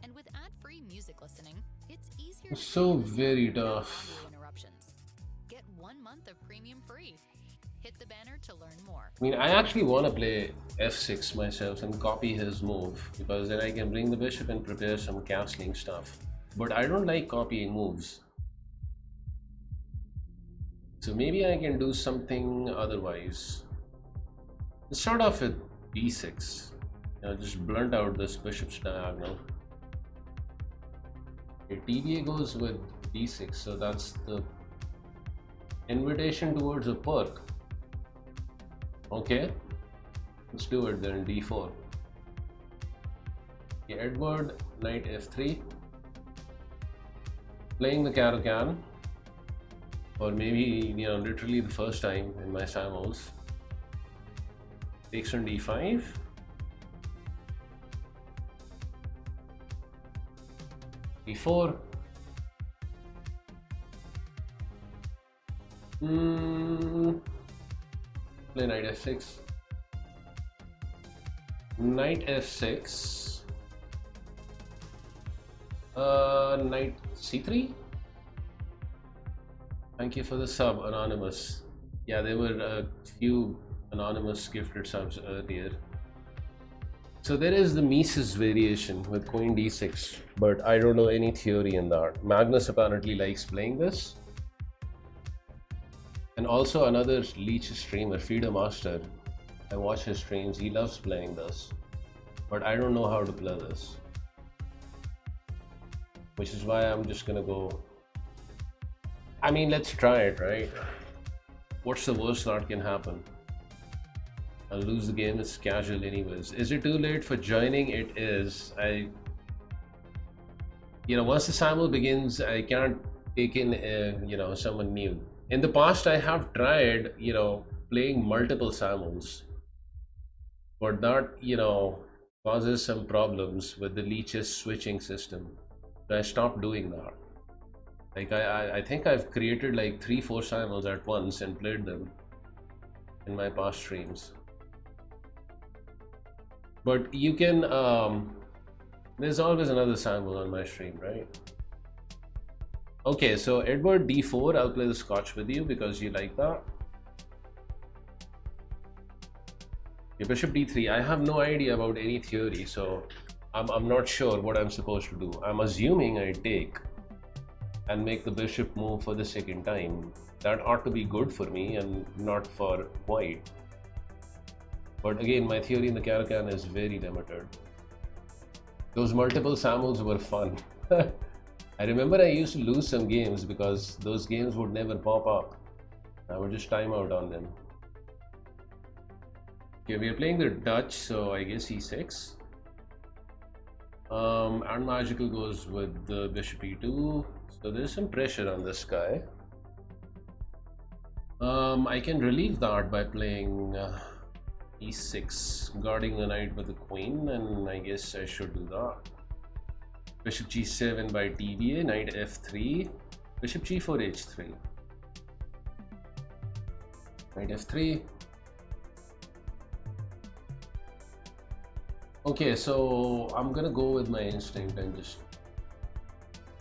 And with ad-free music listening, it's easier to So listen very without tough. audio interruptions. Get 1 month of premium free. Hit the banner to learn more. I mean, I actually want to play f6 myself and copy his move, because then I can bring the bishop and prepare some castling stuff. But I don't like copying moves. So maybe I can do something otherwise. Let's start off with b6. You know, just blunt out this bishop's diagonal. Okay, TBA goes with d6, so that's the invitation towards a perk. Okay, let's do it then. d4. Okay, Edward, knight f3. Playing the Caro-Can, or maybe, you know, literally the first time in my Simuls. Takes on d5. d4. Play knight f6. Knight f6. Knight c3. Thank you for the sub, Anonymous. Yeah, there were a few anonymous gifted subs earlier. So there is the Mises variation with queen d6, but I don't know any theory in that. Magnus apparently likes playing this. And also another Leech streamer, Feeder Master. I watch his streams, he loves playing this. But I don't know how to play this. Which is why I'm just gonna go. I mean, let's try it, right? What's the worst that can happen? I'll lose the game, it's casual anyways. Is it too late for joining? It is. You know, once the Simul begins, I can't take in, you know, someone new. In the past, I have tried, you know, playing multiple Simuls. But that, you know, causes some problems with the Leech's switching system. So I stopped doing that. Like, I think I've created like 3-4 Simuls at once and played them in my past streams. But you can, there's always another Simul on my stream, right? Okay, so Edward d4, I'll play the Scotch with you because you like that. Okay, Bishop d3, I have no idea about any theory, so I'm not sure what I'm supposed to do. I'm assuming I take and make the bishop move for the second time. That ought to be good for me and not for white. But again, my theory in the Caracan is very limited. Those multiple Samuls were fun. I remember I used to lose some games because those games would never pop up. I would just time out on them. Okay, we are playing the Dutch, so I guess e6. And magical goes with the bishop e2. So there's some pressure on this guy. I can relieve that by playing e6, guarding the knight with the queen, and I guess I should do that. Bishop g7 by tba, knight f3, bishop g4 h3, knight f3. Okay, so I'm gonna go with my instinct and just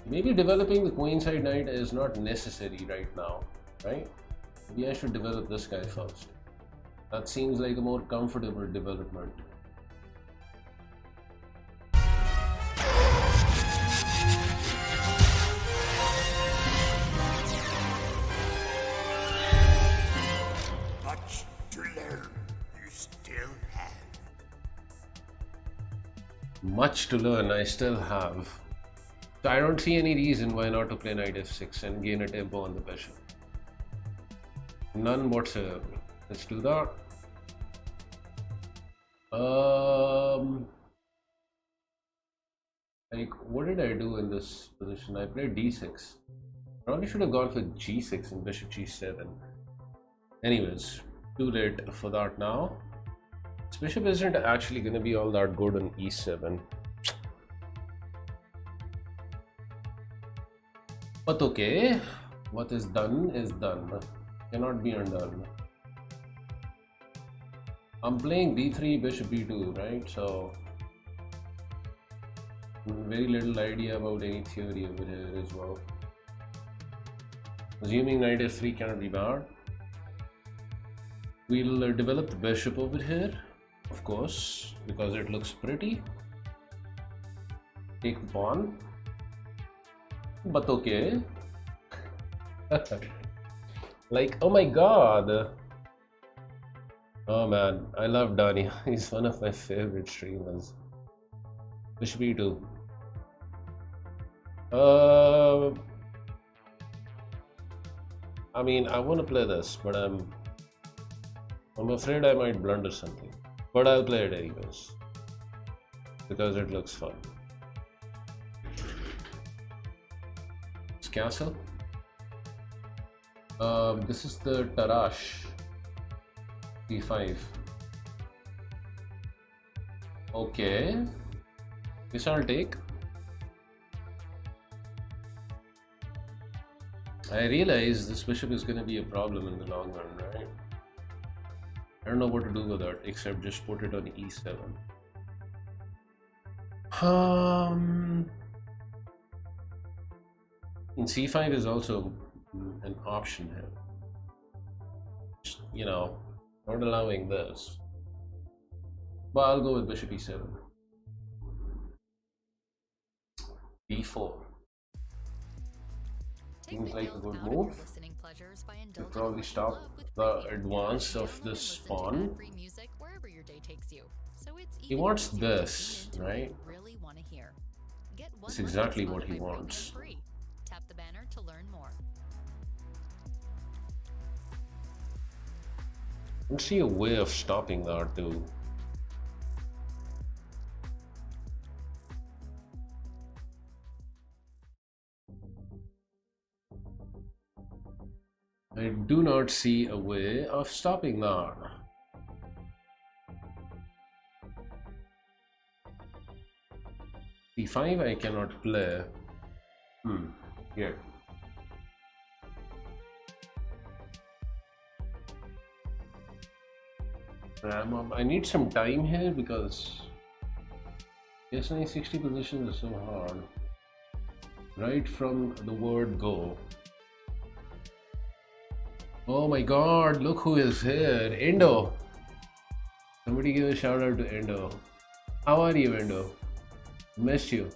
maybe developing the queenside knight is not necessary right now, right? Maybe I should develop this guy first. That seems like a more comfortable development. Much to learn, you still have. Much to learn, I still have. So I don't see any reason why not to play knight f6 and gain a tempo on the bishop. None whatsoever. Let's do that. Like, what did I do in this position? I played d6. Probably should have gone for g6 and bishop g7. Anyways, too late for that now. This bishop isn't actually going to be all that good on e7. But okay, what is done is done. Cannot be undone. I'm playing b3, bishop b2, right? So very little idea about any theory over here as well. Assuming knight f3 cannot be bad. We'll develop the bishop over here, of course, because it looks pretty. Take the pawn. But okay. Like, oh my god. Oh man, I love Donnie. He's one of my favorite streamers. Bishop e2. I mean, I want to play this, but I'm afraid I might blunder something. But I'll play it anyways, because it looks fun. It's castle. This is the Tarash. b5. Okay. This I'll take. I realize this bishop is going to be a problem in the long run, right? I don't know what to do with that except just put it on e7. And c5 is also an option here. Just, you know, not allowing this. But I'll go with bishop e7. b4. Seems like a good move. We'll probably stop the advance of this pawn. He wants this, right? That's exactly what he wants. Tap the banner to learn more. I don't see a way of stopping that too. I do not see a way of stopping that. c5 I cannot play. Yeah. I need some time here because yes, 960 positions are so hard. Right from the word go. Oh my god, look who is here. Endo. Somebody give a shout out to Endo. How are you, Endo? Missed you.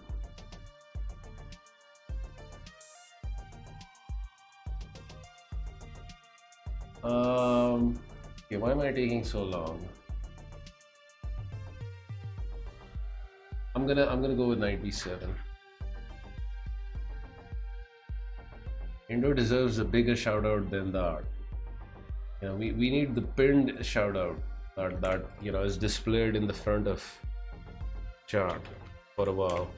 Okay, why am I taking so long? gonna go with knight b7. Indo deserves a bigger shout out than that. You know, we need the pinned shout out that you know is displayed in the front of chart for a while.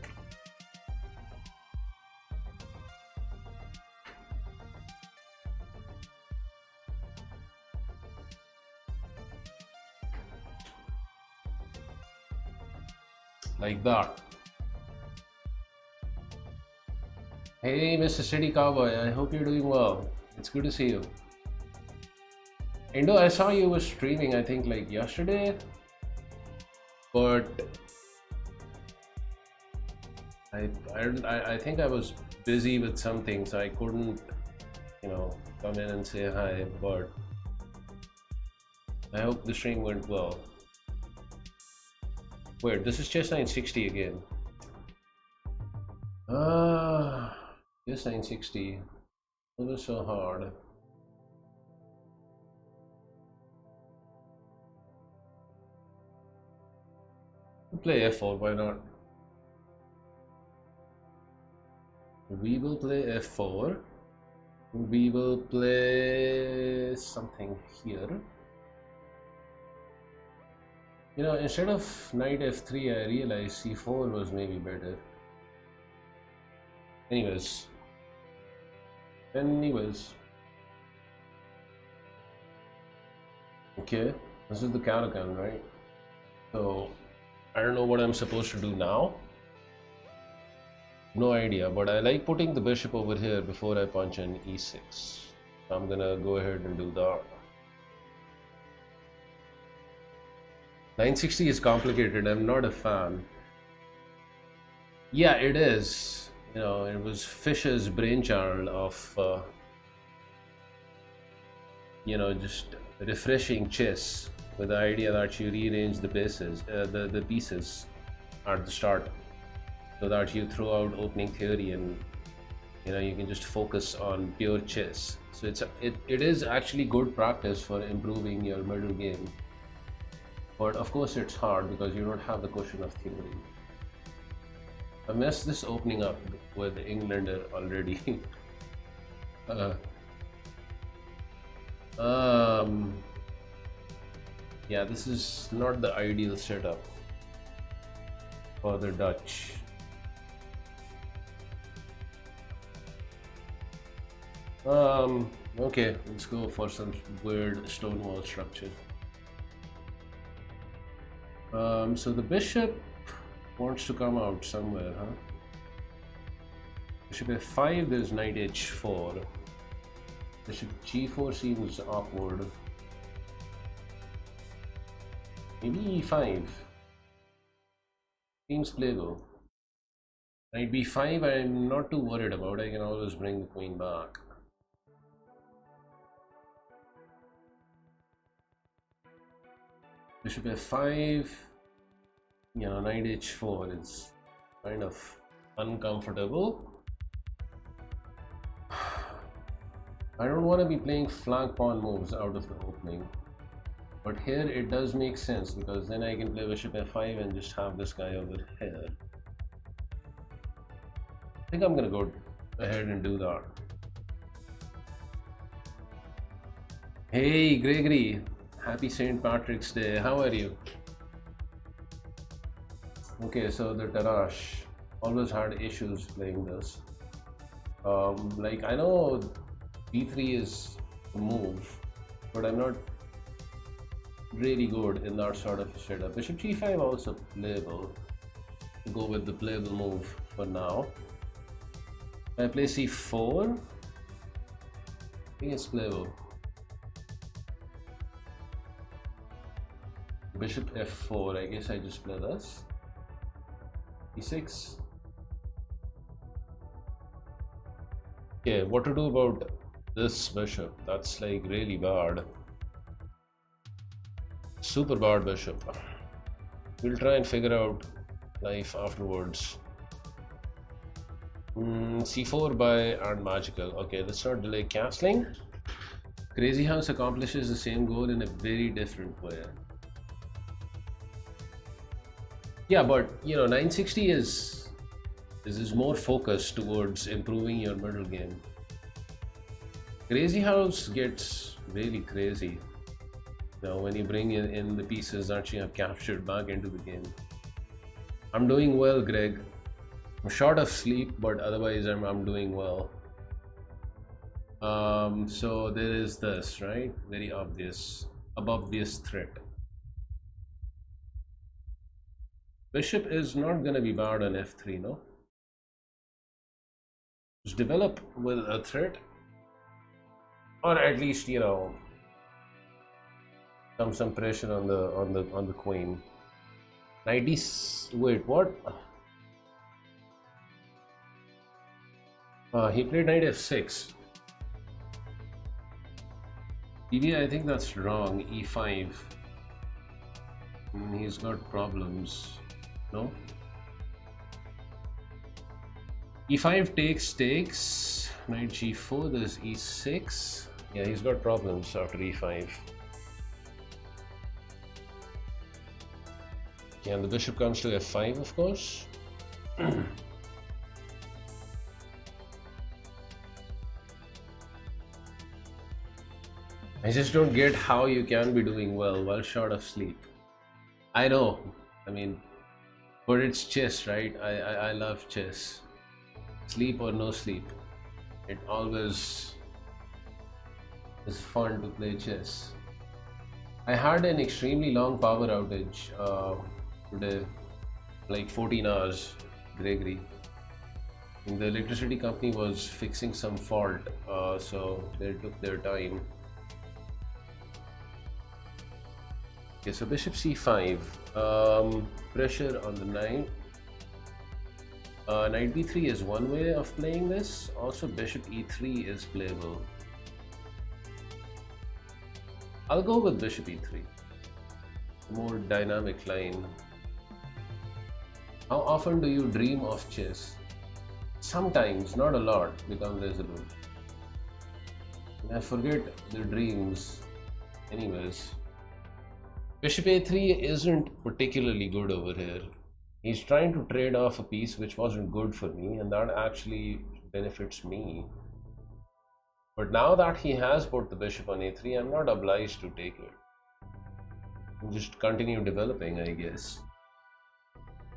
Like that. Hey, Mr. City Cowboy, I hope you're doing well. It's good to see you. Indo, I saw you were streaming, I think like yesterday, but I think I was busy with something, so I couldn't, you know, come in and say hi, but I hope the stream went well. Wait, this is chess 960 again. Chess 960. It was so hard. Play f4, why not? We will play f4. We will play something here. You know, instead of knight f3, I realized c4 was maybe better. Anyways. Okay, this is the Caracan, right? So I don't know what I'm supposed to do now. No idea, but I like putting the bishop over here before I punch in e6. I'm gonna go ahead and do that. 960 is complicated. I'm not a fan. Yeah, it is. You know, it was Fisher's brainchild of you know, just refreshing chess with the idea that you rearrange the pieces, the pieces at the start, so that you throw out opening theory and you know you can just focus on pure chess. So it is actually good practice for improving your middle game. But of course it's hard because you don't have the cushion of theory. I messed this opening up with Englander already. Yeah, this is not the ideal setup for the Dutch. Okay, let's go for some weird stonewall structure. So the bishop wants to come out somewhere, huh? Bishop f5, there's knight h4. Bishop g4 seems awkward. Maybe e5 seems playable. Knight b5 I'm not too worried about. I can always bring the queen back. Bishop f5, you know, knight h4 is kind of uncomfortable. I don't want to be playing flank pawn moves out of the opening, but here it does make sense because then I can play bishop f5 and just have this guy over here. I think I'm gonna go ahead and do that. Hey Gregory, happy St. Patrick's Day, how are you? Okay, so the Tarash always had issues playing this. Like I know b3 is a move, but I'm not really good in that sort of setup. Bishop g5 also playable. Go with the playable move for now. I play c4. I think it's playable. Bishop f4. I guess I just play this. e6. Okay, what to do about this bishop? That's like really bad. Super bad bishop. We'll try and figure out life afterwards. c4 by and magical. Okay, let's not delay castling. Crazy House accomplishes the same goal in a very different way. Yeah, but you know, 960 is more focused towards improving your middle game. Crazy House gets really crazy. Now, when you bring in the pieces that you have captured back into the game. I'm doing well, Greg. I'm short of sleep, but otherwise I'm doing well. So there is this, right? Very obvious threat. Bishop is not gonna be bad on f3, no? Just develop with a threat, or at least, you know, some pressure on the queen. 90. Wait, what? He played knight f6. PB, I think that's wrong. E5. He's got problems. No? E5 takes. Knight g4. There's e6. Yeah, he's got problems after e5. Yeah, and the bishop comes to f5, of course. I just don't get how you can be doing well while short of sleep. I know, I mean, but it's chess, right? I love chess. Sleep or no sleep, it always is fun to play chess. I had an extremely long power outage today, like 14 hours, Gregory. And the electricity company was fixing some fault, so they took their time. Okay, so bishop c5, pressure on the knight. Knight b3 is one way of playing this. Also, bishop e3 is playable. I'll go with bishop e3. More dynamic line. How often do you dream of chess? Sometimes, not a lot, become resolute. I forget the dreams. Anyways. Bishop a3 isn't particularly good over here. He's trying to trade off a piece which wasn't good for me, and that actually benefits me. But now that he has put the bishop on a3, I'm not obliged to take it. I'll just continue developing, I guess.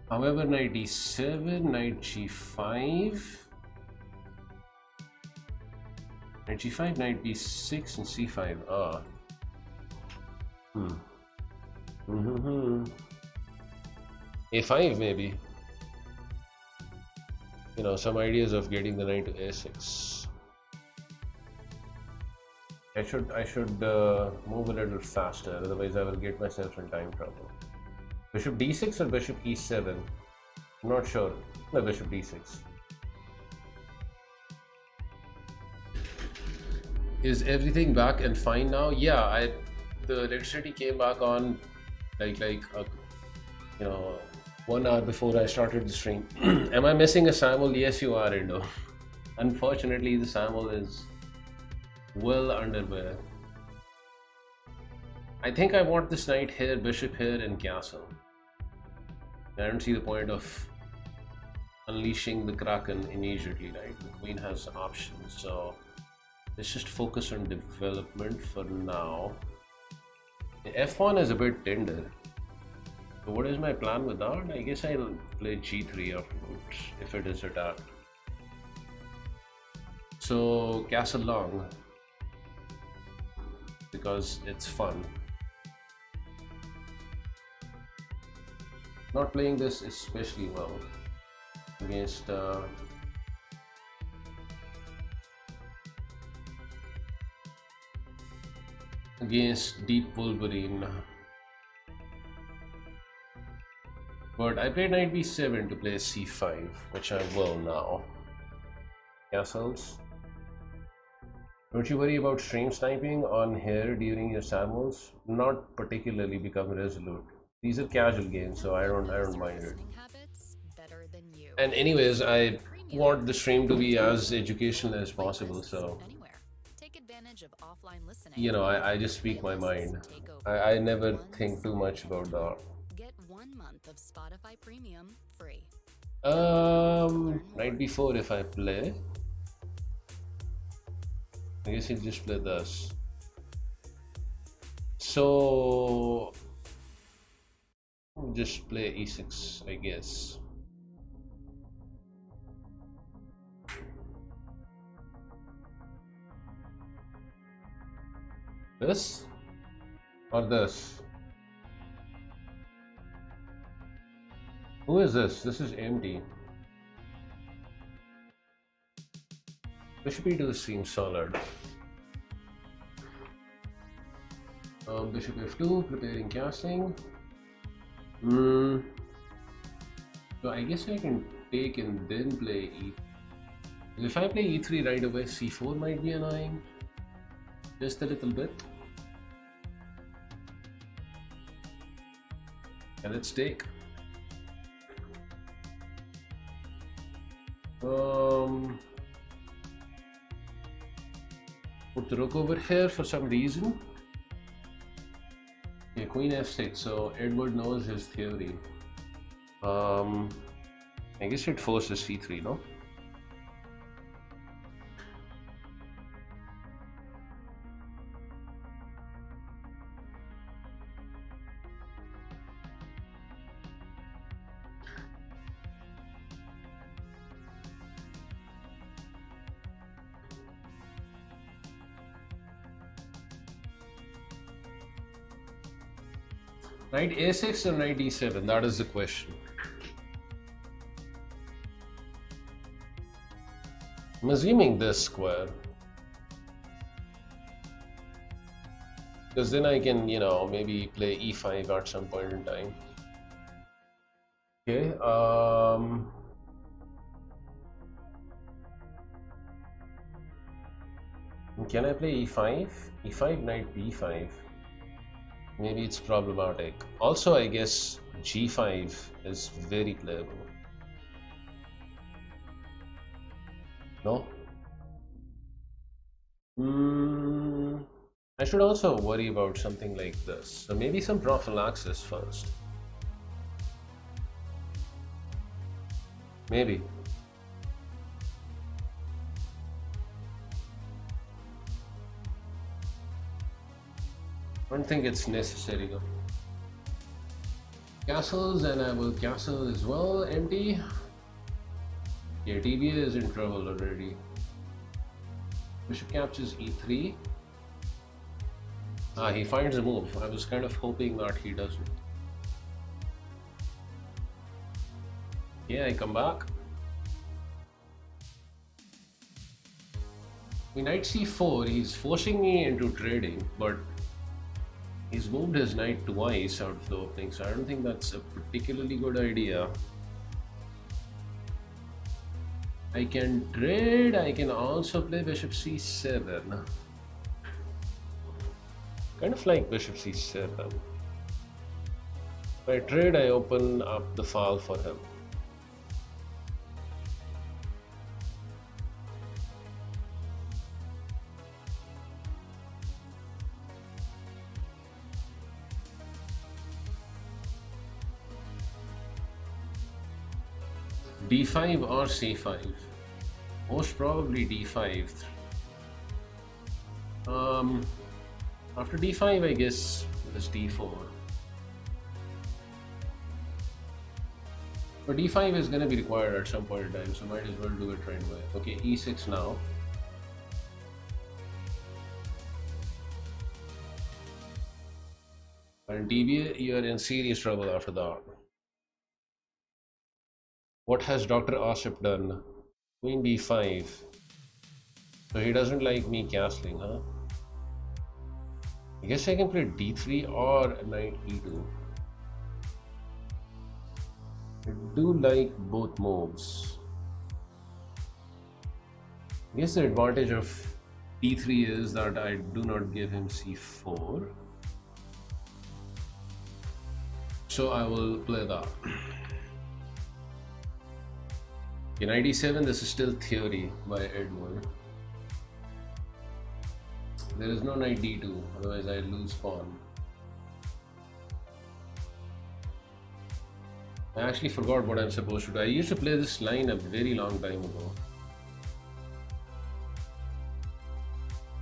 However, knight d7, knight g5, knight g5, knight b6, and c5. A5 maybe. You know, some ideas of getting the knight to a6. I should move a little faster, otherwise I will get myself in time trouble. Bishop d6 or bishop e7? I'm not sure. No, bishop d6. Is everything back and fine now? Yeah, the electricity came back on like you know, 1 hour before I started the stream. Am I missing a Simul? Yes, you are, Indo. Unfortunately, the Simul is well underway. I think I want this knight here, bishop here, and castle. I don't see the point of unleashing the Kraken immediately, right? The queen has options, so let's just focus on development for now. The f1 is a bit tender. So what is my plan with that? I guess I'll play g3 afterwards if it is attacked. So castle long, because it's fun. Not playing this especially well against Deep Wolverine. But I played knight b7 to play c5, which I will now. Castles. Don't you worry about stream sniping on here during your Samuels. Not particularly become resolute. These are casual games, so I don't mind it. And anyways, I want the stream to be as educational as possible, so you know, I just speak my mind. I never think too much about that. Get 1 month of Spotify Premium free. Right before if I play, I guess you just play this. So just play e6, I guess. This or this? Who is this? This is empty. Bishop e2 seems solid. Bishop f2, preparing castling. So I guess I can take and then play e. If I play e3 right away, c4 might be annoying. Just a little bit. And let's take. Put the rook over here for some reason. Yeah, queen f6. So Edward knows his theory. I guess it forces c3, no? Knight a6 or knight e7? That is the question. I'm assuming this square. Because then I can, you know, maybe play e5 at some point in time. Okay, can I play e5? e5, knight b5. Maybe it's problematic. Also, I guess g5 is very playable. No? I should also worry about something like this. So maybe some prophylaxis first. Maybe. I don't think it's necessary though. Castles, and I will castle as well, empty. Yeah, TBA is in trouble already. Bishop captures e3. Ah, he finds a move. I was kind of hoping that he doesn't. Yeah, I come back. With knight c4, he's forcing me into trading, but he's moved his knight twice out of the opening, so I don't think that's a particularly good idea. I can trade, I can also play bishop c7. Kind of like bishop c7. If I trade, I open up the file for him. d5 or c5? Most probably d5. After d5, I guess it's d4. But d5 is going to be required at some point in time, so might as well do it right away. Okay, e6 now. And TBA, you are in serious trouble after that. What has Dr. Asip done? Queen b5. So he doesn't like me castling, huh? I guess I can play d3 or knight e2. I do like both moves. I guess the advantage of d3 is that I do not give him c4. So I will play that. In knight e7, this is still theory by Edward. There is no knight d2, otherwise I lose pawn. I actually forgot what I'm supposed to do. I used to play this line a very long time ago.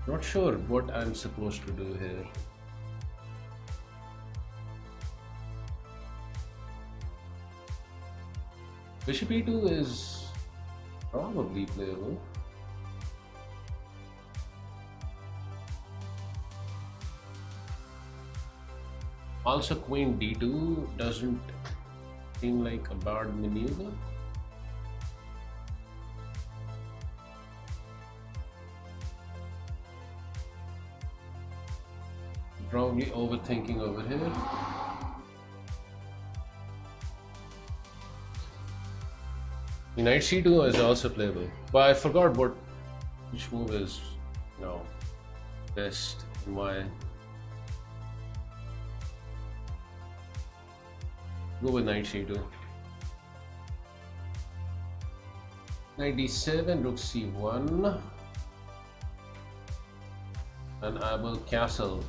Not sure what I'm supposed to do here. Bishop e2 is probably playable. Also, queen d2 doesn't seem like a bad maneuver. Probably overthinking over here. Knight c2 is also playable, but I forgot which move is, best and why. Go with knight c2. Knight d7, rook c1, and I will castle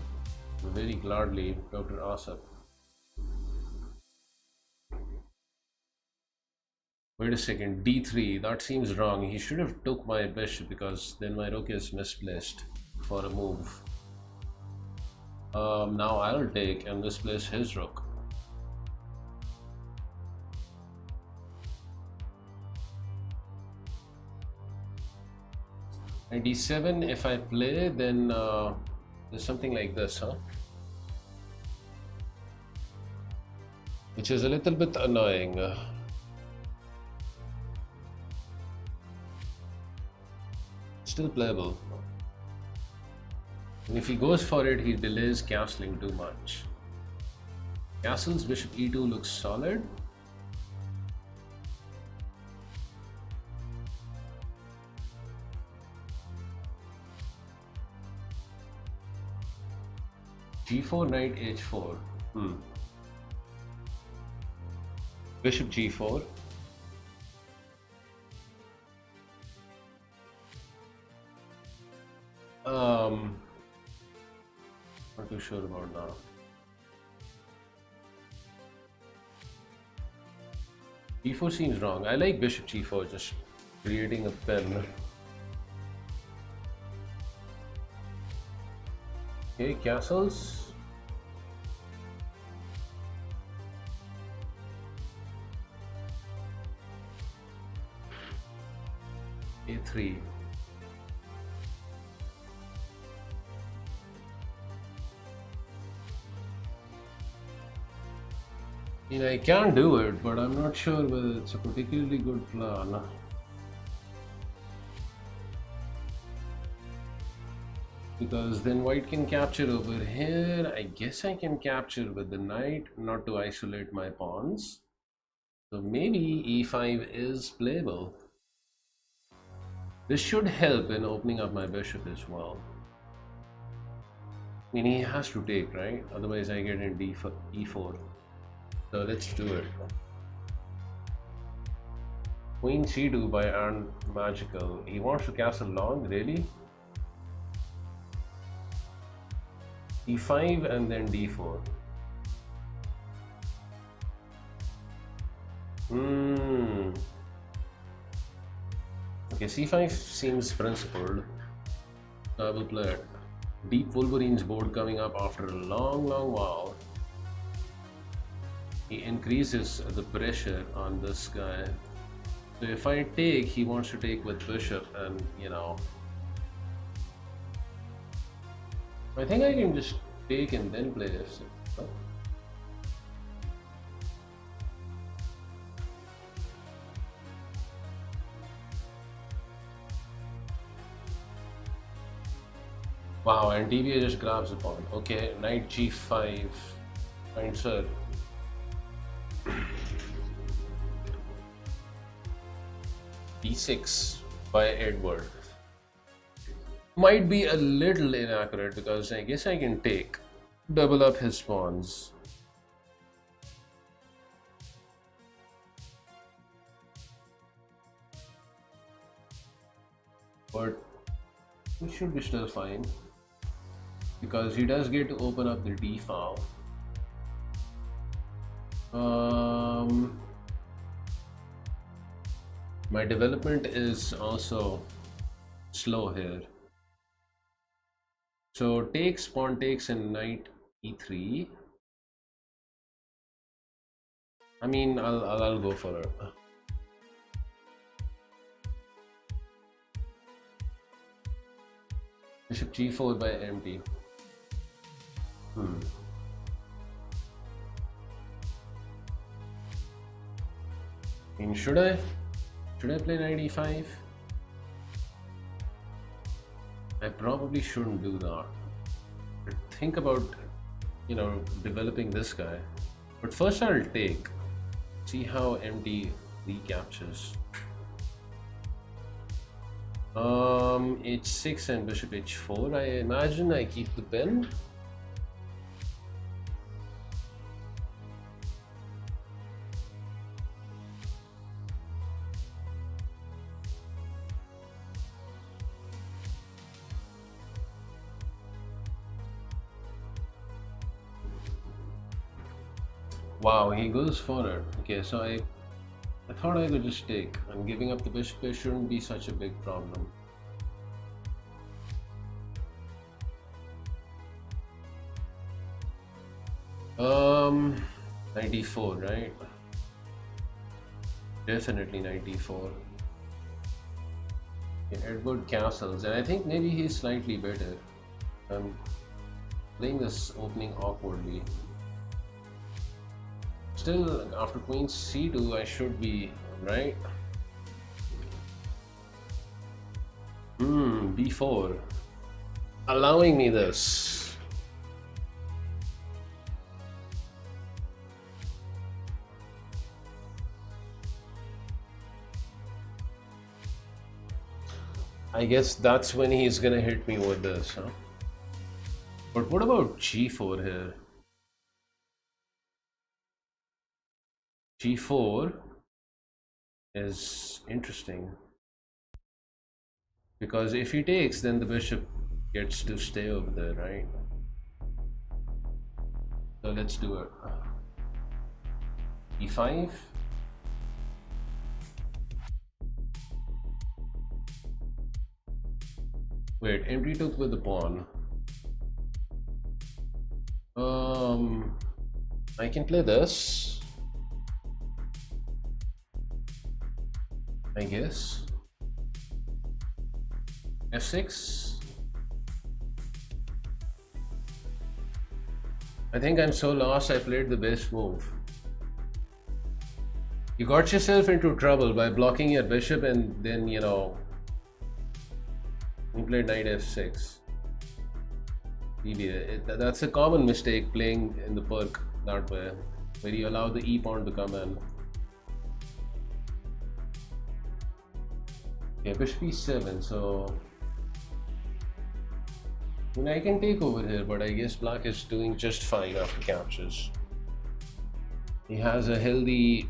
very gladly, Dr. Asap. Wait a second, d3, that seems wrong. He should have took my bishop because then my rook is misplaced for a move. Now I'll take and misplace his rook. And d7, if I play, then there's something like this, huh? Which is a little bit annoying. Still playable. And if he goes for it, he delays castling too much. Castles bishop e2 looks solid. g4, knight h4. Bishop g4. Not too sure about now. e4 seems wrong. I like bishop g4, just creating a pin. Okay, castles. a3. I can do it, but I'm not sure whether it's a particularly good plan. Because then white can capture over here. I guess I can capture with the knight, not to isolate my pawns. So maybe e5 is playable. This should help in opening up my bishop as well. I mean, he has to take, right? Otherwise I get in e4. So let's do it. Queen c2 by Arn Magical. He wants to castle long, really? e5 and then d4. Okay, c5 seems principled. I will play it. Deep Wolverine's board coming up after a long while. He increases the pressure on this guy. So if I take, he wants to take with bishop, and I think I can just take and then play f6. Huh? Wow, and DBA just grabs the pawn. Okay, knight g5. Fine, sir. d6 by Edward. Might be a little inaccurate because I guess I can take, double up his pawns. But it should be still fine because he does get to open up the d file. My development is also slow here. So takes, pawn takes, and knight e3. I mean, I'll go for it. Bishop g4 by empty. I mean, should I play knight e5? I probably shouldn't do that. Think about, you know, developing this guy. But first I'll take. See how empty recaptures. H6 and bishop h4. I imagine I keep the pin. Wow, he goes for it. Okay, so I thought I could just take. I'm giving up the bishop. It shouldn't be such a big problem. Um, 94, right? Definitely 94. Okay, Edward Castles, and I think maybe he's slightly better. I'm playing this opening awkwardly. Still, after queen c2, I should be right. B4, allowing me this. I guess that's when he's gonna hit me with this, huh? But what about g4 here? G4 is interesting because if he takes, then the bishop gets to stay over there, right? So let's do it. E5. Wait, empty took with the pawn. I can play this, I guess. F6. I think I'm so lost I played the best move. You got yourself into trouble by blocking your bishop and then, you know, you played knight f6. That's a common mistake playing in the perk that way, where you allow the e pawn to come in. Okay, bishop e7, so I mean, I can take over here, but I guess black is doing just fine after captures. He has a healthy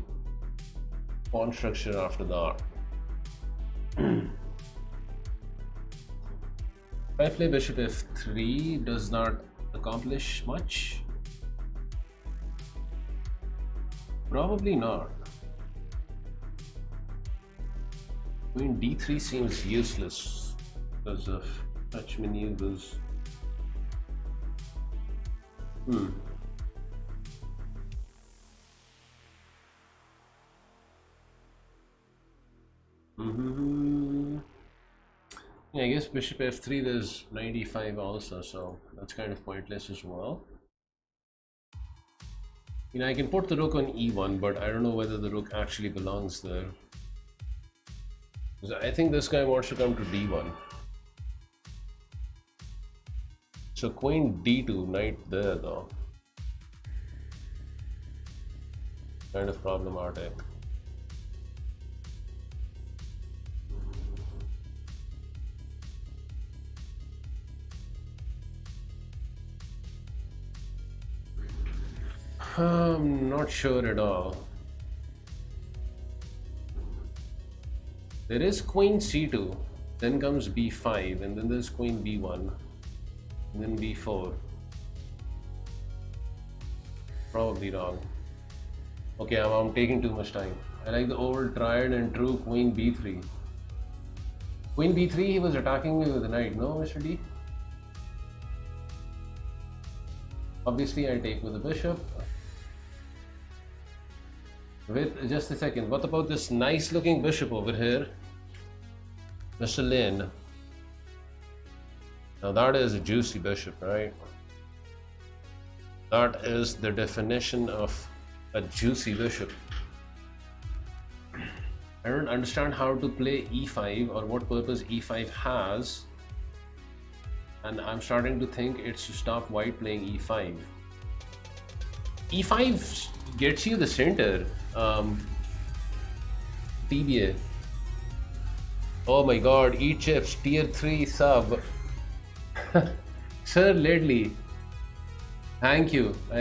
pawn structure after that. If I play bishop f3, does not accomplish much? Probably not. Queen d3 seems useless because of such maneuvers. Yeah, I guess bishop f3, there's 95 also, so that's kind of pointless as well. You know, I can put the rook on e1, but I don't know whether the rook actually belongs there. I think this guy wants to come to d1. So queen d2, knight there though. Kind of problematic. I'm not sure at all. There is queen c2, then comes b5, and then there's queen b1, and then b4. Probably wrong. Okay, I'm taking too much time. I like the old tried and true queen b3. Queen b3, he was attacking me with the knight, no, Mr. D? Obviously, I take with the bishop. Wait, just a second. What about this nice looking bishop over here? Mr. Lin. Now that is a juicy bishop, right? That is the definition of a juicy bishop. I don't understand how to play e5 or what purpose e5 has, and I'm starting to think it's to stop white playing e5. e5 gets you the center. TBA. Oh my god, E-Chips tier 3 sub. Sir Ledley, thank you. I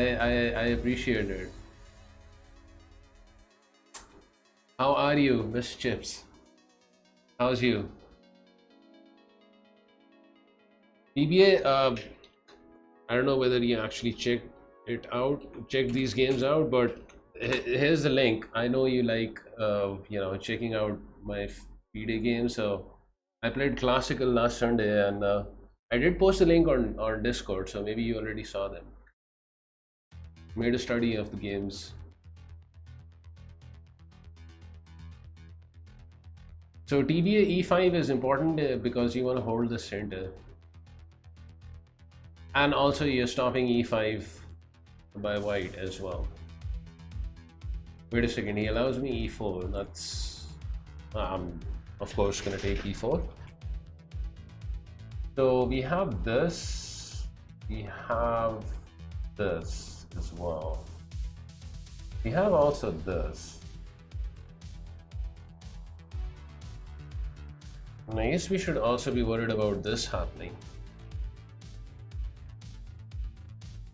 appreciate it. How are you, Miss Chips? How's you? TBA, I don't know whether you actually checked these games out, but here's the link. I know you like checking out my PD games, so I played classical last Sunday, and I did post a link on Discord, so maybe you already saw them. Made a study of the games. So TBA e5 is important because you want to hold the center, and also you're stopping e5 by white as well. Wait a second, he allows me e4. That's of course gonna take e4. So we have this, we have this as well. We have also this. And I guess we should also be worried about this happening.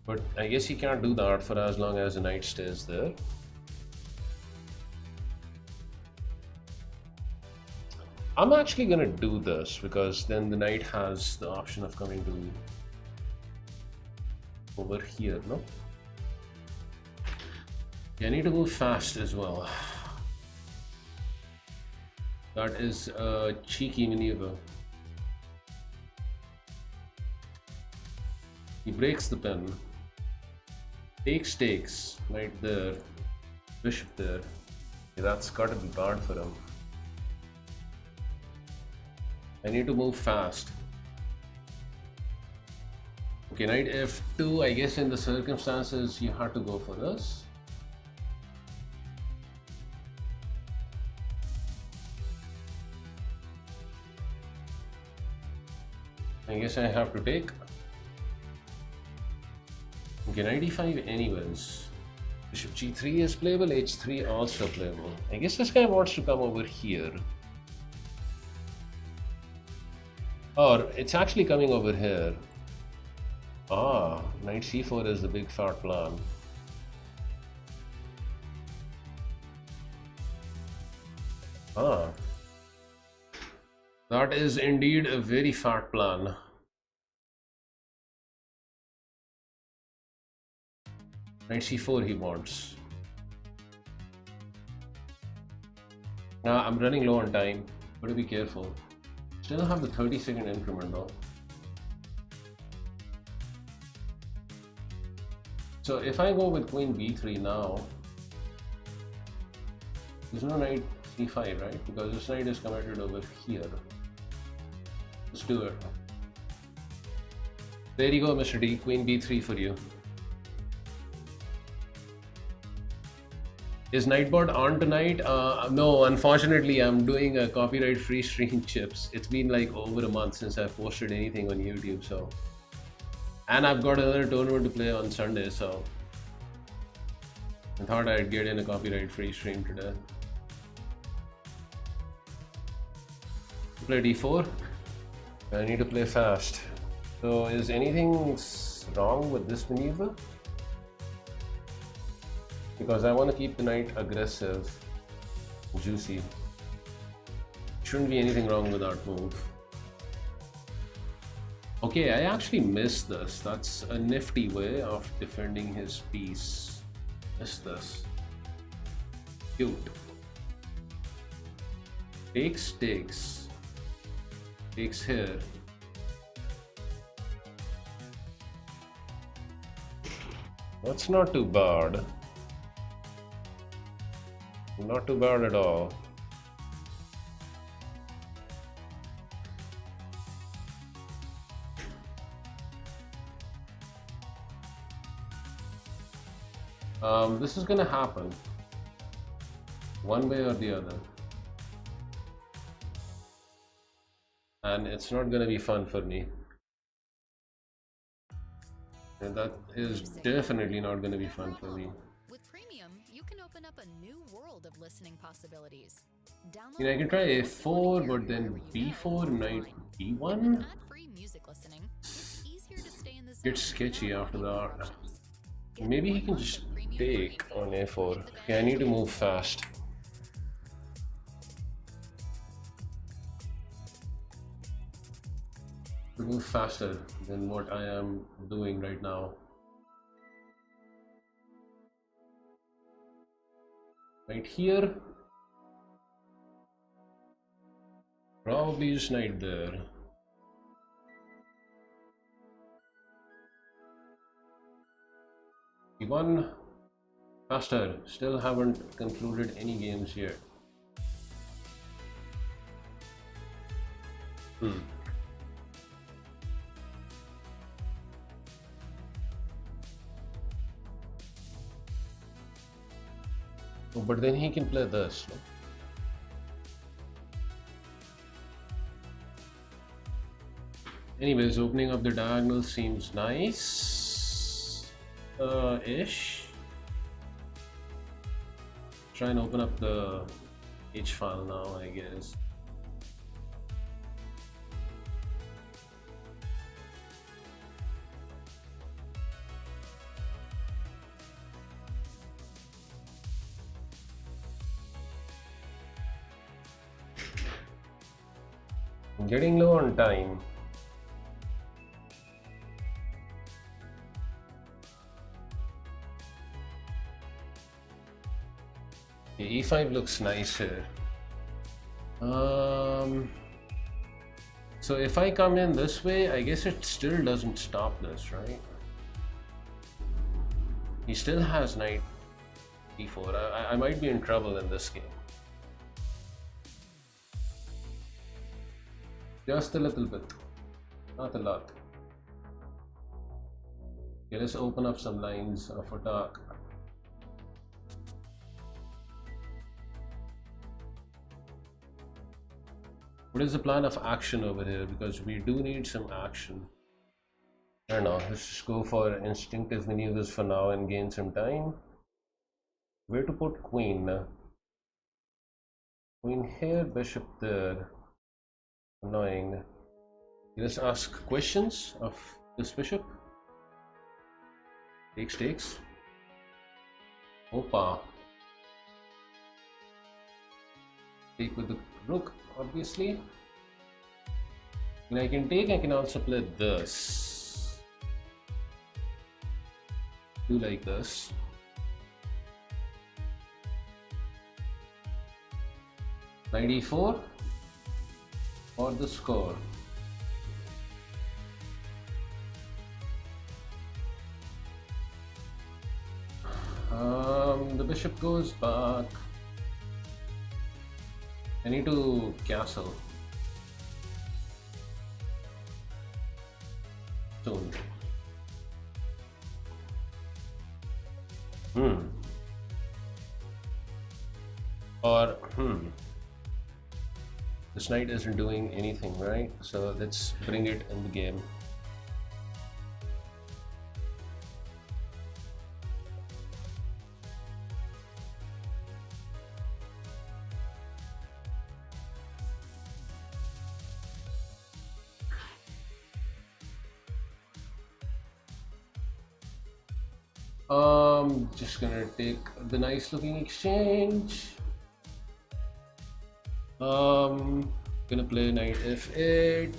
But I guess you can't do that for as long as the knight stays there. I'm actually gonna do this because then the knight has the option of coming to over here, no? Yeah, I need to move fast as well. That is a cheeky maneuver. He breaks the pin. Takes, right there. Bishop there. Yeah, that's gotta be bad for him. I need to move fast. Okay, knight f2, I guess in the circumstances you have to go for this. I guess I have to take. Okay, knight e5 anyways. Bishop g3 is playable, h3 also playable. I guess this guy wants to come over here. Or it's actually coming over here. Ah, knight c4 is the big fat plan. Ah, that is indeed a very fat plan. Knight c4 he wants. Now I'm running low on time. Gotta be careful. Still have the 30-second increment though. So if I go with queen b3 now, there's no knight c5, right? Because this knight is committed over here. Let's do it. There you go, Mr. D. Queen b3 for you. Is Nightbot on tonight? No, unfortunately, I'm doing a copyright-free stream, Chips. It's been like over a month since I've posted anything on YouTube, so. And I've got another tournament to play on Sunday, so. I thought I'd get in a copyright-free stream today. Play d4. I need to play fast. So, is anything wrong with this maneuver? Because I want to keep the knight aggressive, juicy. Shouldn't be anything wrong with that move. Okay, I actually missed this. That's a nifty way of defending his piece. Missed this. Cute. Takes here. That's not too bad. Not too bad at all. This is gonna happen one way or the other, and it's not gonna be fun for me. And that is definitely not gonna be fun for me. With Premium, you can open up a new world of listening possibilities. I mean, I can try A4, but then B4 knight B1 Ad-free music listening, it's easier to stay in the zone gets sketchy without after multiple that. options. Get Maybe he one can month just of Premium take free. on A4. Hit the Okay, I need to move fast. To move faster than what I am doing right now. Right here. Probably just knight there. E1 faster. Still haven't concluded any games yet. Oh, but then he can play this. No? Anyways, opening up the diagonal seems nice. Ish. Try and open up the H file now, I guess. I'm getting low on time. Okay, E5 looks nice here. So if I come in this way, I guess it still doesn't stop this, right? He still has knight E4. I might be in trouble in this game. Just a little bit, not a lot. Okay, let's open up some lines of attack. What is the plan of action over here? Because we do need some action. I don't know, let's just go for instinctive maneuvers for now and gain some time. Where to put queen? Queen here, bishop there. Annoying. Let's ask questions of this bishop. Takes. Opa. Take with the rook, obviously. When I can take, I can also play this. Do like this. Knight e4 for the score. The bishop goes back. I need to castle soon. This knight isn't doing anything, right? So let's bring it in the game. Just gonna take the nice looking exchange. Gonna play knight f8.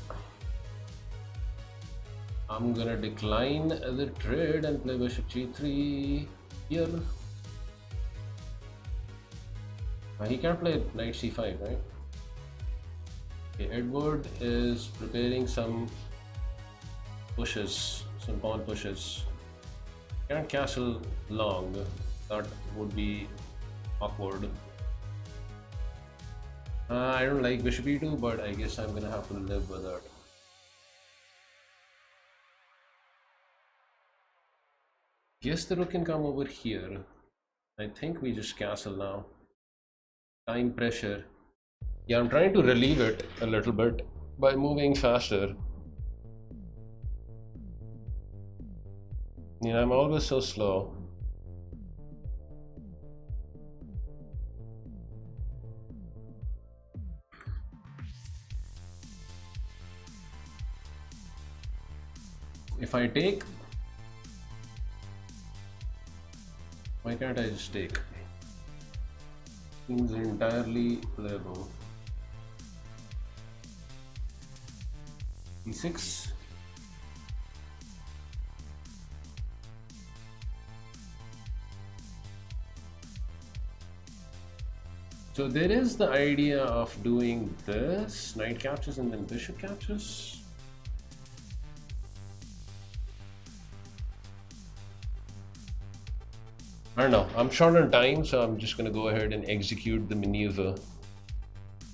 I'm gonna decline the trade and play bishop g3 here. He can't play knight c5, right? Okay, Edward is preparing some pushes, some pawn pushes. Can't castle long. That would be awkward. I don't like bishop e2, but I guess I'm gonna have to live with it. Guess the rook can come over here. I think we just castle now. Time pressure. Yeah, I'm trying to relieve it a little bit by moving faster. Yeah, I'm always so slow. If I take, why can't I just take? Seems entirely playable. E6. So there is the idea of doing this, knight captures and then bishop captures. I don't know, I'm short on time, so I'm just gonna go ahead and execute the maneuver.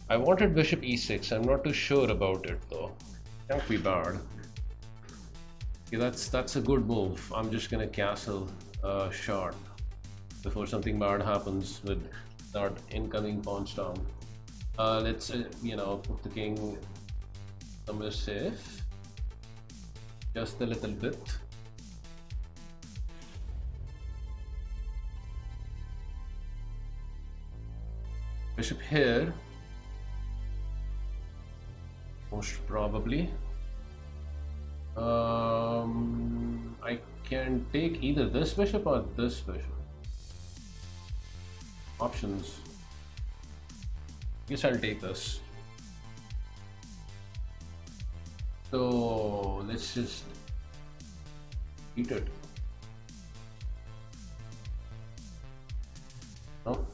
I wanted bishop e6, I'm not too sure about it though. Can't be bad. Okay, that's a good move. I'm just gonna castle short before something bad happens with that incoming pawn storm. Let's put the king somewhere safe, just a little bit. Bishop here, most probably. I can take either this bishop or this bishop. Options. Guess I'll take this. So let's just eat it. No.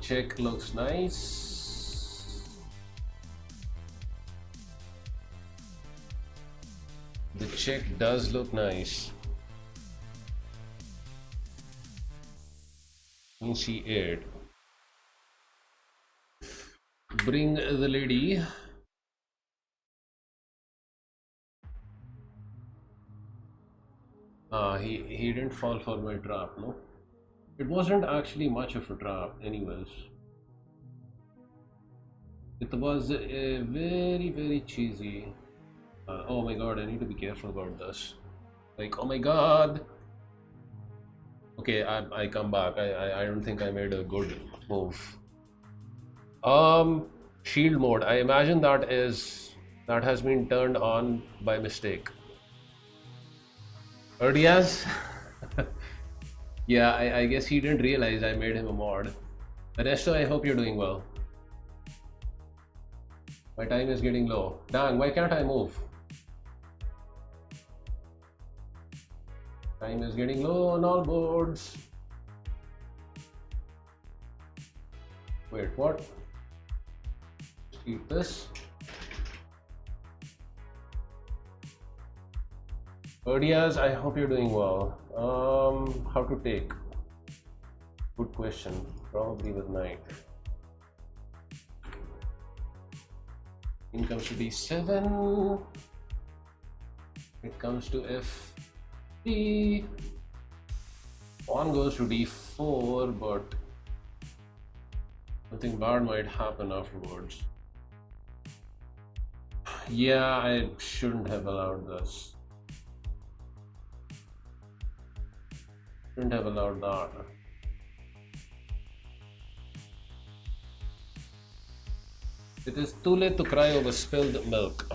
Check looks nice. The check does look nice. Queen c8. Bring the lady. He didn't fall for my trap, no? It wasn't actually much of a trap, anyways. It was very, very cheesy. Oh my god, I need to be careful about this. Like, oh my god. Okay, I come back. I don't think I made a good move. Shield mode. I imagine that has been turned on by mistake. Diaz? Yeah, I guess he didn't realize I made him a mod. Resto, I hope you're doing well. My time is getting low. Dang, why can't I move? Time is getting low on all boards. Wait, what? Just eat this. Diaz, I hope you're doing well. How to take? Good question. Probably with knight. King comes to d7. It comes to f3. Pawn goes to d4, but something bad might happen afterwards. Yeah, I shouldn't have allowed this. Shouldn't have allowed that. It is too late to cry over spilled milk.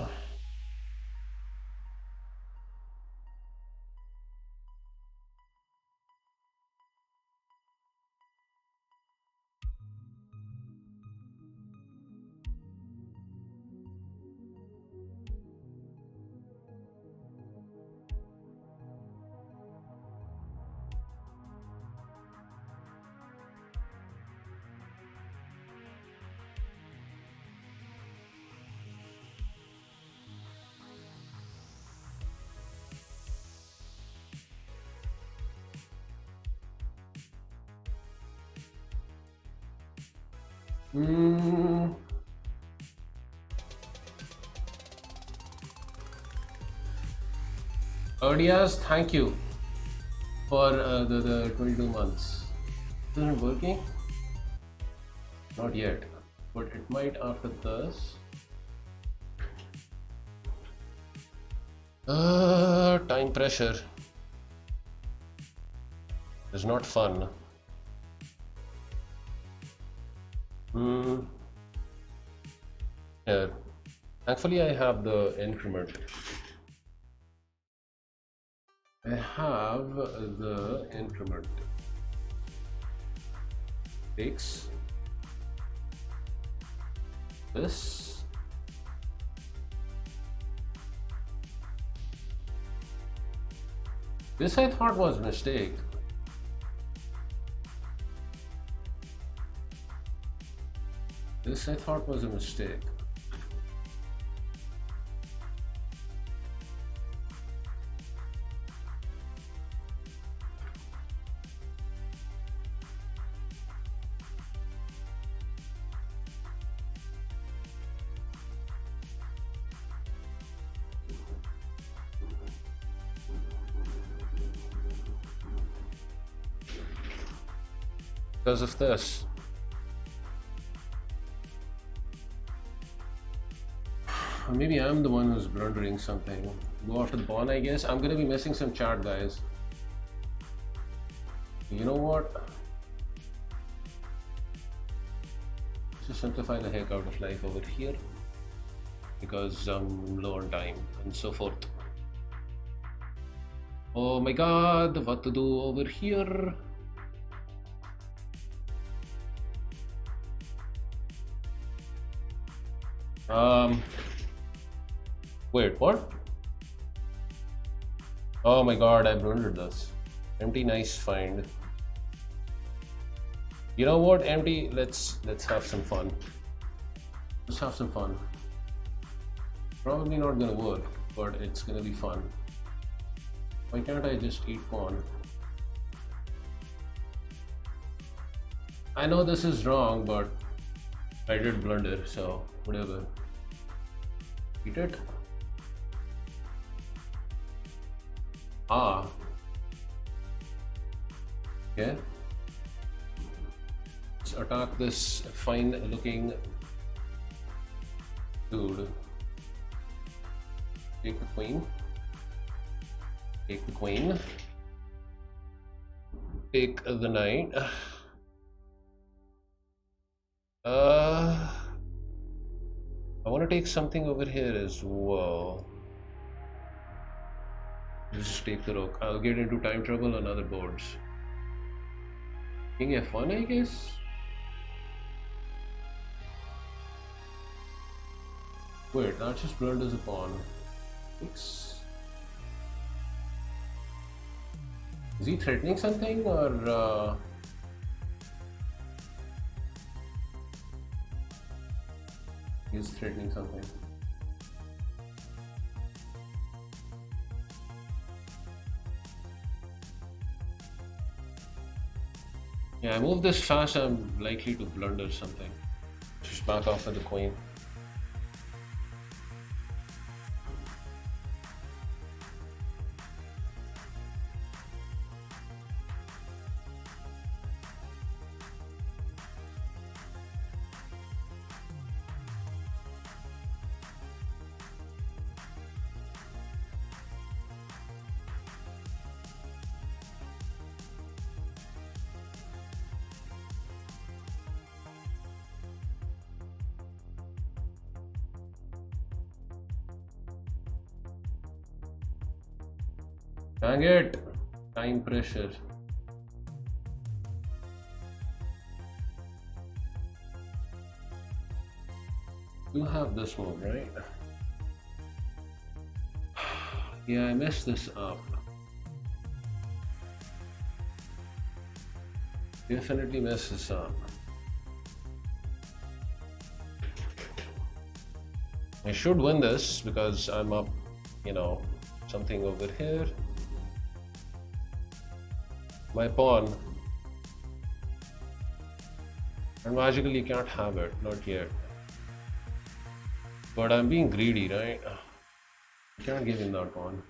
Hmm. Diaz, thank you for the 22 months. Isn't it working? Not yet, but it might after this. Time pressure is not fun. Here, thankfully I have the increment. I have the increment. Takes this. This I thought was a mistake. This I thought was a mistake. Because of this. Maybe I'm the one who's blundering something. Go after the pawn, I guess. I'm gonna be missing some chart, guys. You know what? Let's just simplify the heck out of life over here. Because I'm low on time and so forth. Oh my god, what to do over here? Wait, what? Oh my god, I blundered this. Empty, nice find. You know what, Empty? Let's have some fun. Let's have some fun. Probably not gonna work, but it's gonna be fun. Why can't I just eat pawn? I know this is wrong, but I did blunder, so whatever. Eat it. Ah. Okay. Let's attack this fine looking dude. Take the queen. Take the queen. Take the knight. I want to take something over here as well. Just take the rook. I'll get into time trouble on other boards. King F1, I guess? Wait, that just blunders a pawn. Is he threatening something or he's threatening something? Yeah, I move this fast, I'm likely to blunder something. Just back off with the queen. Dang it! Time pressure. You have this move, right? Yeah, I messed this up. Definitely messed this up. I should win this because I'm up, you know, something over here. My pawn And magically you can't have it, not yet. But I'm being greedy, right? I can't give him that one.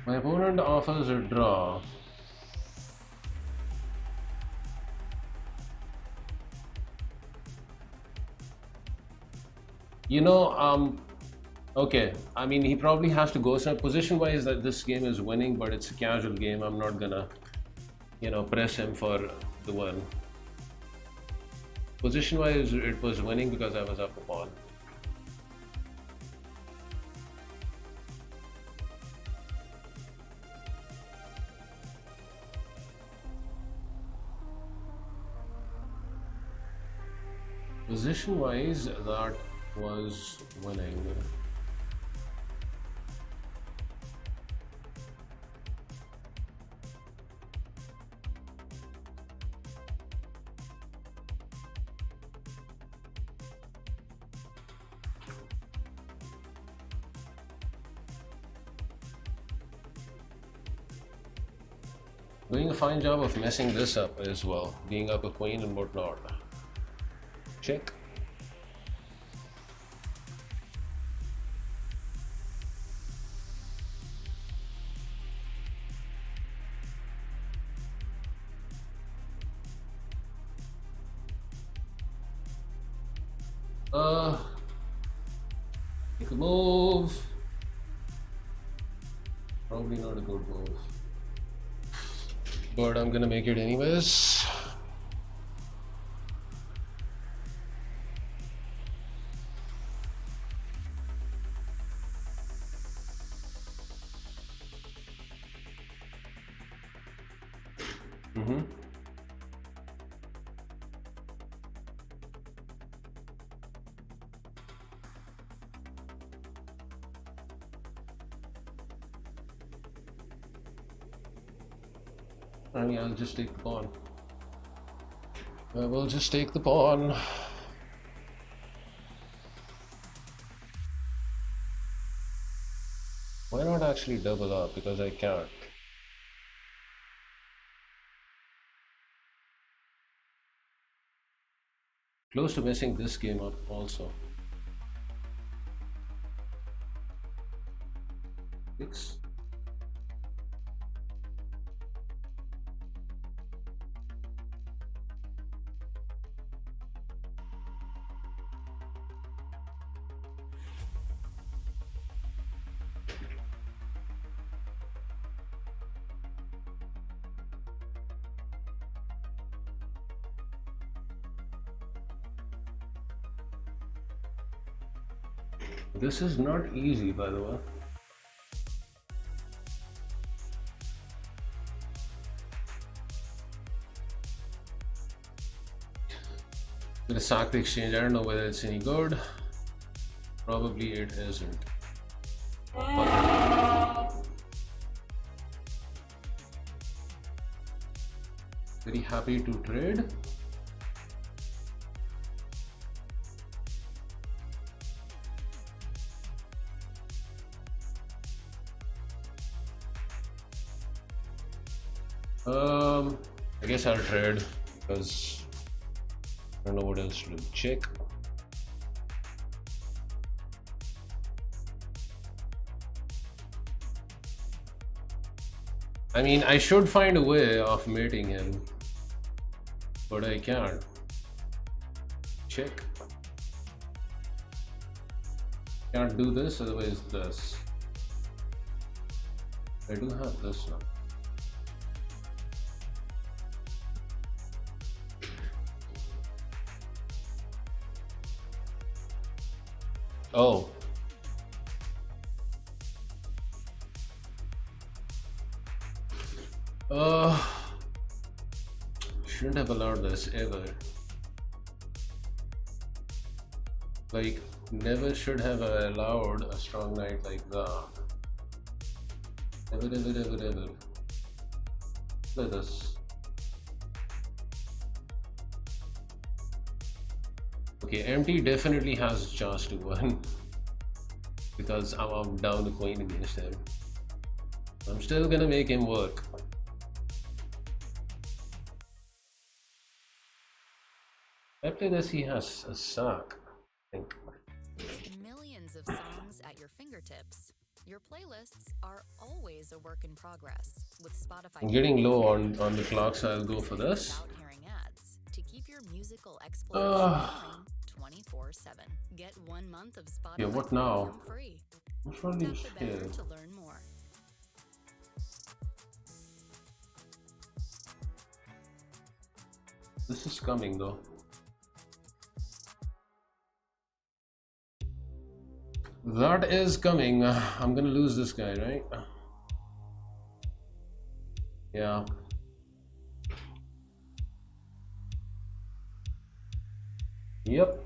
My opponent offers a draw. You know, okay. I mean, he probably has to go some position-wise that this game is winning, but it's a casual game. I'm not gonna, press him for the win. Position-wise, it was winning because I was up a pawn. Position-wise, that was winning. Doing a fine job of messing this up as well, being up a queen and whatnot. Check. Make a move. Probably not a good move, but I'm gonna make it anyways. I mean, I'll just take the pawn. I will just take the pawn. Why not actually double up? Because I can't. Close to messing this game up also. 6. This is not easy, by the way. Gonna sack the exchange. I don't know whether it's any good. Probably it isn't. Very happy to trade. I guess I'll trade because I don't know what else to do. Check. I mean, I should find a way of mating him, but I can't. Check. Can't do this, otherwise this. I do have this now. Oh. Shouldn't have allowed this ever. Like, never should have allowed a strong knight like that. Ever. Look at this. Okay, MT definitely has a chance to win because I'm down the coin against him. I'm still gonna make him work. After this, he has a sack, I think. Millions of songs at your fingertips. Your playlists are always a work in progress. With Spotify, I'm getting low on the clock, so I'll go for this. Without hearing ads to keep your musical exploration going 24/7. Get 1 month of Spotify Yeah, what now? Premium free. Which one Tap is the banner here? to learn more. This is coming though. That is coming. I'm gonna lose this guy, right? Yeah. Yep.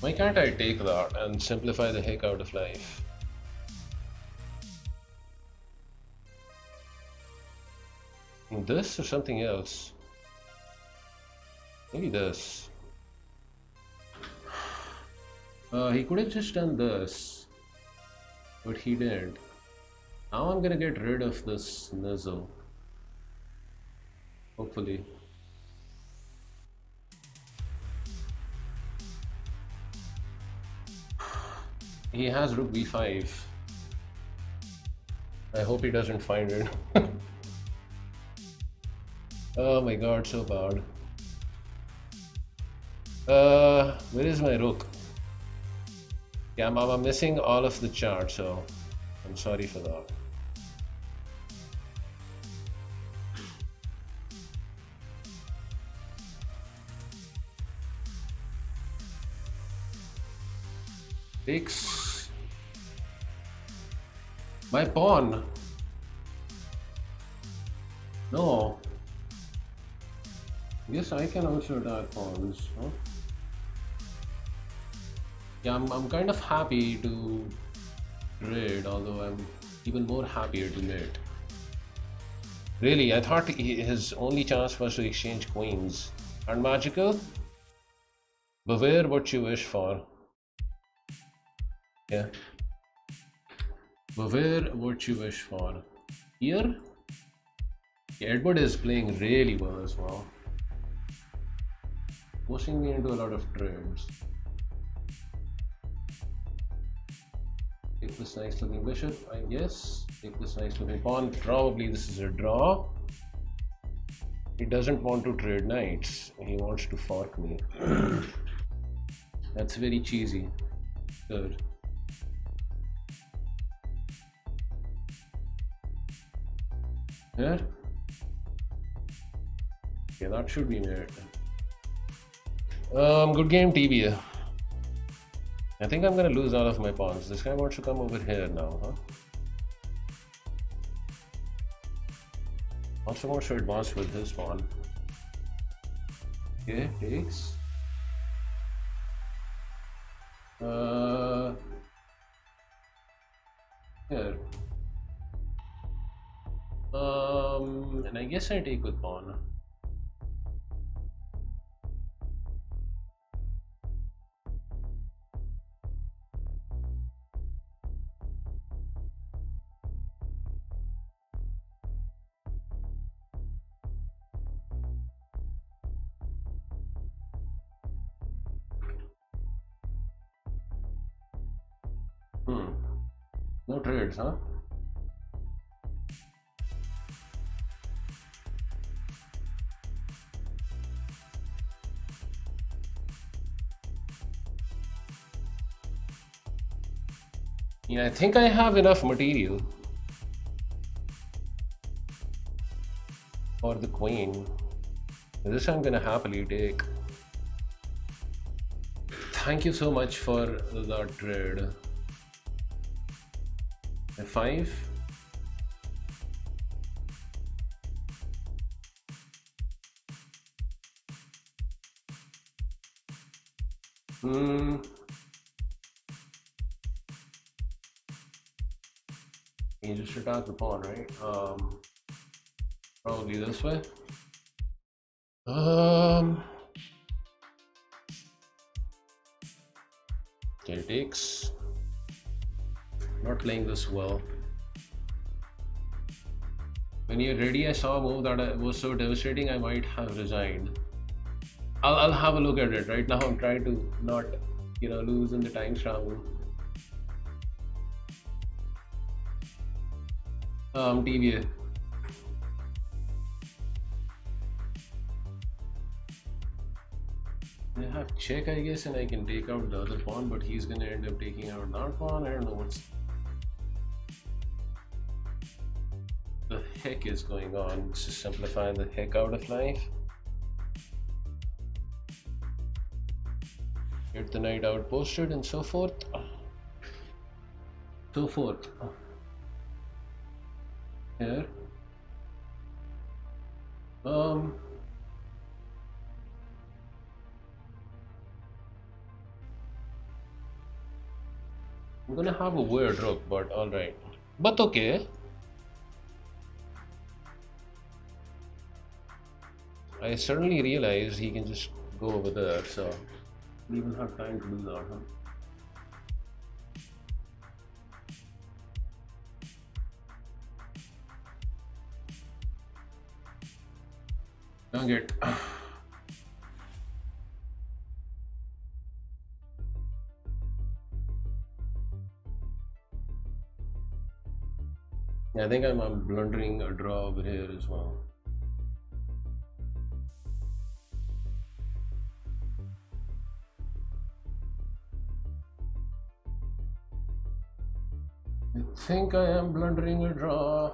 Why can't I take that and simplify the heck out of life? This or something else? Maybe this. He could have just done this, but he didn't. Now I'm gonna get rid of this nizzle. Hopefully. He has rook b5. I hope he doesn't find it. Oh my god, so bad. Where is my rook? Yeah, I'm missing all of the chart, so I'm sorry for that. Takes my pawn. No. Yes, I can also attack pawns. Huh? Yeah, I'm kind of happy to trade, although I'm even more happier to mate. Really, I thought his only chance was to exchange queens. And magical? Beware what you wish for. Yeah. Beware what you wish for. Here? Yeah, Edward is playing really well as well. Forcing me into a lot of trades. Take this nice looking bishop, I guess. Take this nice looking pawn. Probably this is a draw. He doesn't want to trade knights. He wants to fork me. That's very cheesy. Good. Here? Okay, that should be made. Good game, TBA. I think I'm gonna lose all of my pawns. This guy wants to come over here now, huh? Also wants to advance with his pawn. Okay, takes. Here. And I guess I take with pawn. No trades, huh? Yeah, I think I have enough material for the queen. This I'm gonna happily take. Thank you so much for that trade. F5. Can you just attack the pawn, right? Probably this way. Okay, takes. Not playing this well. When you're ready, I saw a move that was so devastating I might have resigned. I'll have a look at it. Right now I'm trying to not, lose in the time scramble. TVA. I have check, I guess, and I can take out the other pawn, but he's gonna end up taking out that pawn. I don't know what's the heck is going on. It's just simplifying the heck out of life. Get the knight outposted and so forth. Here. I'm gonna have a weird rook, but alright. But okay. I certainly realized he can just go over there, so we even have time to do that, huh? Dang it. I think I'm blundering a draw over here as well. I think I am blundering a draw.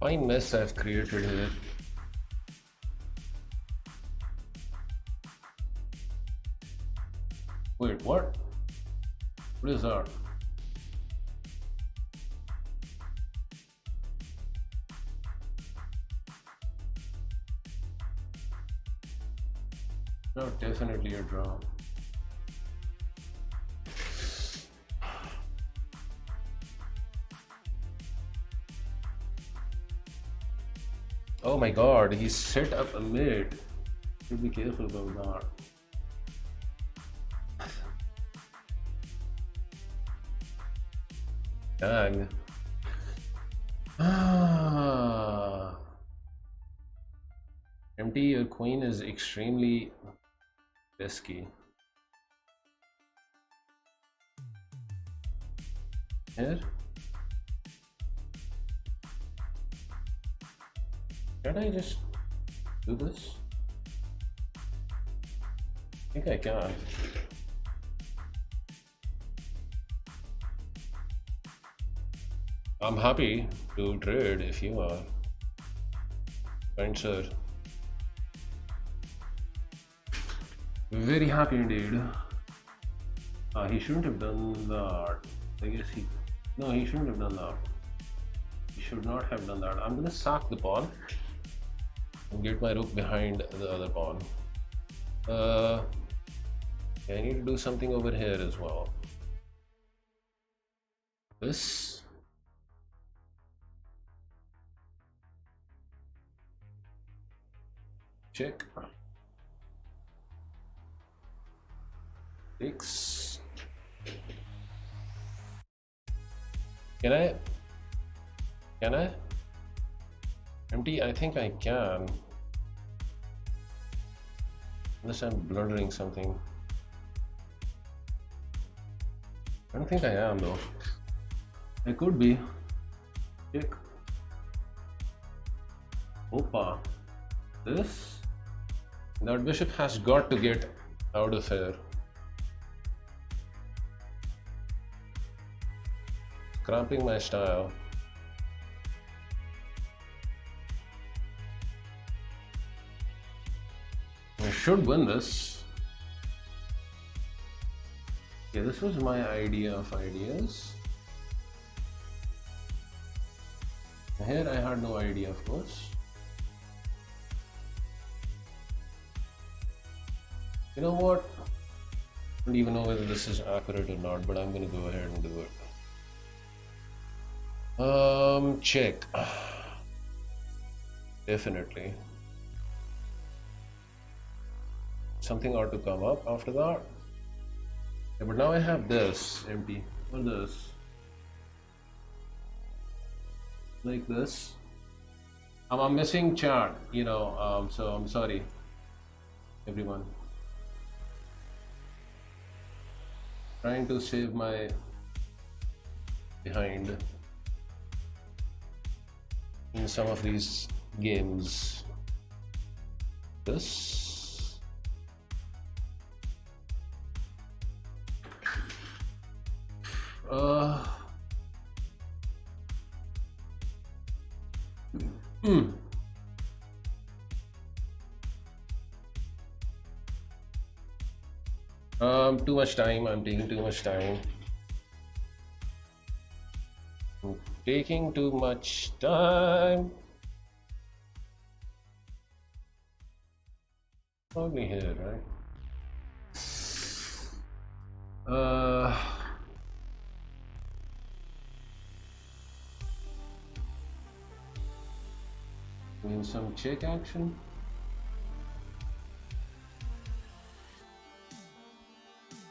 Fine mess I've created here. Wait, what? What is that? No, definitely a draw. Oh my god, he's set up a mid. Should be careful about that. Dang. Empty, your queen is extremely risky. Here? Can I just do this? I think I can. I'm happy to trade if you are. Fine, sir. Very happy indeed. He shouldn't have done that. I guess no, he shouldn't have done that. He should not have done that. I'm gonna sack the pawn and get my rook behind the other pawn. I need to do something over here as well. This. Check. Takes. Can I? Can I? Empty? I think I can. Unless I'm blundering something. I don't think I am though. I could be. Check. Opa. This? That bishop has got to get out of here. Cramping my style. I should win this. Yeah, this was my idea of ideas. Here I had no idea, of course. You know what? I don't even know whether this is accurate or not, but I'm gonna go ahead and do it. Check. Definitely. Something ought to come up after that. Yeah, but now I have this empty. What this? Like this. I'm missing chat, you know, so I'm sorry, everyone. Trying to save my behind in some of these games. This. Too much time. I'm taking too much time. I'm taking too much time. Probably here, right? Doing some check action.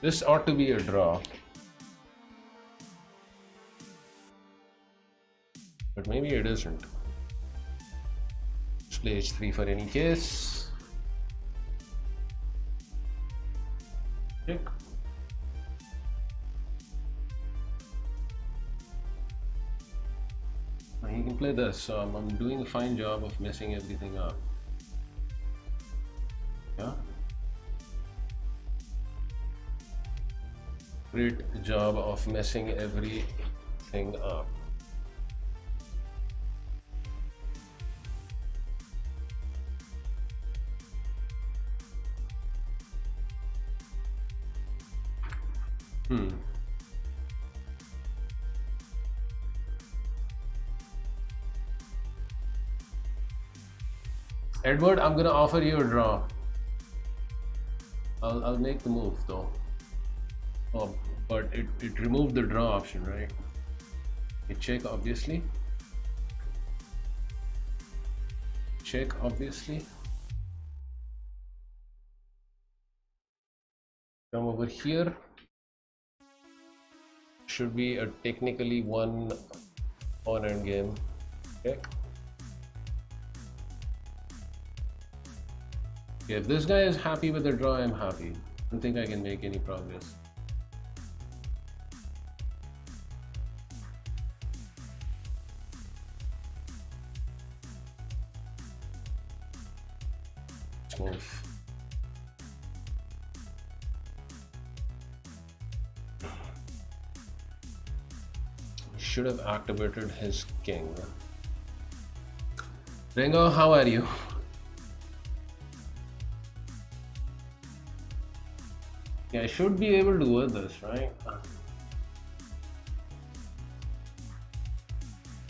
This ought to be a draw. But maybe it isn't. Let's play h3 for any case. Check. Now he can play this, so I'm doing a fine job of messing everything up. Yeah. Great job of messing everything up. Edward, I'm gonna offer you a draw. I'll make the move though. Oh, but it removed the draw option, right? You check obviously. Check obviously. Come over here. Should be a technically one on end game. Check. If this guy is happy with the draw, I'm happy. I don't think I can make any progress. Let's move. Should have activated his king. Ringo, how are you? Yeah, I should be able to win this, right?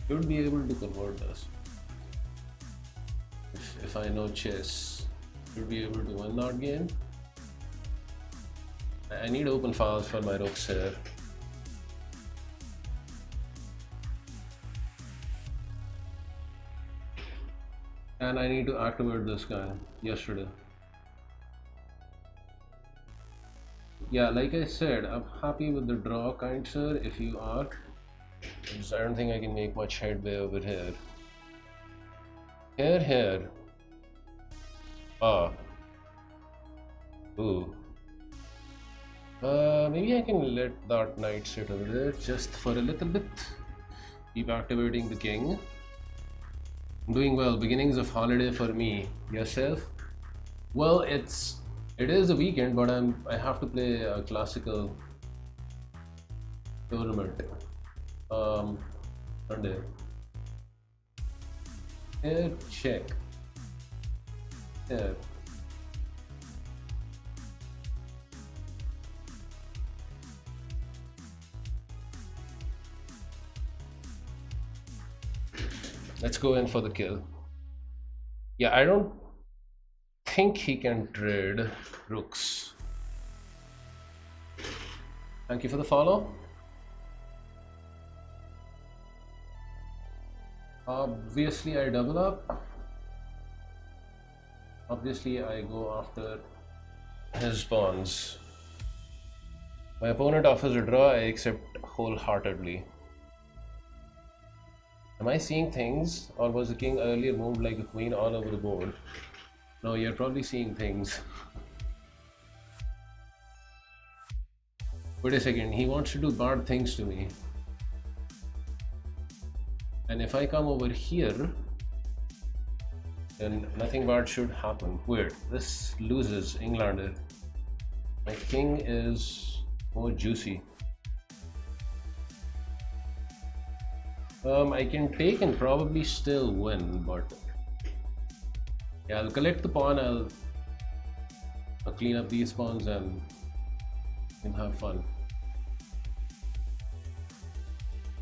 Should be able to convert this. If I know chess, should be able to win that game. I need open files for my rooks here. And I need to activate this guy yesterday. Yeah, like I said, I'm happy with the draw, kind sir. If you are, I don't think I can make much headway over here. Here. Ah. Ooh. Maybe I can let that knight sit over there just for a little bit. Keep activating the king. I'm doing well. Beginnings of holiday for me. Yourself? Well, it is a weekend, but I have to play a classical tournament. Sunday. Here, check. Here. Let's go in for the kill. Yeah, I don't think he can trade rooks. Thank you for the follow. Obviously, I double up. Obviously, I go after his pawns. My opponent offers a draw, I accept wholeheartedly. Am I seeing things, or was the king earlier moved like a queen all over the board? No, you're probably seeing things. Wait a second, he wants to do bad things to me. And if I come over here, then nothing bad should happen. Weird, this loses Englander. My king is more juicy. I can take and probably still win, but yeah, I'll collect the pawn. I'll clean up these pawns and have fun.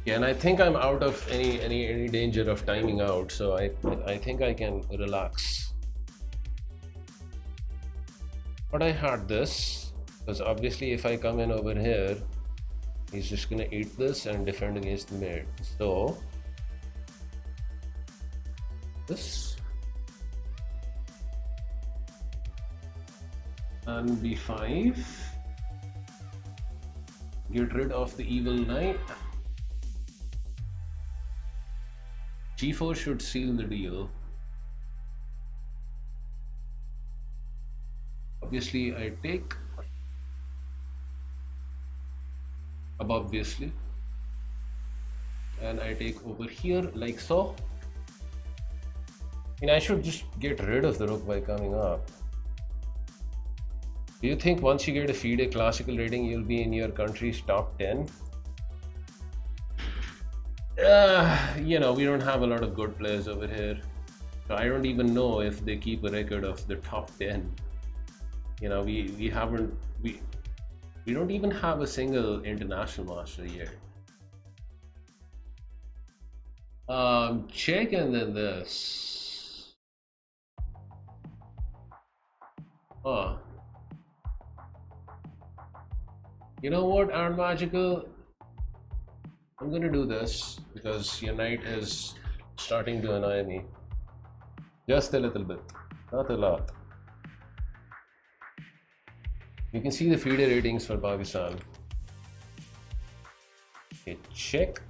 Yeah, and I think I'm out of any danger of timing out, so I think I can relax. But I had this because obviously if I come in over here, he's just gonna eat this and defend against the mate. So this and b5. Get rid of the evil knight. g4 should seal the deal. Obviously, I take. Obviously, and I take over here like so. I mean, I should just get rid of the rook by coming up. Do you think once you get a FIDE classical rating, you'll be in your country's top 10? You know, we don't have a lot of good players over here, so I don't even know if they keep a record of the top 10. You know, we don't even have a single international master yet. Check and then this. Oh. You know what, Art Magical? I'm gonna do this because your knight is starting to annoy me. Just a little bit, not a lot. You can see the FIDE ratings for Pakistan. Okay, check.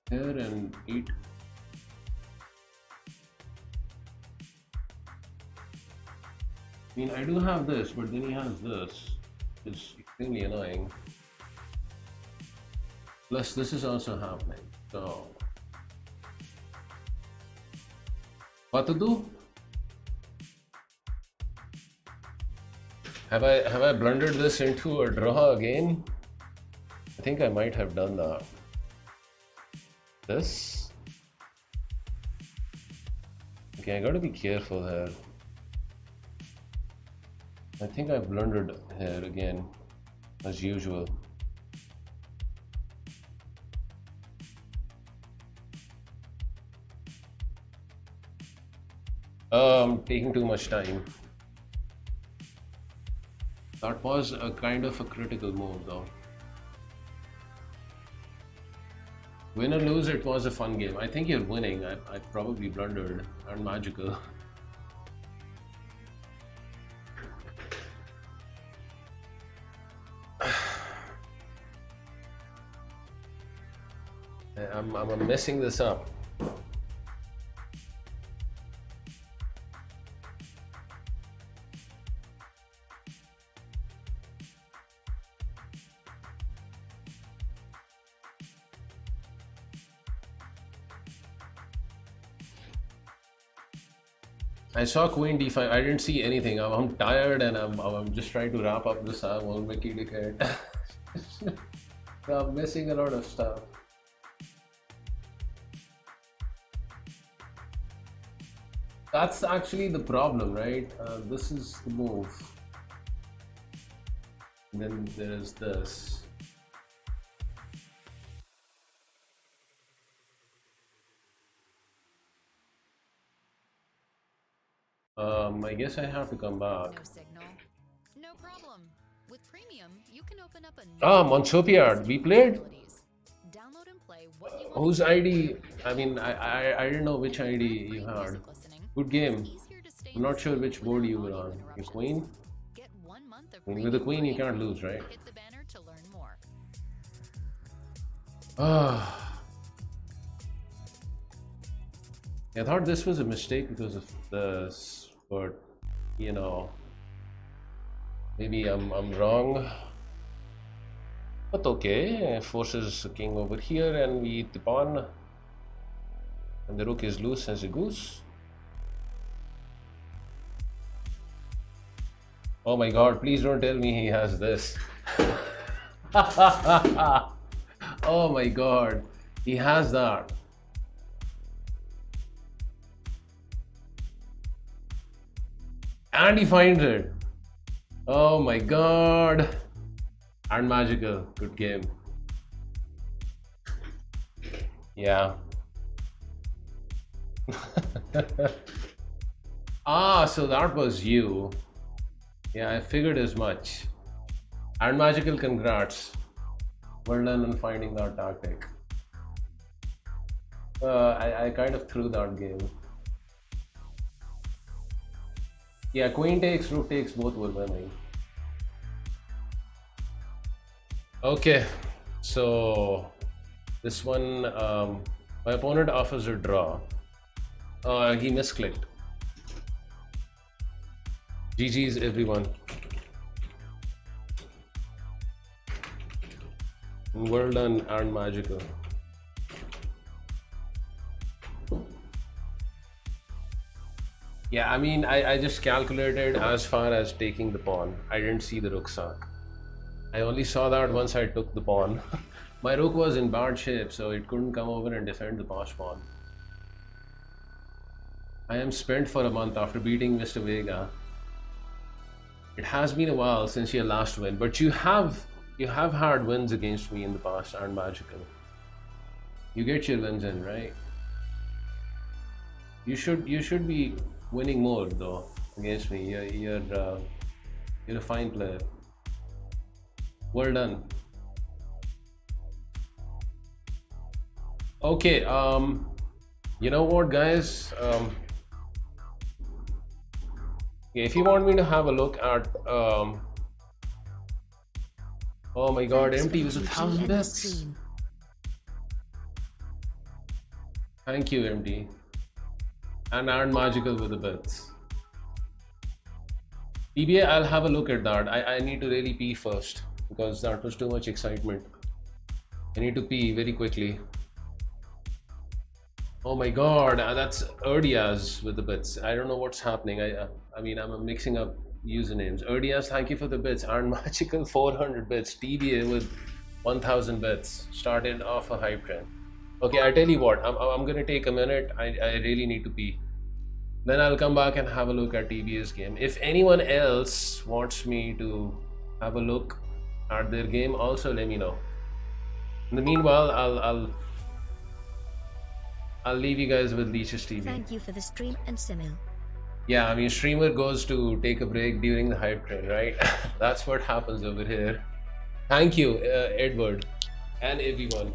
Here and 8. I mean, I do have this, but then he has this. It's extremely annoying. Plus, this is also happening. So, what to do? Have I blundered this into a draw again? I think I might have done that. This? Okay, I gotta be careful here. I think I blundered here again, as usual. I'm taking too much time. That was a kind of a critical move though. Win or lose, it was a fun game. I think you're winning. I probably blundered. Aren't magical. I'm messing this up. I saw Queen D5. I didn't see anything. I'm tired and I'm just trying to wrap up this. I'm all Mickey Dickhead. I'm missing a lot of stuff. That's actually the problem, right? This is the move. And then there is this. I guess I have to come back. No signal. No problem. With premium, you can open up a new Monsopiard. We played. Download and play what you want. Whose ID? I mean, I didn't know which ID you had. Good game. I'm not sure which board you were on. Your Queen? Get 1 month of I mean, with the Queen, you premium can't lose, right? Hit the banner to learn more. I thought this was a mistake because of this, but you know, maybe I'm wrong. But okay, forces the king over here, and we eat the pawn, and the rook is loose as a goose. Oh my God! Please don't tell me he has this. Oh my God, he has that. And he finds it. Oh my God. And magical. Good game. Yeah. So that was you. Yeah, I figured as much. And magical, congrats. Well done on finding that tactic. I kind of threw that game. Yeah, queen takes, rook takes, both were winning. Okay, so this one, my opponent offers a draw. He misclicked. GG's everyone. Well done and magical. Yeah, I mean, I just calculated as far as taking the pawn. I didn't see the rook sack. I only saw that once I took the pawn. My rook was in bad shape, so it couldn't come over and defend the passed pawn. I am spent for a month after beating Mr. Vega. It has been a while since your last win, but you have had wins against me in the past and magical. You get your wins in, right? You should be winning more though against me. You're a fine player. Well done. Okay, you know what, guys? If you want me to have a look at oh my God, empty was 1,000 bits. Thank you, MD. And magical with the bits. PBA, I'll have a look at that. I need to really pee first because that was too much excitement. I need to pee very quickly. Oh my God, that's Erdiaz with the bits. I don't know what's happening. I mean, I'm mixing up usernames. Erdiaz, thank you for the bits. And magical 400 bits. TBA with 1,000 bits. Started off a hype trend. Okay, I tell you what, I'm gonna take a minute. I really need to pee. Then I'll come back and have a look at TBA's game. If anyone else wants me to have a look at their game, also let me know. In the meanwhile, I'll leave you guys with Leech's TV. Thank you for the stream and Simul. Yeah, I mean, streamer goes to take a break during the hype train, right? That's what happens over here. Thank you, Edward, and everyone.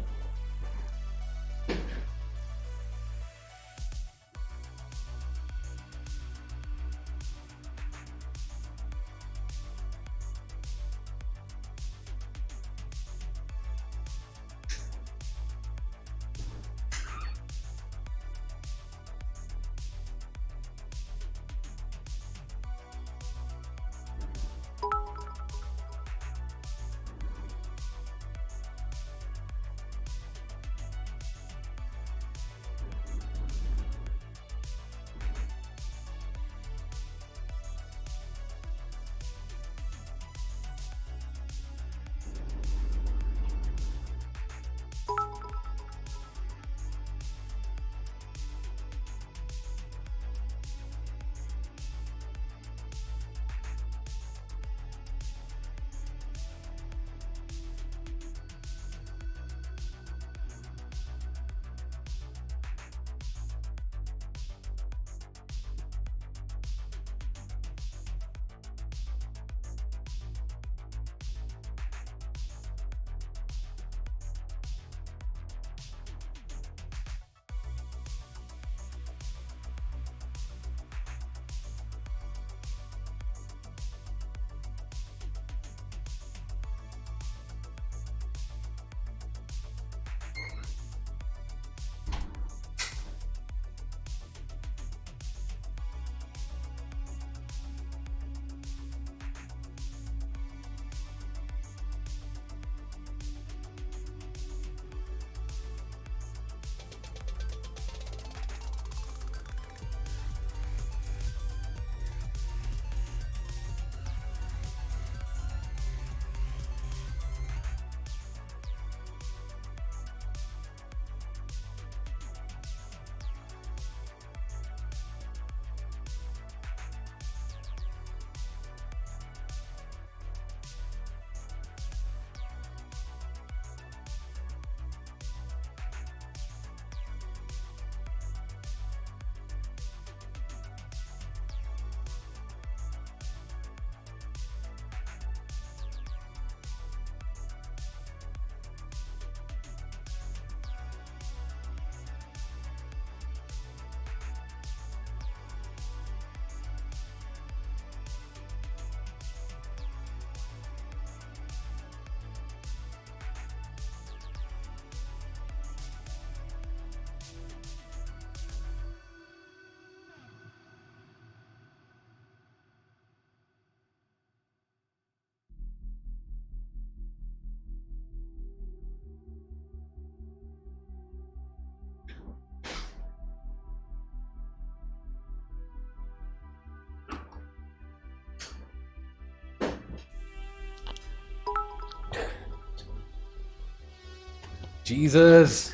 Jesus!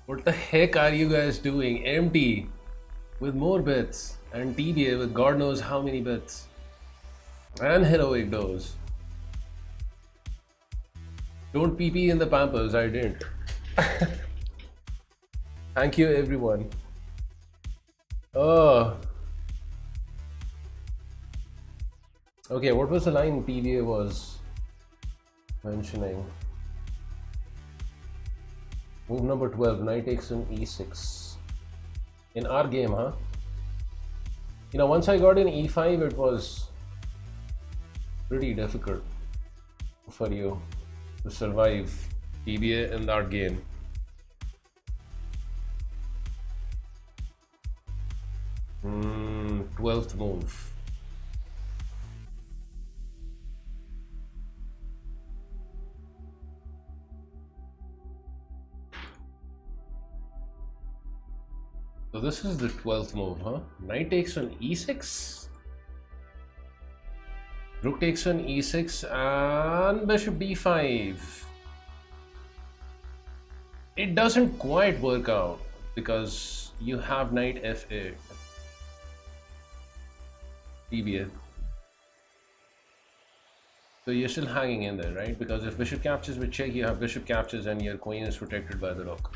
What the heck are you guys doing? Empty with more bits and TBA with God knows how many bits and heroic dose. Don't PP in the Pampers, I didn't. Thank you everyone. Oh. Okay, what was the line TBA was mentioning? Move number 12, knight takes on e6. In our game, huh? You know, once I got in e5, it was pretty difficult for you to survive TBA in that game. Hmm, 12th move. So this is the 12th move, huh? Knight takes on e6. Rook takes on e6 and bishop d5. It doesn't quite work out because you have knight f8. TBA. So you're still hanging in there, right? Because if bishop captures with check, you have bishop captures and your queen is protected by the rook.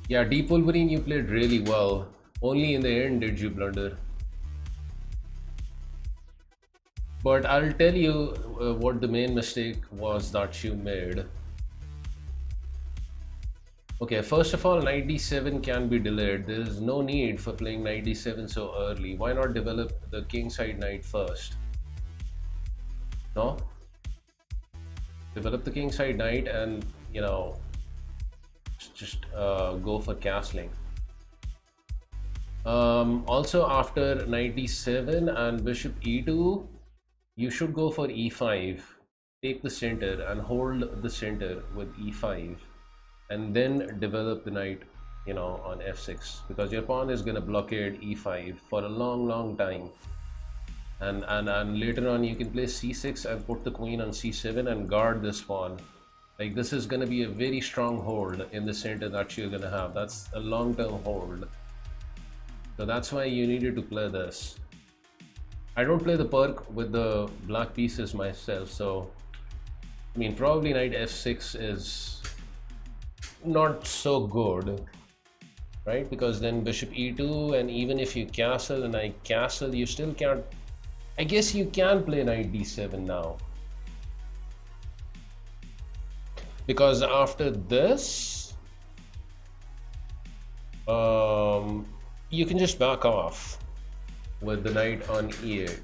Yeah, Deep Wolverine, you played really well. Only in the end did you blunder. But I'll tell you what the main mistake was that you made. Okay, first of all, knight d7 can be delayed. There is no need for playing knight d7 so early. Why not develop the kingside knight first? No? Develop the kingside knight and, you know, just go for castling. Also, after knight d7 and bishop e2, you should go for e5. Take the center and hold the center with e5. And then develop the knight, you know, on f6, because your pawn is going to blockade e5 for a long time, and later on you can play c6 and put the queen on c7 and guard this pawn. Like, this is going to be a very strong hold in the center that you're going to have. That's a long-term hold, so that's why you needed to play this. I don't play the perk with the black pieces myself, so I mean, probably knight f6 is not so good, right? Because then bishop e2, and even if you castle and I castle, you still can't. I guess you can play knight d7 now, because after this you can just back off with the knight on e8.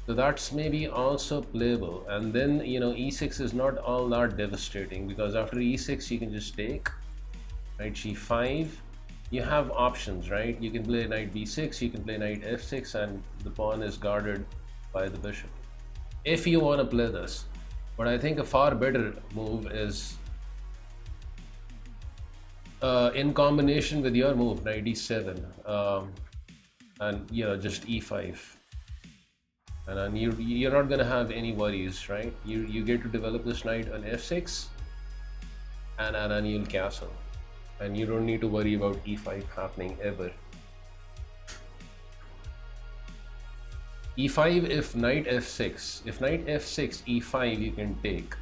So that's maybe also playable. And then, you know, e6 is not all that devastating, because after e6 you can just take knight g5. You have options, right? You can play knight b6, you can play knight f6, and the pawn is guarded by the bishop if you want to play this. But I think a far better move is in combination with your move, knight d7, and, you know, just e5. And then you're not going to have any worries, right? You get to develop this knight on f6, and then you'll castle, and you don't need to worry about e5 happening ever. e5 if knight f6. If knight f6, e5 you can take.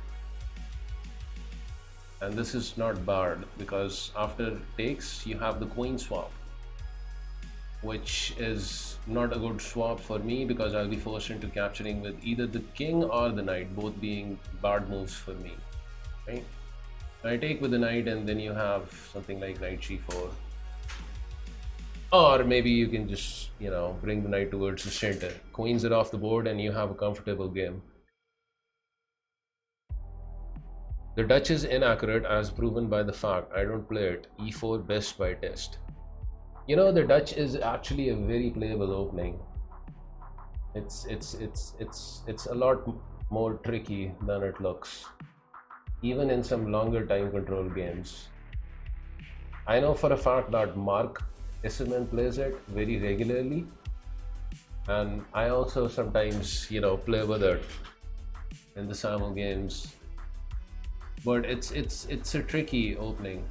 And this is not barred, because after takes you have the queen swap, which is not a good swap for me, because I'll be forced into capturing with either the king or the knight, both being bad moves for me, right? I take with the knight, and then you have something like knight g4. Or maybe you can just, you know, bring the knight towards the center, queens it off the board, and you have a comfortable game. The Dutch is inaccurate as proven by the fact I don't play it. e4 best by test. You know, the Dutch is actually a very playable opening. It's a lot more tricky than it looks, even in some longer time control games. I know for a fact that Mark Isserman plays it very regularly, and I also sometimes, you know, play with it. in the Simul games, but it's a tricky opening.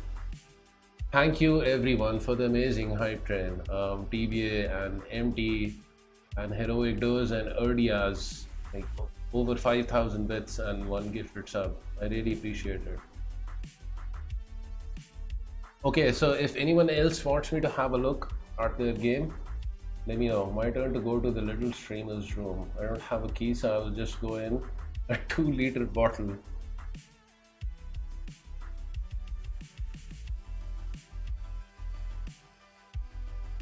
Thank you everyone for the amazing hype train. TBA and MT and Heroic Dose and Erdias, like over 5,000 bits and one gifted sub. I really appreciate it. Okay, so if anyone else wants me to have a look at the game, let me know. My turn to go to the little streamer's room. I don't have a key, so I will just go in a 2-liter bottle.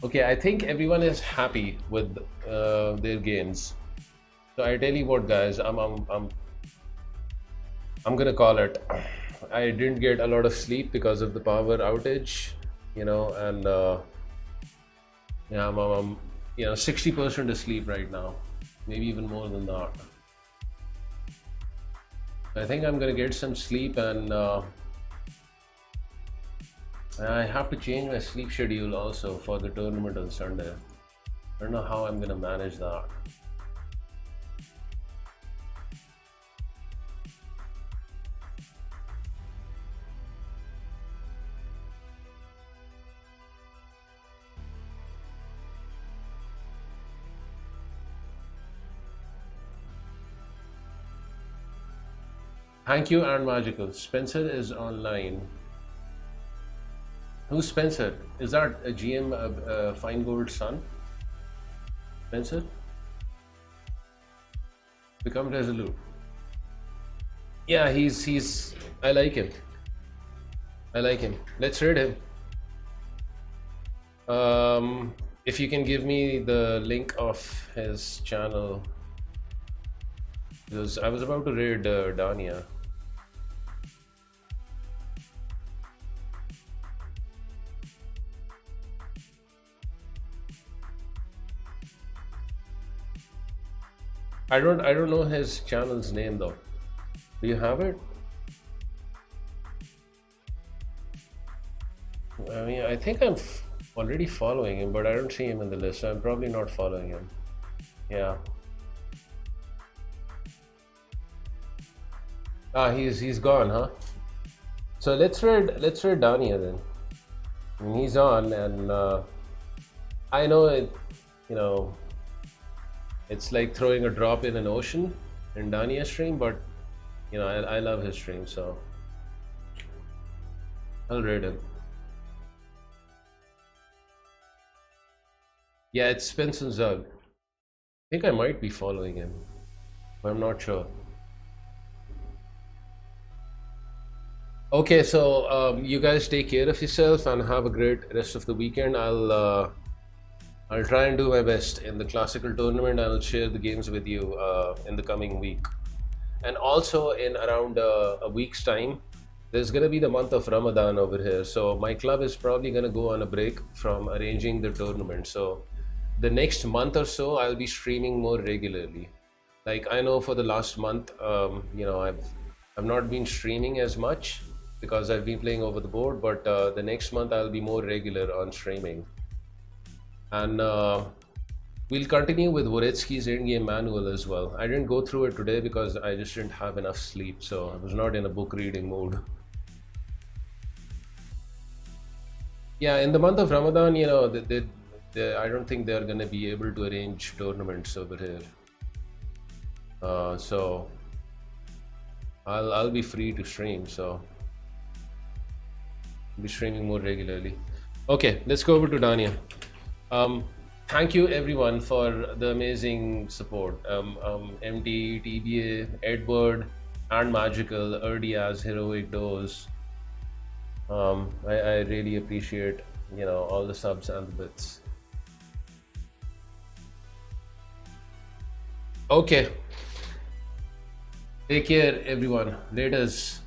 Okay, I think everyone is happy with their gains. So I tell you what, guys, I'm gonna call it. I didn't get a lot of sleep because of the power outage, you know, and yeah, I'm 60% asleep right now, maybe even more than that. I think I'm gonna get some sleep, and I have to change my sleep schedule also for the tournament on Sunday. I don't know how I'm gonna manage that. Thank you, and Magical. Spencer is online. Who's Spencer? Is that a GM Fine Gold son? Spencer? Become resolute. Yeah, he's I like him. I like him. Let's raid him. If you can give me the link of his channel, because I was about to raid Dania. I don't know his channel's name though. Do you have it? I mean, I think I'm already following him, but I don't see him in the list, so I'm probably not following him. Yeah. Ah, he's gone, huh? So let's raid Dania then. I mean, he's on, and I know it. You know, it's like throwing a drop in an ocean in Dania's stream, but you know, I love his stream, so I'll raid him. Yeah, it's Spencer Zug. I think I might be following him, but I'm not sure. Okay, so you guys take care of yourself and have a great rest of the weekend. I'll try and do my best in the classical tournament. I'll share the games with you in the coming week. And also in around a week's time, there's going to be the month of Ramadan over here. So my club is probably going to go on a break from arranging the tournament. So the next month or so, I'll be streaming more regularly. Like I know for the last month, you know, I've not been streaming as much because I've been playing over the board, but the next month I'll be more regular on streaming. And we'll continue with Voretsky's endgame manual as well. I didn't go through it today because I just didn't have enough sleep, so I was not in a book reading mode. Yeah, in the month of Ramadan, you know, I don't think they're going to be able to arrange tournaments over here. So I'll be free to stream, so I'll be streaming more regularly. Okay, let's go over to Dania. Thank you everyone for the amazing support. MT, TBA, Edward, and Magical, Erdias, Heroic Dose. I really appreciate, you know, all the subs and the bits. Okay. Take care everyone. Laters.